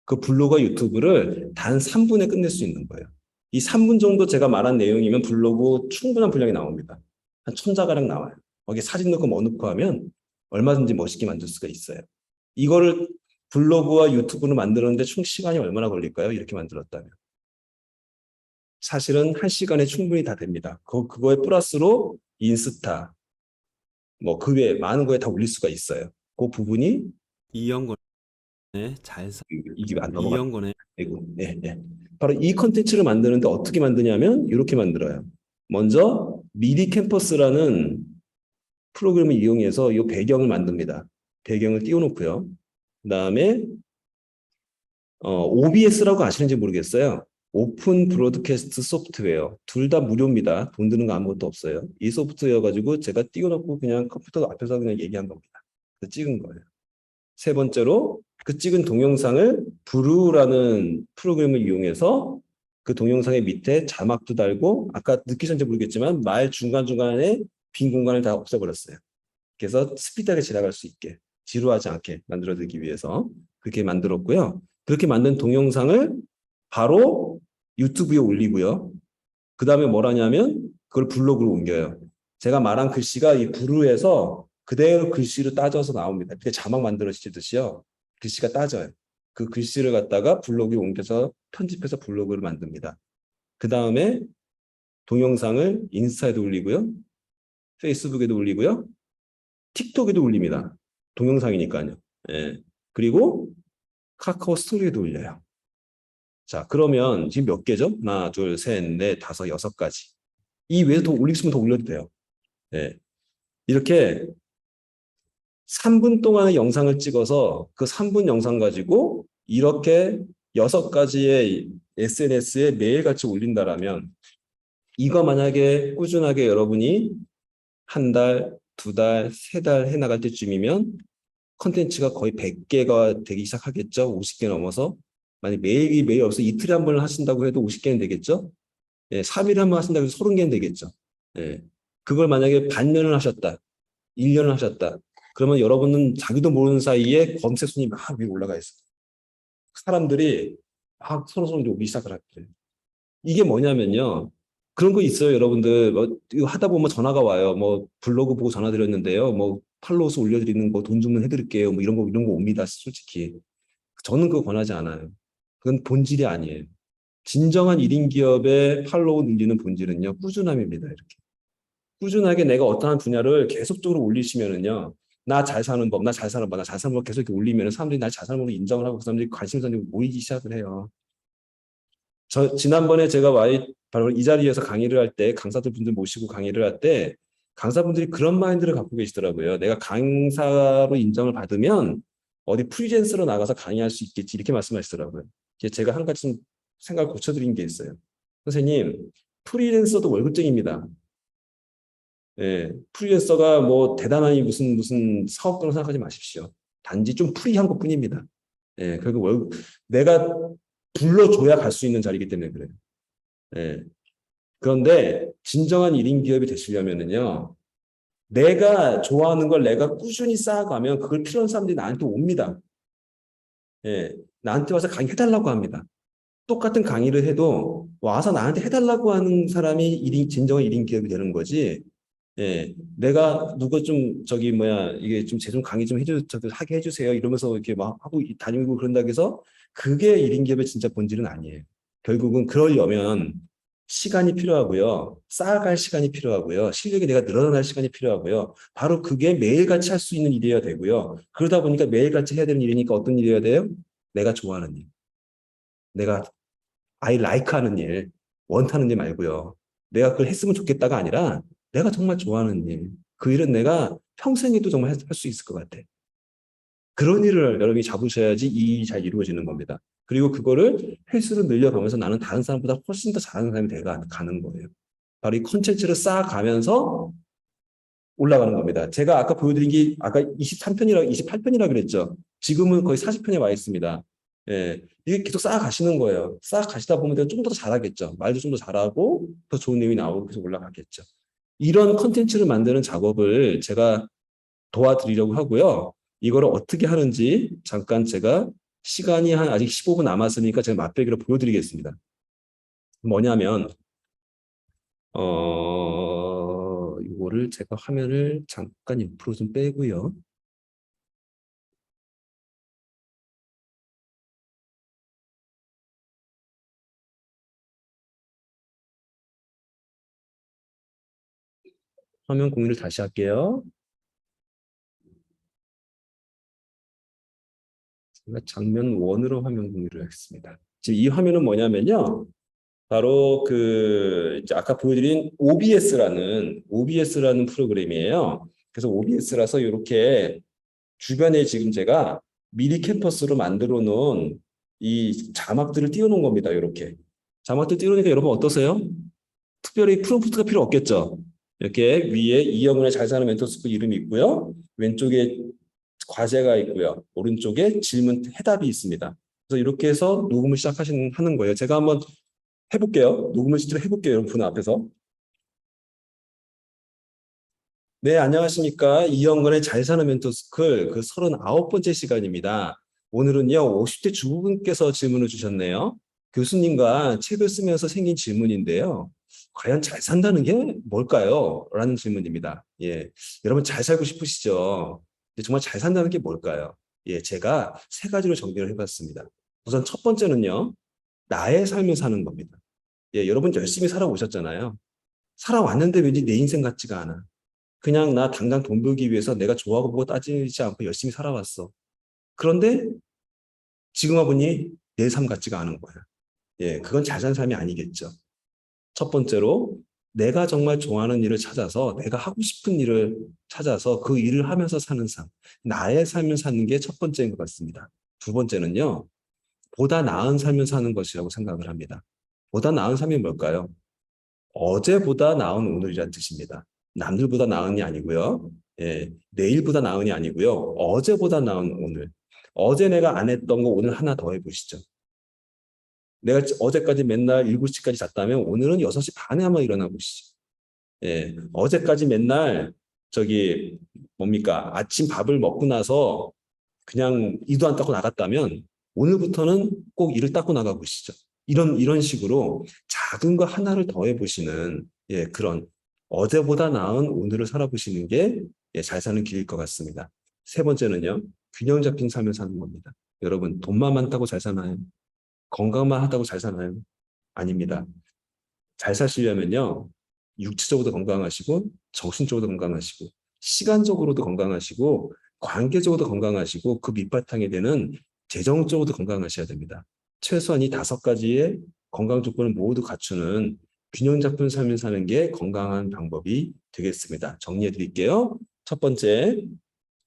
그 블로그와 유튜브를 단 3분에 끝낼 수 있는 거예요. 이 3분 정도 제가 말한 내용이면 블로그 충분한 분량이 나옵니다. 한 1000자가량 나와요. 거기에 사진 넣고 뭐 넣고 하면 얼마든지 멋있게 만들 수가 있어요. 이거를 블로그와 유튜브를 만드는데 총 시간이 얼마나 걸릴까요? 이렇게 만들었다면. 사실은 1시간에 충분히 다 됩니다. 그거에 플러스로 인스타, 뭐 그 외에 많은 거에 다 올릴 수가 있어요. 그 부분이 이영건의 잘 사, 이게 안 넘어가. 이영건의 네, 네. 바로 이 컨텐츠를 만드는데 어떻게 만드냐면 이렇게 만들어요. 먼저 미디 캠퍼스라는 프로그램을 이용해서 이 배경을 만듭니다. 배경을 띄워놓고요. 그다음에 OBS라고 아시는지 모르겠어요. 오픈 브로드캐스트 소프트웨어. 둘 다 무료입니다. 돈 드는 거 아무것도 없어요. 이 소프트웨어 가지고 제가 띄워놓고 그냥 컴퓨터 앞에서 그냥 얘기한 겁니다. 그래서 찍은 거예요. 세 번째로 그 찍은 동영상을 브루라는 프로그램을 이용해서 그 동영상의 밑에 자막도 달고 아까 느끼셨는지 모르겠지만 말 중간중간에 빈 공간을 다 없애버렸어요. 그래서 스피드하게 지나갈 수 있게 지루하지 않게 만들어드리기 위해서 그렇게 만들었고요. 그렇게 만든 동영상을 바로 유튜브에 올리고요. 그 다음에 뭘 하냐면 그걸 블로그로 옮겨요. 제가 말한 글씨가 이 브루에서 그대로 글씨로 따져서 나옵니다. 밑에 자막 만들어지듯이요. 글씨가 따져요. 그 글씨를 갖다가 블로그에 옮겨서 편집해서 블로그를 만듭니다. 그 다음에 동영상을 인스타에도 올리고요. 페이스북에도 올리고요. 틱톡에도 올립니다. 동영상이니까요. 예. 그리고 카카오 스토리에도 올려요. 자, 그러면 지금 몇 개죠? 하나, 둘, 셋, 넷, 다섯, 6가지. 이 외에 더 올리고 싶으면 더 올려도 돼요. 예. 이렇게 3분 동안의 영상을 찍어서 그 3분 영상 가지고 이렇게 6가지의 SNS에 매일같이 올린다라면 이거 만약에 꾸준하게 여러분이 한 달, 2달, 3달 해나갈 때쯤이면 컨텐츠가 거의 100개가 되기 시작하겠죠. 50개 넘어서. 만약 매일 없어 이틀에 한 번 하신다고 해도 50개는 되겠죠. 예, 3일에 한 번 하신다고 해도 30개는 되겠죠. 예, 그걸 만약에 반년을 하셨다. 1년을 하셨다. 그러면 여러분은 자기도 모르는 사이에 검색 순위 막 위로 올라가 있어요. 사람들이 막 서로 이제 오기 시작을 하거든요. 이게 뭐냐면요. 그런 거 있어요, 여러분들. 뭐, 이거 하다 보면 전화가 와요. 뭐, 블로그 보고 전화 드렸는데요. 뭐, 팔로우 수 올려드리는 거 돈 주면 해드릴게요. 뭐, 이런 거 옵니다, 솔직히. 저는 그거 권하지 않아요. 그건 본질이 아니에요. 진정한 1인 기업의 팔로우 늘리는 본질은요, 꾸준함입니다, 이렇게. 꾸준하게 내가 어떠한 분야를 계속적으로 올리시면은요, 나 잘 사는 법, 나 잘 사는 법, 나 잘 사는 법 계속 이렇게 올리면 사람들이 나 잘 사는 법을 인정을 하고 그 사람들이 관심을 가지고 모이기 시작을 해요. 지난번에 제가 바로 이 자리에서 강의를 할 때, 강사들 분들 모시고 강의를 할 때, 강사분들이 그런 마인드를 갖고 계시더라고요. 내가 강사로 인정을 받으면 어디 프리랜서로 나가서 강의할 수 있겠지, 이렇게 말씀하시더라고요. 제가 한 가지 좀 생각을 고쳐드린 게 있어요. 선생님, 프리랜서도 월급쟁입니다. 예, 프리랜서가 뭐 대단하니 무슨 사업가로 생각하지 마십시오. 단지 좀 프리한 것뿐입니다. 예, 그리고 내가 불러줘야 갈 수 있는 자리이기 때문에 그래요. 예. 그런데 진정한 1인 기업이 되시려면은요, 내가 좋아하는 걸 내가 꾸준히 쌓아가면 그걸 필요한 사람들이 나한테 옵니다. 예, 나한테 와서 강의 해달라고 합니다. 똑같은 강의를 해도 와서 나한테 해달라고 하는 사람이 진정한 1인 기업이 되는 거지. 예, 내가 누가 좀 이게 좀 제 좀 강의 좀 하게 해주세요 이러면서 이렇게 막 하고 다니고 그런다고 해서 그게 1인 기업의 진짜 본질은 아니에요. 결국은 그러려면 시간이 필요하고요. 쌓아갈 시간이 필요하고요. 실력이 내가 늘어날 시간이 필요하고요. 바로 그게 매일같이 할 수 있는 일이어야 되고요. 그러다 보니까 매일같이 해야 되는 일이니까 어떤 일이어야 돼요? 내가 좋아하는 일. 내가 I like 하는 일, 원하는 일 말고요. 내가 그걸 했으면 좋겠다가 아니라 내가 정말 좋아하는 일. 그 일은 내가 평생에도 정말 할 수 있을 것 같아. 그런 일을 여러분이 잡으셔야지 이 일이 잘 이루어지는 겁니다. 그리고 그거를 횟수를 늘려가면서 나는 다른 사람보다 훨씬 더 잘하는 사람이 돼가는 거예요. 바로 이 콘텐츠를 쌓아가면서 올라가는 겁니다. 제가 아까 보여드린 게 아까 28편이라 그랬죠. 지금은 거의 40편에 와 있습니다. 예, 이게 계속 쌓아가시는 거예요. 쌓아가시다 보면 좀 더 잘하겠죠. 말도 좀 더 잘하고 더 좋은 내용이 나오고 계속 올라가겠죠. 이런 컨텐츠를 만드는 작업을 제가 도와드리려고 하고요. 이거를 어떻게 하는지 잠깐 제가 시간이 아직 15분 남았으니까 제가 맛배기로 보여드리겠습니다. 뭐냐면 이거를 제가 화면을 잠깐 옆으로 좀 빼고요. 화면 공유를 다시 할게요. 제가 장면 1으로 화면 공유를 하겠습니다. 지금 이 화면은 뭐냐면요. 바로 이제 아까 보여드린 OBS라는 프로그램이에요. 그래서 OBS라서 이렇게 주변에 지금 제가 미리 캠퍼스로 만들어 놓은 이 자막들을 띄워놓은 겁니다. 이렇게. 자막들 띄우니까 여러분 어떠세요? 특별히 프롬프트가 필요 없겠죠? 이렇게 위에 이영훈의 잘 사는 멘토스쿨 이름이 있고요. 왼쪽에 과제가 있고요. 오른쪽에 질문 해답이 있습니다. 그래서 이렇게 해서 녹음을 하는 거예요. 제가 한번 해볼게요. 녹음을 실제로 해볼게요. 여러분 앞에서. 네, 안녕하십니까. 이영건의 잘 사는 멘토스쿨 39번째 시간입니다. 오늘은요, 50대 주부분께서 질문을 주셨네요. 교수님과 책을 쓰면서 생긴 질문인데요. 과연 잘 산다는 게 뭘까요? 라는 질문입니다. 예, 여러분 잘 살고 싶으시죠? 근데 정말 잘 산다는 게 뭘까요? 예, 제가 3가지로 정리를 해봤습니다. 우선 첫 번째는요, 나의 삶을 사는 겁니다. 예, 여러분 열심히 살아오셨잖아요. 살아왔는데 왠지 내 인생 같지가 않아. 그냥 나 당장 돈 벌기 위해서 내가 좋아하고 뭐고 따지지 않고 열심히 살아왔어. 그런데 지금 와보니 내 삶 같지가 않은 거야. 예, 그건 잘 산 삶이 아니겠죠. 첫 번째로 내가 정말 좋아하는 일을 찾아서 내가 하고 싶은 일을 찾아서 그 일을 하면서 사는 삶. 나의 삶을 사는 게 첫 번째인 것 같습니다. 두 번째는요. 보다 나은 삶을 사는 것이라고 생각을 합니다. 보다 나은 삶이 뭘까요? 어제보다 나은 오늘이란 뜻입니다. 남들보다 나은이 아니고요. 예, 내일보다 나은이 아니고요. 어제보다 나은 오늘. 어제 내가 안 했던 거 오늘 하나 더 해보시죠. 내가 어제까지 맨날 7시까지 잤다면 오늘은 6시 반에 한번 일어나 보시죠. 예, 어제까지 맨날 뭡니까? 아침 밥을 먹고 나서 그냥 이도 안 닦고 나갔다면 오늘부터는 꼭 이를 닦고 나가 보시죠. 이런 식으로 작은 거 하나를 더해 보시는 예, 그런 어제보다 나은 오늘을 살아보시는 게 예, 잘 사는 길일 것 같습니다. 세 번째는요. 균형 잡힌 삶을 사는 겁니다. 여러분 돈만 많다고 잘 사나요? 건강만 하다고 잘 사나요? 아닙니다. 잘 사시려면요. 육체적으로도 건강하시고 정신적으로도 건강하시고 시간적으로도 건강하시고 관계적으로도 건강하시고 그 밑바탕에 되는 재정적으로도 건강하셔야 됩니다. 최소한 이 5가지의 건강 조건을 모두 갖추는 균형 잡힌 삶을 사는 게 건강한 방법이 되겠습니다. 정리해 드릴게요. 첫 번째,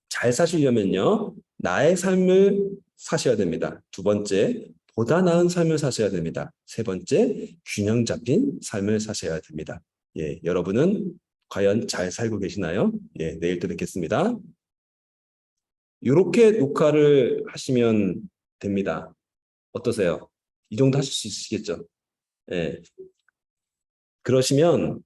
잘 사시려면요. 나의 삶을 사셔야 됩니다. 두 번째, 보다 나은 삶을 사셔야 됩니다. 세 번째, 균형 잡힌 삶을 사셔야 됩니다. 예, 여러분은 과연 잘 살고 계시나요? 예, 내일 또 뵙겠습니다. 이렇게 녹화를 하시면 됩니다. 어떠세요? 이 정도 하실 수 있으시겠죠? 예. 그러시면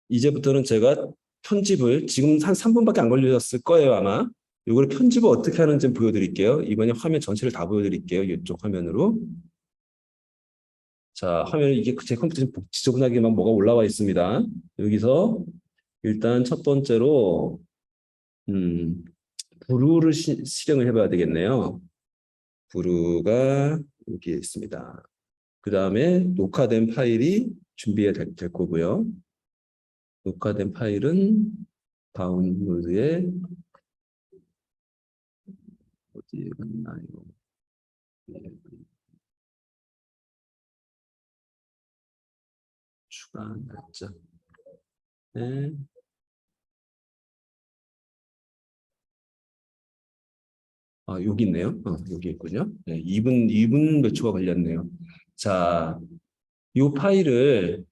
이제부터는 제가 편집을 지금 한 3분밖에 안 걸렸을 거예요, 아마. 이걸 편집을 어떻게 하는지 보여드릴게요. 이번에 화면 전체를 다 보여드릴게요. 이쪽 화면으로. 자, 화면에 이게 제 컴퓨터 좀 지저분하게 막 뭐가 올라와 있습니다. 여기서 일단 첫 번째로 브루를 실행을 해봐야 되겠네요. 브루가 여기에 있습니다. 그 다음에 녹화된 파일이 준비될 거고요. 녹화된 파일은 다운로드에 어디에 갔나요? 추가 날짜. 네. 아, 여기 있네요. 여기 있군요. 네, 2분 몇 초가 걸렸네요. 자, 이 파일을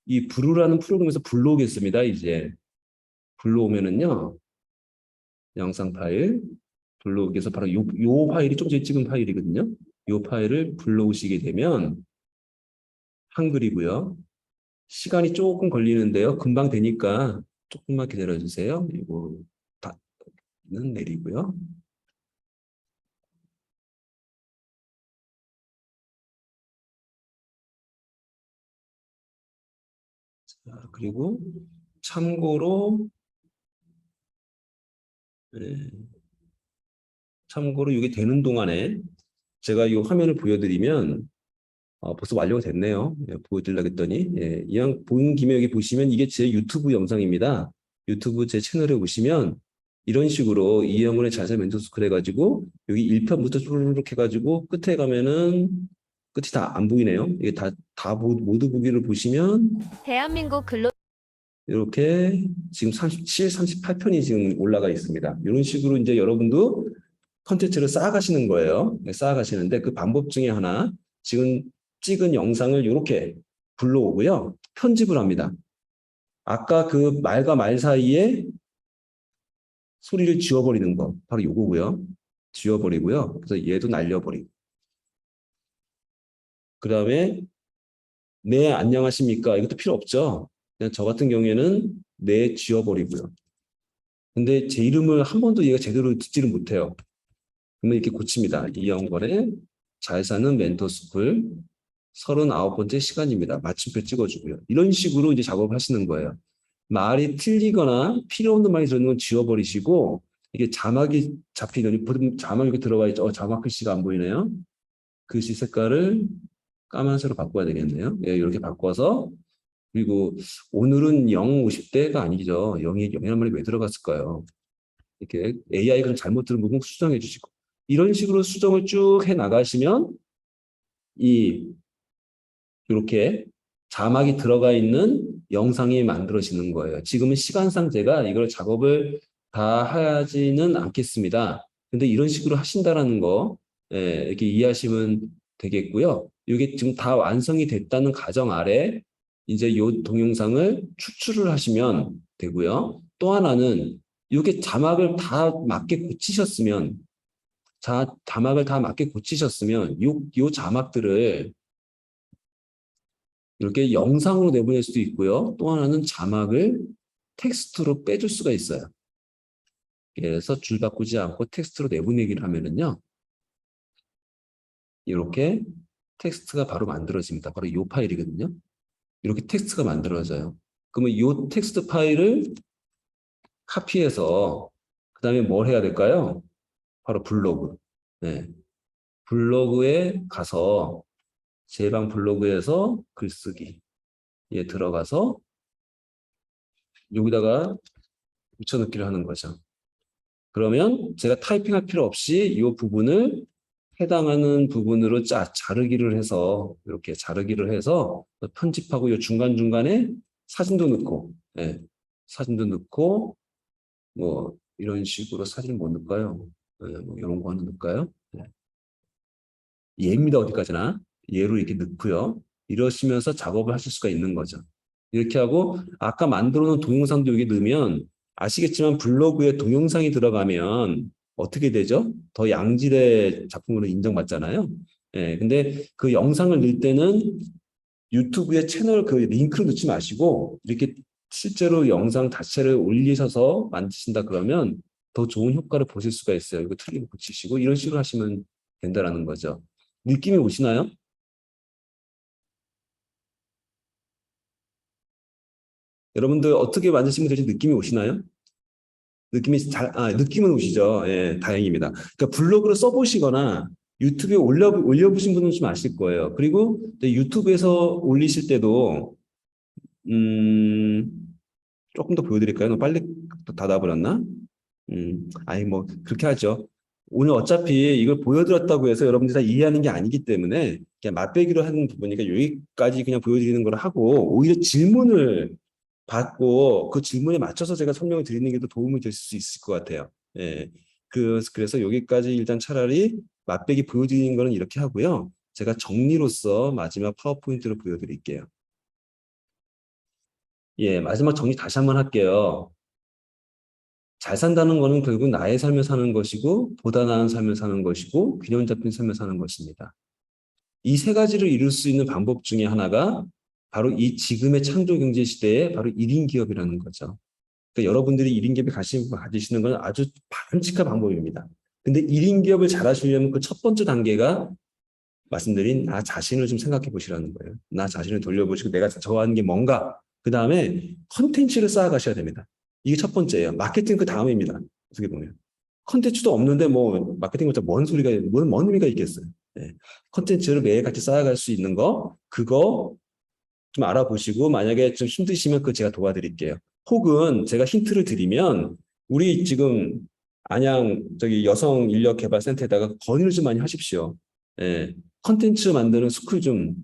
이 브루라는 프로그램에서 불러오겠습니다. 이제 불러오면은요, 영상 파일 불러오기 위해서 바로 요 파일이 좀 전에 찍은 파일이거든요. 이 파일을 불러오시게 되면 한글이고요. 시간이 조금 걸리는데요. 금방 되니까 조금만 기다려주세요. 이거 는 내리고요. 자, 그리고 참고로 네, 참고로 이게 되는 동안에 제가 이 화면을 보여드리면 벌써 완료가 됐네요. 예, 보여드리려고 했더니. 예, 이왕 보는 김에 여기 보시면 이게 제 유튜브 영상입니다. 유튜브 제 채널에 오시면 이런 식으로 이영훈의 자세 멘토스쿨 해가지고 여기 1편부터 쭈르륵 해가지고 끝에 가면은 끝이 다 안 보이네요. 이게 모두 보기를 보시면 대한민국 근로 이렇게 지금 37, 38편이 지금 올라가 있습니다. 이런 식으로 이제 여러분도 컨텐츠를 쌓아가시는 거예요. 네, 쌓아가시는데 그 방법 중에 하나, 지금 찍은 영상을 이렇게 불러오고요. 편집을 합니다. 아까 그 말과 말 사이에 소리를 지워버리는 거, 바로 요거고요. 지워버리고요. 그래서 얘도 날려버리고. 그 다음에 네, 안녕하십니까. 이것도 필요 없죠. 그냥 저 같은 경우에는 네, 지워버리고요. 근데 제 이름을 한 번도 얘가 제대로 듣지를 못해요. 그러면 이렇게 고칩니다. 이영걸의 잘 사는 멘토스쿨 39번째 시간입니다. 마침표 찍어주고요. 이런 식으로 이제 작업을 하시는 거예요. 말이 틀리거나 필요 없는 말이 들어있는 건 지워버리시고, 이게 자막이 잡히더니 자막이 이렇게 들어가 있죠. 자막 글씨가 안 보이네요. 글씨 색깔을 까만색으로 바꿔야 되겠네요. 예, 이렇게 바꿔서, 그리고 오늘은 50대가 아니죠. 0이란 말이 왜 들어갔을까요? 이렇게 AI가 잘못 들은 부분 수정해 주시고, 이런 식으로 수정을 쭉 해 나가시면 이렇게 자막이 들어가 있는 영상이 만들어지는 거예요. 지금은 시간상 제가 이걸 작업을 다 하지는 않겠습니다. 근데 이런 식으로 하신다라는 거, 예, 이렇게 이해하시면 되겠고요. 이게 지금 다 완성이 됐다는 가정 아래 이제 이 동영상을 추출을 하시면 되고요. 또 하나는 이게 자막을 다 맞게 고치셨으면, 요 자막들을 이렇게 영상으로 내보낼 수도 있고요. 또 하나는 자막을 텍스트로 빼줄 수가 있어요. 그래서 줄 바꾸지 않고 텍스트로 내보내기를 하면은요, 이렇게 텍스트가 바로 만들어집니다. 바로 이 파일이거든요. 이렇게 텍스트가 만들어져요. 그러면 이 텍스트 파일을 카피해서 그 다음에 뭘 해야 될까요? 바로 블로그. 네. 블로그에 가서 제 방 블로그에서 글쓰기에 들어가서 여기다가 붙여넣기를 하는 거죠. 그러면 제가 타이핑할 필요 없이 이 부분을 해당하는 부분으로 자르기를 해서, 이렇게 자르기를 해서 편집하고 이 중간중간에 사진도 넣고, 예, 사진도 넣고, 뭐 이런 식으로 사진 못 넣을까요? 예, 뭐 이런 거 하나 넣을까요? 예. 얘입니다. 어디까지나 얘로 이렇게 넣고요. 이러시면서 작업을 하실 수가 있는 거죠. 이렇게 하고 아까 만들어 놓은 동영상도 여기 넣으면, 아시겠지만 블로그에 동영상이 들어가면 어떻게 되죠? 더 양질의 작품으로 인정받잖아요. 예, 근데 그 영상을 넣을 때는 유튜브에 채널 그 링크를 넣지 마시고 이렇게 실제로 영상 자체를 올리셔서 만드신다 그러면 더 좋은 효과를 보실 수가 있어요. 이거 틀리고 고치시고 이런 식으로 하시면 된다라는 거죠. 느낌이 오시나요? 여러분들 어떻게 만드시면 될지 느낌이 오시나요? 느낌은 오시죠? 예, 다행입니다. 그러니까 블로그를 써보시거나 유튜브에 올려보신 분은 좀 아실 거예요. 그리고 유튜브에서 올리실 때도, 조금 더 보여드릴까요? 너무 빨리 닫아버렸나? 아니, 뭐, 그렇게 하죠. 오늘 어차피 이걸 보여드렸다고 해서 여러분들이 다 이해하는 게 아니기 때문에 그냥 맛배기로 하는 부분이니까 여기까지 그냥 보여드리는 걸 하고, 오히려 질문을 받고 그 질문에 맞춰서 제가 설명을 드리는 게 더 도움이 될 수 있을 것 같아요. 예. 그래서 여기까지 일단 차라리 맛배기 보여드리는 거는 이렇게 하고요. 제가 정리로서 마지막 파워포인트를 보여드릴게요. 예, 마지막 정리 다시 한번 할게요. 잘 산다는 거는 결국 나의 삶을 사는 것이고, 보다 나은 삶을 사는 것이고, 균형 잡힌 삶을 사는 것입니다. 이 세 가지를 이룰 수 있는 방법 중에 하나가 바로 이 지금의 창조 경제 시대에 바로 1인 기업이라는 거죠. 그러니까 여러분들이 1인 기업에 관심을 가지시는 건 아주 바람직한 방법입니다. 근데 1인 기업을 잘 하시려면 그 첫 번째 단계가 말씀드린 나 자신을 좀 생각해 보시라는 거예요. 나 자신을 돌려보시고 내가 좋아하는 게 뭔가, 그 다음에 컨텐츠를 쌓아가셔야 됩니다. 이게 첫 번째예요. 마케팅 그 다음입니다. 어떻게 보면. 컨텐츠도 없는데 뭐 마케팅 보다 뭔 소리가, 뭔 의미가 있겠어요. 예. 컨텐츠를 매일같이 쌓아갈 수 있는 거, 그거 좀 알아보시고 만약에 좀 힘드시면 그거 제가 도와드릴게요. 혹은 제가 힌트를 드리면 우리 지금 안양 저기 여성인력개발센터에다가 건의를 좀 많이 하십시오. 예. 컨텐츠 만드는 스쿨 좀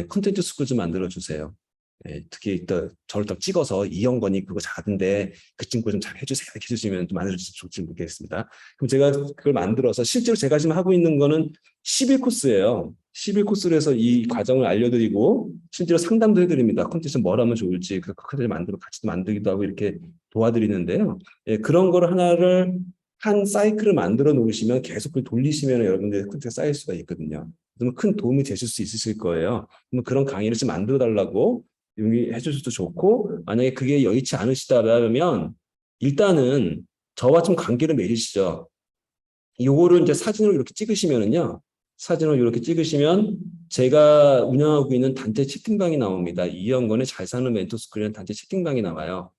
컨텐츠 스쿨 좀 만들어 주세요. 예, 특히 또 저를 딱 찍어서 이영건이 그거 잘하던데 그 친구 좀 잘 해주세요. 이렇게 해주시면 좀 만들어주시면 좋을지 모르겠습니다. 그럼 제가 그걸 만들어서 실제로 제가 지금 하고 있는 거는 11코스예요. 11코스로 해서 이 과정을 알려드리고 실제로 상담도 해드립니다. 콘텐츠 뭘 하면 좋을지 그 컨텐츠 만들고 같이 만들기도 하고 이렇게 도와드리는데요. 예, 그런 거를 하나를 한 사이클을 만들어 놓으시면 계속 그걸 돌리시면 여러분들의 콘텐츠가 쌓일 수가 있거든요. 그러면 큰 도움이 되실 수 있으실 거예요. 그러면 그런 강의를 좀 만들어 달라고 용기해 주셔도 좋고, 만약에 그게 여의치 않으시다면 일단은 저와 좀 관계를 맺으시죠. 요거를 이제 사진으로 이렇게 찍으시면은요. 사진으로 이렇게 찍으시면 제가 운영하고 있는 단체 채팅방이 나옵니다. 이영건의 잘 사는 멘토스쿨이라는 단체 채팅방이 나와요.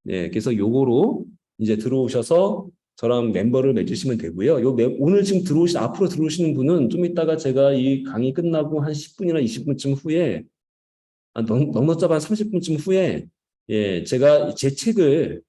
네, 그래서 요거로 이제 들어오셔서 저랑 멤버를 맺으시면 되고요. 오늘 지금 앞으로 들어오시는 분은 좀 이따가 제가 이 강의 끝나고 한 10분이나 20분쯤 후에 넉넉 잡아 한 30분쯤 후에 예, 제가 제 책을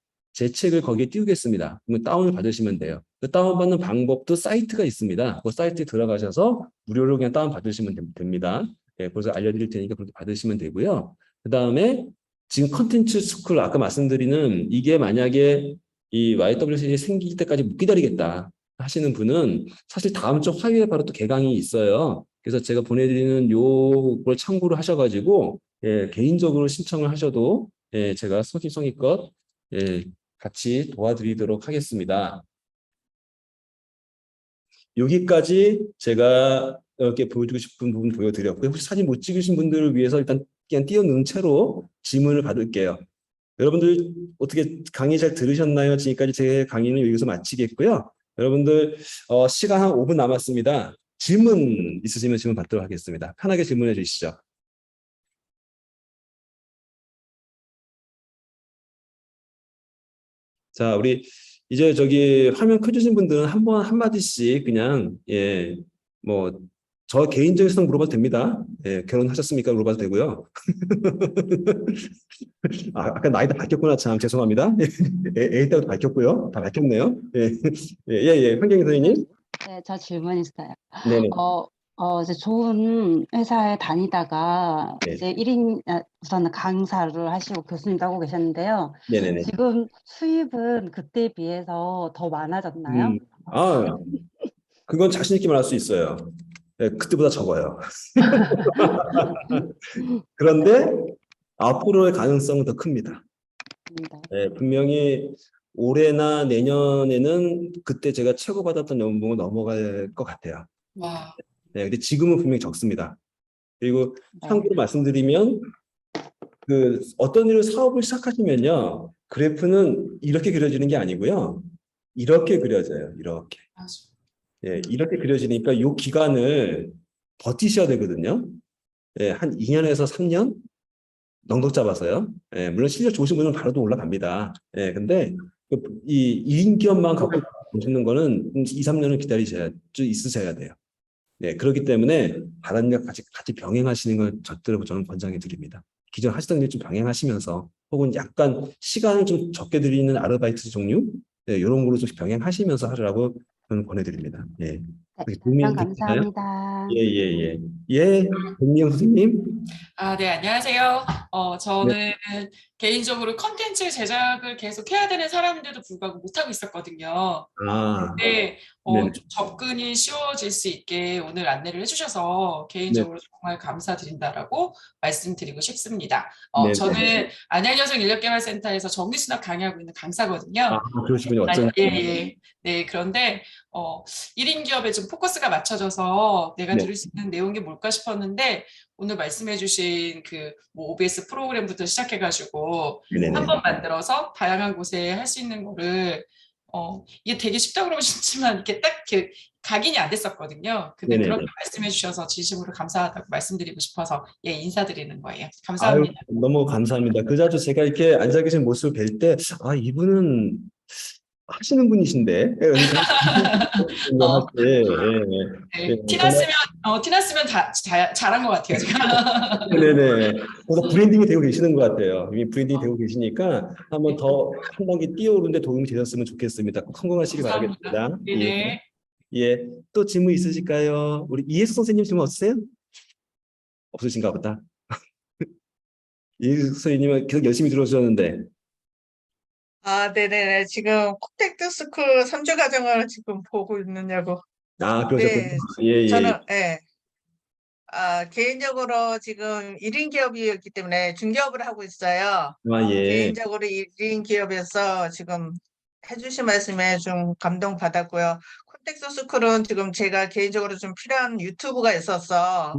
거기에 띄우겠습니다. 그러면 다운을 받으시면 돼요. 그 다운받는 방법도 사이트가 있습니다. 그 사이트에 들어가셔서 무료로 그냥 다운 받으시면 됩니다. 예, 그래서 알려드릴 테니까 그렇게 받으시면 되고요. 그 다음에 지금 컨텐츠 스쿨 아까 말씀드리는 이게 만약에 이 YWCA 생길 때까지 못 기다리겠다 하시는 분은 사실 다음 주 화요일에 바로 또 개강이 있어요. 그래서 제가 보내드리는 요걸 참고를 하셔가지고 예, 개인적으로 신청을 하셔도 예, 제가 성의껏 예, 같이 도와드리도록 하겠습니다. 여기까지 제가 이렇게 보여주고 싶은 부분 보여드렸고요. 혹시 사진 못 찍으신 분들을 위해서 일단 그냥 띄워놓은 채로 질문을 받을게요. 여러분들 어떻게 강의 잘 들으셨나요? 지금까지 제 강의는 여기서 마치겠고요. 여러분들 시간 한 5분 남았습니다. 질문 있으시면 질문 받도록 하겠습니다. 편하게 질문해 주시죠. 자, 우리 이제 저기 화면 켜주신 분들은 한마디씩 그냥 예, 뭐 저 개인적인 사항 물어봐도 됩니다. 예, 결혼하셨습니까? 물어봐도 되고요. 아까 나이도 밝혔구나. 참 죄송합니다. 애 때도 밝혔고요. 다 밝혔네요. 예, 예, 환경희 선생님. 네, 저 질문 있어요. 네네. 이제 좋은 회사에 다니다가 네. 이제 우선은 강사를 하시고 교수님도 하고 계셨는데요. 네네네. 지금 수입은 그때에 비해서 더 많아졌나요? 그건 자신 있게 말할 수 있어요. 예, 그때보다 적어요. 그런데 앞으로의 가능성은 더 큽니다. 예, 분명히 올해나 내년에는 그때 제가 최고 받았던 연봉을 넘어갈 것 같아요. 와. 네, 근데 지금은 분명히 적습니다. 그리고 네. 참고로 말씀드리면 그 어떤 일을 사업을 시작하시면요, 그래프는 이렇게 그려지는 게 아니고요, 이렇게 그려져요. 이렇게. 예, 이렇게 그려지니까 이 기간을 버티셔야 되거든요. 예, 한 2년에서 3년 넉넉 잡아서요. 예, 물론 실력 좋으신 분은 바로도 올라갑니다. 예, 근데 이 인기업만 갖고 보시는 거는 2, 3년을 기다리셔야 있으셔야 돼요. 네, 그렇기 때문에 다른 일 같이 병행하시는 걸 절대로 저는 권장해 드립니다. 기존 하시던 일 좀 병행하시면서 혹은 약간 시간을 좀 적게 드리는 아르바이트 종류 네, 이런 걸로 좀 병행하시면서 하라고 저는 권해드립니다. 예. 네, 도움이 답변 되시나요? 감사합니다. 예, 권미영 선생님. 네, 안녕하세요. 저는 개인적으로 컨텐츠 제작을 계속 해야 되는 사람인데도 불구하고 못하고 있었거든요. 근데 네네. 좀 접근이 쉬워질 수 있게 오늘 안내를 해주셔서 개인적으로 정말 감사드린다라고 말씀드리고 싶습니다. 네네. 저는 안양여성인력개발센터에서 정기수납 강의하고 있는 강사거든요. 그러시군요. 어쩐지. 예. 네, 그런데 1인 기업에 좀 포커스가 맞춰져서 내가 네. 들을 수 있는 내용이 뭘까 싶었는데 오늘 말씀해주신 뭐 OBS 프로그램부터 시작해가지고 네네. 한번 만들어서 다양한 곳에 할 수 있는 거를 이게 되게 쉽다고 그러면 쉽지만 이렇게 딱 이렇게 각인이 안 됐었거든요. 근데 네네네. 그렇게 말씀해 주셔서 진심으로 감사하다고 말씀드리고 싶어서 인사드리는 거예요. 감사합니다. 너무 감사합니다. 그자도 제가 이렇게 앉아 계신 모습을 뵐 때, 이분은 하시는 분이신데. 어, 예, 네. 예, 티났으면 잘한 것 같아요, 제가. 네네. 그래서 브랜딩이 되고 계시는 것 같아요. 이미 브랜딩이 되고 계시니까 한번 더 한 단계 뛰어오르는데 도움이 되셨으면 좋겠습니다. 꼭 성공하시기 감사합니다. 바라겠습니다. 예, 네네. 예. 또 질문 있으실까요? 우리 이해숙 선생님 질문 없으세요? 없으신가 보다. 이해숙 선생님은 계속 열심히 들어주셨는데. 아, 네네네. 지금 콕텍트 스쿨 3주 과정을 지금 보고 있느냐고. 아, 그러셨군요. 네, 예, 예. 저는, 예. 개인적으로 지금 1인 기업이었기 때문에 중개업을 하고 있어요. 아, 예. 개인적으로 1인 기업에서 지금 해주신 말씀에 좀 감동받았고요. 콘텍스트 스쿨은 지금 제가 개인적으로 좀 필요한 유튜브가 있어서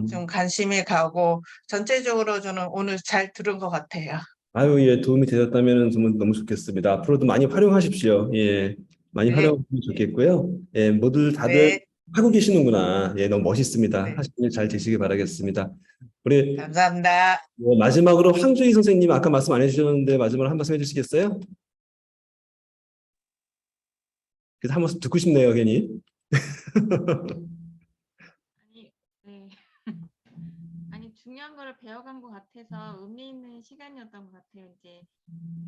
좀 관심이 가고 전체적으로 저는 오늘 잘 들은 것 같아요. 아유, 예, 도움이 되셨다면 정말 너무 좋겠습니다. 앞으로도 많이 활용하십시오. 예, 많이 네, 활용하시면 좋겠고요. 예, 모두 다들 네, 하고 계시는구나. 예, 너무 멋있습니다. 네. 하시는 일 잘 되시길 바라겠습니다. 우리 감사합니다. 마지막으로 황주희 선생님 아까 말씀 안 해주셨는데 마지막으로 한 말씀 해주시겠어요? 그래서 한 말씀 듣고 싶네요, 괜히. 아니, 네. 아니, 중요한 거를 배워간 것 같아서 의미 있는 시간이었던 것 같아요. 이제,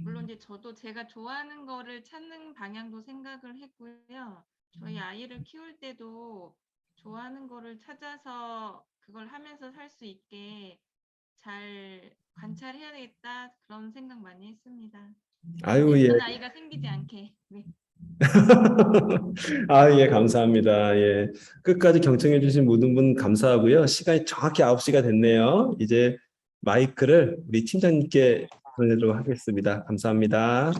물론 이제 저도 제가 좋아하는 거를 찾는 방향도 생각을 했고요. 저희 아이를 키울 때도 좋아하는 거를 찾아서 그걸 하면서 살 수 있게 잘 관찰해야 되겠다. 그런 생각 많이 했습니다. 아유, 예. 예쁜 아이가 생기지 않게. 네. 아, 예, 감사합니다. 예. 끝까지 경청해주신 모든 분 감사하고요. 시간이 정확히 9시가 됐네요. 이제 마이크를 우리 팀장님께 보내도록 하겠습니다. 감사합니다.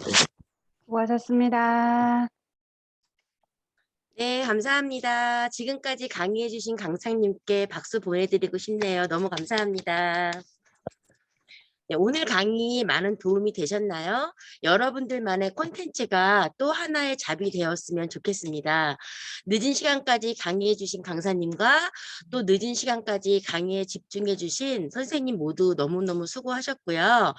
수고하셨습니다. 네, 감사합니다. 지금까지 강의해주신 강사님께 박수 보내드리고 싶네요. 너무 감사합니다. 네, 오늘 강의 많은 도움이 되셨나요? 여러분들만의 콘텐츠가 또 하나의 잡이 되었으면 좋겠습니다. 늦은 시간까지 강의해 주신 강사님과 또 늦은 시간까지 강의에 집중해 주신 선생님 모두 너무너무 수고하셨고요.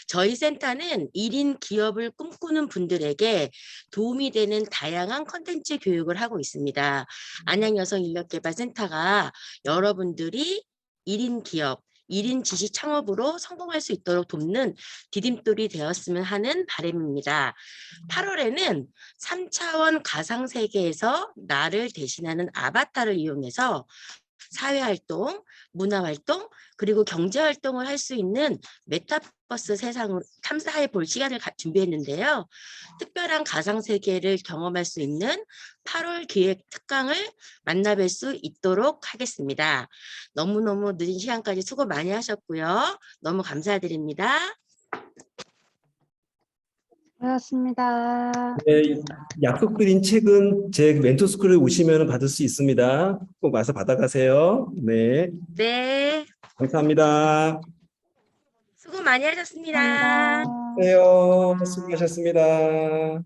저희 센터는 1인 기업을 꿈꾸는 분들에게 도움이 되는 다양한 콘텐츠 교육을 하고 있습니다. 안양여성인력개발센터가 여러분들이 1인 기업, 1인 지식 창업으로 성공할 수 있도록 돕는 디딤돌이 되었으면 하는 바람입니다. 8월에는 3차원 가상세계에서 나를 대신하는 아바타를 이용해서 사회활동, 문화활동, 그리고 경제활동을 할 수 있는 메타버스 세상을 탐사해 볼 시간을 준비했는데요. 특별한 가상세계를 경험할 수 있는 8월 기획 특강을 만나뵐 수 있도록 하겠습니다. 너무너무 늦은 시간까지 수고 많이 하셨고요. 너무 감사드립니다. 수고하셨습니다. 네, 약속드린 책은 제 멘토스쿨에 오시면 받을 수 있습니다. 꼭 와서 받아가세요. 네, 네, 감사합니다. 수고 많이 하셨습니다. 감사합니다. 안녕하세요. 수고하셨습니다.